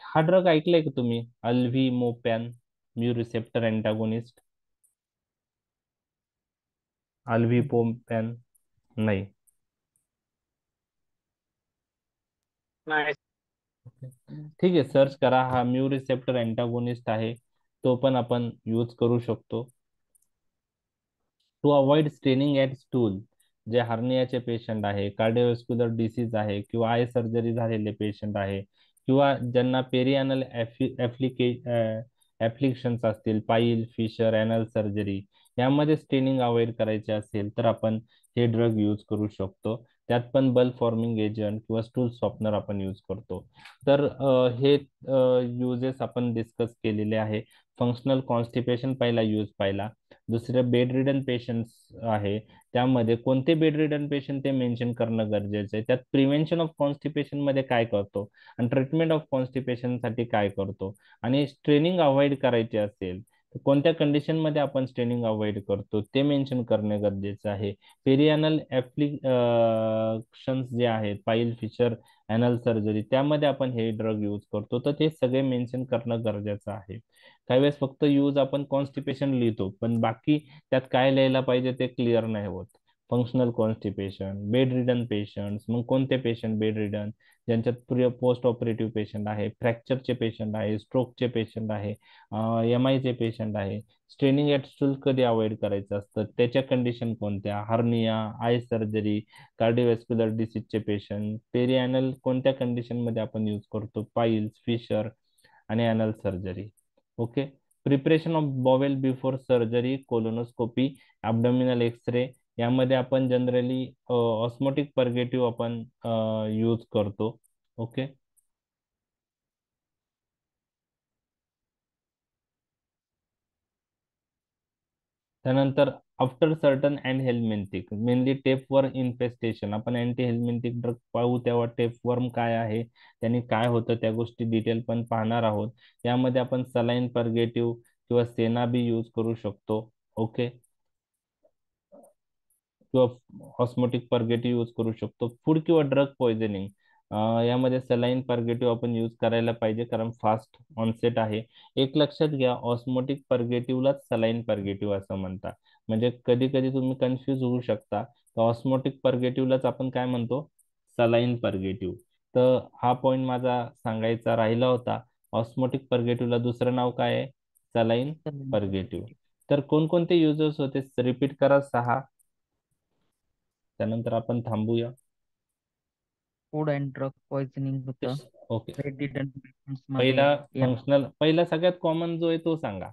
हा ड्रग ऐकलाय का तुम्ही, अल्व्हिमोपॅन, म्यू रिसेप्टर अँटागोनिस्ट? अल्व्हिमोपॅन नाही. नाही. ठीक आहे, सर्च करा. हा म्यू रिसेप्टर अँटागोनिस्ट आहे, तो पण आपण यूज करू शकतो. To avoid straining at stool, जे हार्नियाचे पेशंट आहे, कार्डिओव्हास्क्युलर डिसीज आहे किंवा आय सर्जरी झालेले पेशंट आहे किंवा ज्यांना पेरियानल ऍप्लिकेशन्स असतील, पाईल, फिशर, अॅनल सर्जरी, यामध्ये स्ट्रेनिंग अवॉइड करायचे असेल तर आपण हे ड्रग यूज करू शकतो. त्यात पण बल्ब फॉर्मिंग एजंट किंवा स्टूल सॉफ्टनर आपण यूज करतो. तर हे युजेस आपण डिस्कस केलेले आहे. फंक्शनल कॉन्स्टिपेशन पहिला यूज पाहिला. दुसरं बेड रिडन पेशंट्स आहे, त्यामध्ये कोणते बेड रिडन पेशंट ते मेन्शन करणं गरजेचं आहे. त्यात प्रिव्हेन्शन ऑफ कॉन्स्टिपेशन मध्ये काय करतो आणि ट्रीटमेंट ऑफ कॉन्स्टिपेशन साठी काय करतो, आणि स्ट्रेनिंग अवॉइड करायची असेल तर कोणत्या कंडिशन मध्ये आपण स्ट्रेनिंग अवॉइड करतो ते मेन्शन करणे गरजेचं आहे. पेरियानल ऍप्लिकेशन्स जे आहेत, पाईल फिशर अॅनल सर्जरी, त्यामध्ये आपण हे ड्रग यूज करतो, तर ते सगळे मेन्शन करणं गरजेचं आहे. काही वेळेस फक्त यूज आपण कॉन्स्टिपेशन लिहितो, पण बाकी त्यात काय लिहायला पाहिजे ते क्लिअर नाही होत. Functional constipation, bed ridden patient, मग कोणते पेशंट बेड रिडन, ज्यांच्यात पोस्ट ऑपरेटिव्ह पेशंट आहे, फ्रॅक्चरचे पेशंट आहे, स्ट्रोकचे पेशंट आहे, एम आयचे पेशंट आहे. स्ट्रेनिंग ॲट स्टूल कधी अवॉइड करायचं असतं, त्याच्या कंडिशन कोणत्या, हर्निया, आय सर्जरी, कार्डिओव्हॅस्क्युलर डिसीजचे पेशंट, पेरिॲनल कोणत्या कंडिशन मध्ये आपण यूज करतो, पाईल्स, फिशर आणि anal surgery. Okay. Preparation of bowel before surgery, colonoscopy, abdominal x-ray, यामध्ये आपण जनरली ऑस्मोटिक पर्गेटिव्ह आपण यूज करतो. ओके. त्यानंतर after certain anthelmintic, mainly tapeworm infestation, आपण अँटी हेल्मेंथिक ड्रग पाहू तेव्हा टेपवर्म काय आहे, त्यांनी काय होतं त्या गोष्टी डिटेल पण पाहणार आहोत. यामध्ये आपण सलाईन पर्गेटिव्ह किंवा सेनाबी यूज करू शकतो. ओके. किंवा ऑस्मोटिक पर्गेटिव्ह यूज करू शकतो. फूड किंवा ड्रग पॉइझनिंग, यामध्ये सलाईन पर्गेटिव्ह आपण यूज करायला पाहिजे, कारण फास्ट ऑनसेट आहे. एक लक्षात घ्या, ऑस्मोटिक पर्गेटिव्हलाच सलाईन पर्गेटिव्ह असं म्हणतात. म्हणजे कधी कधी तुम्ही कन्फ्यूज होऊ शकता, तर ऑस्मोटिक पर्गेटिव्हलाच आपण काय म्हणतो, सलाईन पर्गेटिव्ह. तर हा पॉइंट माझा सांगायचा राहिला होता. ऑस्मोटिक पर्गेटिव्हला दुसरं नाव काय आहे, सलाईन पर्गेटिव्ह. तर कोणकोणते युजर्स होते, रिपीट करा, 6. त्यानंतर आपण थांबूया. फूड अँड ड्रग पॉइझनिंग होतं. ओके. बेड रिडन पेशंट्स मध्ये पहिला फंक्शनल, पहिला सगळ्यात कॉमन जो आहे तो सांगा,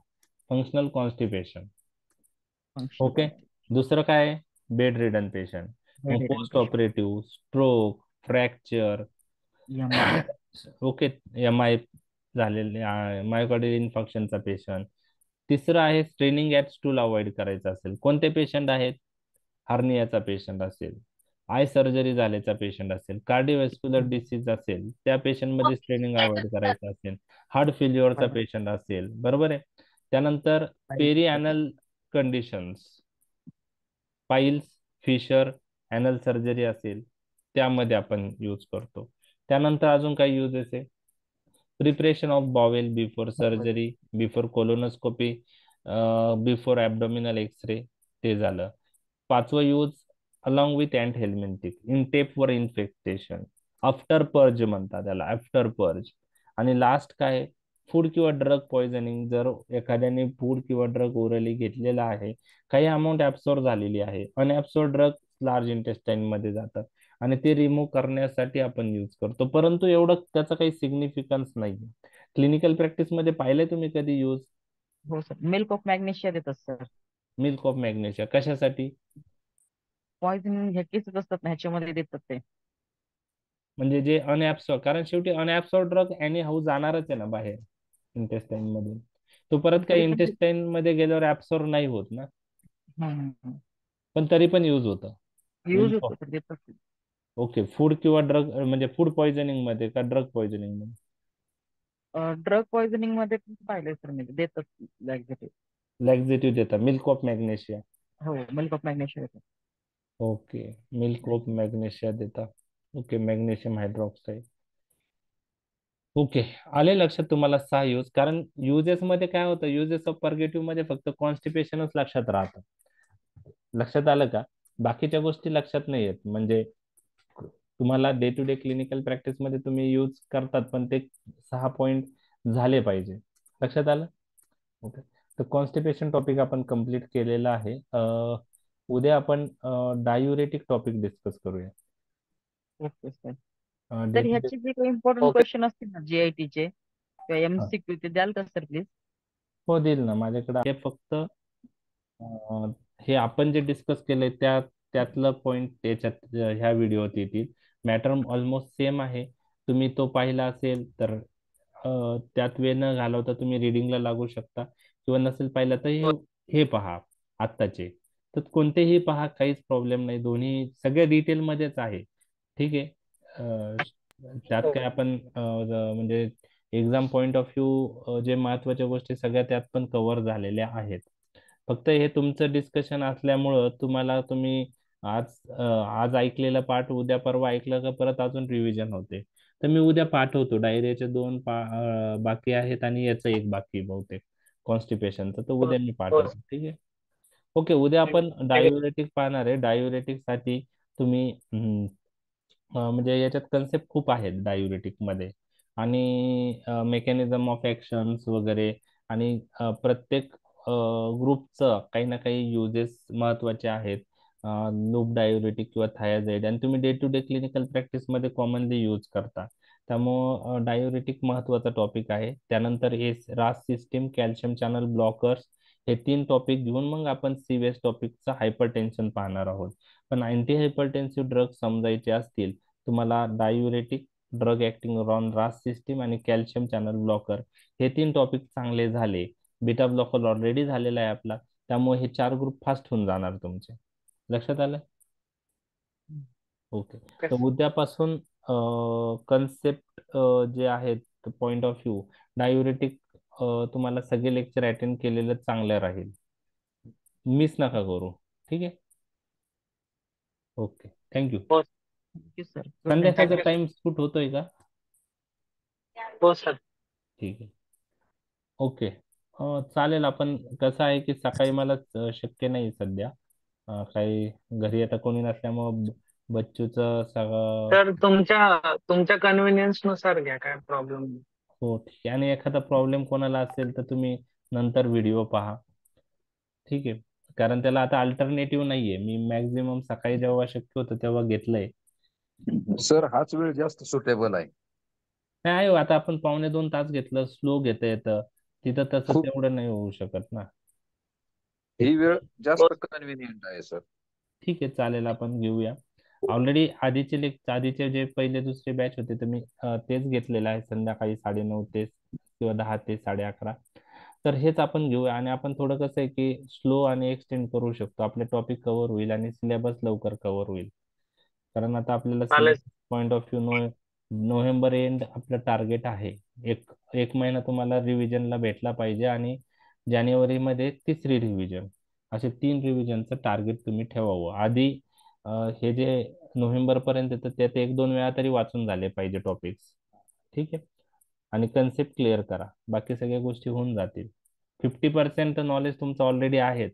फंक्शनल कॉन्स्टिपेशन. ओके. दुसरं काय आहे, बेड रिडन पेशंट. बेड मग ridden post patient, operative, stroke, fracture, MI, okay, M I झालेले, मायोकार्डियल इन्फॉर्क्शनचा पेशंट. तिसरं आहे स्ट्रेनिंग ॲट स्टूल अवॉइड करायचं असेल, कोणते पेशंट आहेत, हार्नियाचा पेशंट असेल, आय सर्जरी झाल्याचा पेशंट असेल, कार्डिओव्हॅस्क्युलर डिसीज असेल, त्या पेशंटमध्ये स्ट्रेनिंग अवॉइड करायचं असेल, हार्ट फेल्युअरचा पेशंट असेल, बरोबर आहे. त्यानंतर perianal conditions, piles, fissure, anal surgery असेल, त्यामध्ये आपण यूज करतो. त्यानंतर अजून काही युजेस आहे, preparation of bowel before surgery, before colonoscopy, before abdominal x-ray, ते झालं. 5वं use along with anthelmintic in tapeworm infestation, after purge म्हणतात त्याला, आफ्टर पर्ज. आणि लास्ट काय, फूड किंवा ड्रग पॉइझनिंग, जर एखाद्याने फूड किंवा ड्रग ओरली घेतलेला आहे, काही अमाऊंट ऍब्सॉर्ब झालेली आहे, अनऍब्सॉर्ब ड्रग लार्ज इंटेस्टाईन मध्ये जातात आणि ते रिमूव्ह करण्यासाठी आपण यूज करतो, परंतु एवढं त्याचा काही सिग्निफिकन्स नाही. क्लिनिकल प्रॅक्टिस मध्ये पाहिलंय तुम्ही कधी यूज? हो सर, मिल्क ऑफ मॅग्नेशिया देतात सर. मिल्क ऑफ मॅग्नेशिया कशासाठी? पॉइझनिंग ह्या केसेस असतात ना, ह्याच्यामध्ये देतात ते. म्हणजे जे अनऍब्सॉर्ब, कारण शेवटी अनऍब्सॉर्ब ड्रग एनी हाऊ जाणारच आहे ना बाहेर इंटेस्टाईन मधून, तो परत काही तरी पण ते- इंटेस्टाईन मध्ये गेल्यावर ऍब्सॉर्ब नाही होत ना, पण तरी पण यूज होतं. यूज होतो तर देतात ते. ओके. फूड किंवा ड्रग, म्हणजे फूड पॉइझनिंग मध्ये का ड्रग पॉइझनिंग मध्ये? ड्रग पॉइझनिंग मध्ये पण पाहिलंय सर मी, देतात लॅक्झेटिव्ह. लॅक्झेटिव्ह देतात, मिल्क ऑफ मॅग्नेशिया. हो, मिल्क ऑफ मॅग्नेशिया देतात. ओके, मिल्क ऑफ मॅग्नेशिया देता. Okay, magnesium hydroxide. ओके, आले लक्षात तुम्हाला 6 यूज. कारण युजेस मध्ये काय होतं, युजेस ऑफ पर्गेटिव्ह मध्ये फक्त कॉन्स्टिपेशनच लक्षात राहतं. लक्षात आलं का? बाकीच्या गोष्टी लक्षात नाही येत. म्हणजे तुम्हाला day to day clinical practice मध्ये तुम्ही यूज करतात, पण ते 6 पॉइंट झाले पाहिजे. लक्षात आलं? ओके. तर कॉन्स्टिपेशन टॉपिक आपण कम्प्लीट केलेला आहे. उद्या आपण डायुरेटिक टॉपिक डिस्कस करूया. Okay sir. डे तर टू डे. ह्याचे जे काही इम्पॉर्टंट क्वेश्चन असतील ना जीआयटीचे किंवा एमसीक्यू, ते द्याल का सर प्लीज? हो, देईल ना. माझ्याकडे आहे. फक्त हे आपण जे डिस्कस केलंय त्या त्यातलं पॉइंट त्याच्यात ह्या व्हिडिओत येतील. मॅटर ऑलमोस्ट सेम आहे. तुम्ही तो पाहिला असेल तर त्यात वेळ न घालवता तुम्ही रिडिंगला लागू शकता, किंवा नसेल पाहिलं तर हे पहा आत्ताचे. तर कोणतेही पहा, काहीच प्रॉब्लेम नाही, दोन्ही सगळे डिटेलमध्येच आहे. ठीक आहे. त्यात काय आपण म्हणजे एक्झाम पॉइंट ऑफ व्ह्यू जे महत्वाच्या गोष्टी सगळ्या त्यात पण कव्हर झालेल्या आहेत. फक्त हे तुमचं डिस्कशन असल्यामुळं तुम्ही आज ऐकलेला पाठ उद्या परवा ऐकलं का परत अजून रिव्हिजन होते. तर मी उद्या पाठवतो. डायरीचे 2 बाकी आहेत आणि याचं एक बाकी बहुतेक कॉन्स्टिपेशनचं, तर उद्या मी पाठवतो. ठीक आहे. ओके. उद्या आपण डायुरेटिक पाहणार आहे. डायुरेटिक साठी तुम्ही म्हणजे याच्यात कन्सेप्ट खूप आहेत डायुरेटिक मध्ये, आणि मेकॅनिझम ऑफ ऍक्शन्स वगैरे, आणि प्रत्येक ग्रुपचं काही ना काही युजेस महत्वाचे आहेत. लूप डायुरेटिक किंवा थायाझाईड, आणि तुम्ही day to day clinical practice मध्ये कॉमनली यूज करता. त्यामुळं डायुरेटिक महत्वाचा टॉपिक आहे. त्यानंतर रास सिस्टीम, कॅल्शियम चॅनल ब्लॉकर्स, हे 3 टॉपिक घेऊन मग आपण सीवेस टॉपिकचं हायपरटेन्शन पाहणार आहोत. पण अँटी हायपरटेन्सिव्ह ड्रग समजायचे असतील तुम्हाला, डायुरेटिक, ड्रग ऍक्टिंग ऑन रास सिस्टीम आणि कॅल्शियम चॅनल ब्लॉकर, हे 3 टॉपिक चांगले झाले. बीटा ब्लॉकर ऑलरेडी झालेला आहे आपला, त्यामुळे हे 4 ग्रुप फास्ट होऊन जाणार तुमचे. लक्षात आलं? ओके. तर उद्यापासून कन्सेप्ट जे आहेत पॉइंट ऑफ व्ह्यू डायुरेटिक, तुम्हाला सगळे लेक्चर अटेंड केलेलं चांगलं राहील. मिस नका करू. ठीक आहे. ओके. थँक्यू. Thank you sir. संध्याकाळचा टाइम सूट होतोय का? हो सर. ठीक आहे. ओके. चालेल. आपण कसं आहे की सकाळी मला शक्य नाही सध्या, काही घरी आता कोणी नसल्यामुळं बच्चूचं सगळं. तर तुमच्या कन्व्हिनियन्स नुसार घ्या, काय प्रॉब्लेम नाही. हो ठीक आहे. आणि एखादा प्रॉब्लेम कोणाला असेल तर तुम्ही नंतर व्हिडिओ पहा. ठीक आहे. कारण त्याला आता अल्टरनेटिव्ह नाहीये. मी मॅक्झिमम सकाळी जेव्हा शक्य होतं तेव्हा घेतलंय. सर हाच वेळ जास्त सुटेबल आहे. नाही आहे, आता आपण 1.25 तास घेतलं, स्लो घेता येतं. तिथं तसं खूप तेवढं नाही होऊ शकत ना. ही वेळ जास्त कन्व्हिनियंट आहे सर. ठीक आहे. चालेल, आपण घेऊया. ऑलरेडी आधीचे जे पहिले दुसरे बॅच होते तर मी तेच घेतलेलं आहे, संध्याकाळी 9:30 ते किंवा 10 ते 11:30. तर हेच आपण घेऊया. आणि आपण थोडं कसं आहे की स्लो आणि एक्सटेंड करू शकतो. आपले टॉपिक कव्हर होईल आणि सिलेबस लवकर कव्हर होईल. कारण आता आपल्याला चालेल. Point of view November end आपलं टार्गेट आहे. एक महिना तुम्हाला रिव्हिजनला भेटला पाहिजे, आणि जानेवारीमध्ये तिसरी रिव्हिजन, असे 3 रिव्हिजनचं टार्गेट तुम्ही ठेवावं. आधी हे जे नोव्हेंबर पर्यंत येतं त्यात 1-2 वेळा तरी वाचून झाले पाहिजे टॉपिक्स. ठीक आहे. आणि कन्सेप्ट क्लिअर करा, बाकी सगळ्या गोष्टी होऊन जातील. 50% नॉलेज तुमचं ऑलरेडी आहेच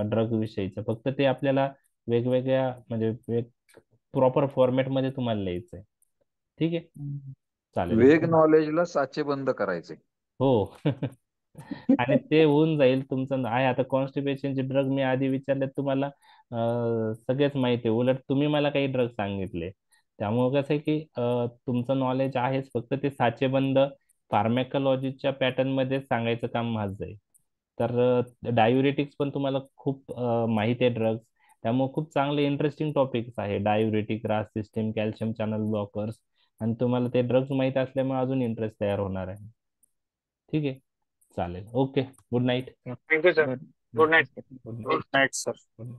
ड्रग विषयीचं, फक्त ते आपल्याला वेगवेगळ्या म्हणजे प्रॉपर फॉर्मॅटमध्ये तुम्हाला लिहायचंय. ठीक आहे. चालेल. वेग नॉलेजला साचे बंद करायचे. हो. आणि ते होऊन जाईल तुमचं. आहे आता कॉन्स्टिपेशनचे ड्रग मी आधी विचारले तुम्हाला, सगळेच माहिती आहे. उलट तुम्ही मला काही ड्रग सांगितले, त्यामुळे कसं आहे की तुमचं नॉलेज आहेच, फक्त ते साचेबंद फार्मॅकोलॉजीच्या पॅटर्न मध्ये सांगायचं काम माझं आहे. तर डायुरेटिक्स पण तुम्हाला खूप माहिती आहे ड्रग्स, त्यामुळे खूप चांगले इंटरेस्टिंग टॉपिक्स आहे. डायुरेटिक, रास सिस्टीम, कॅल्शियम चॅनल ब्लॉकर्स, आणि तुम्हाला ते ड्रग्स माहिती असल्यामुळे अजून इंटरेस्ट तयार होणार आहे. ठीक आहे. चालेल. Okay. Good night. Thank you sir. Good night. Good good night sir. Night.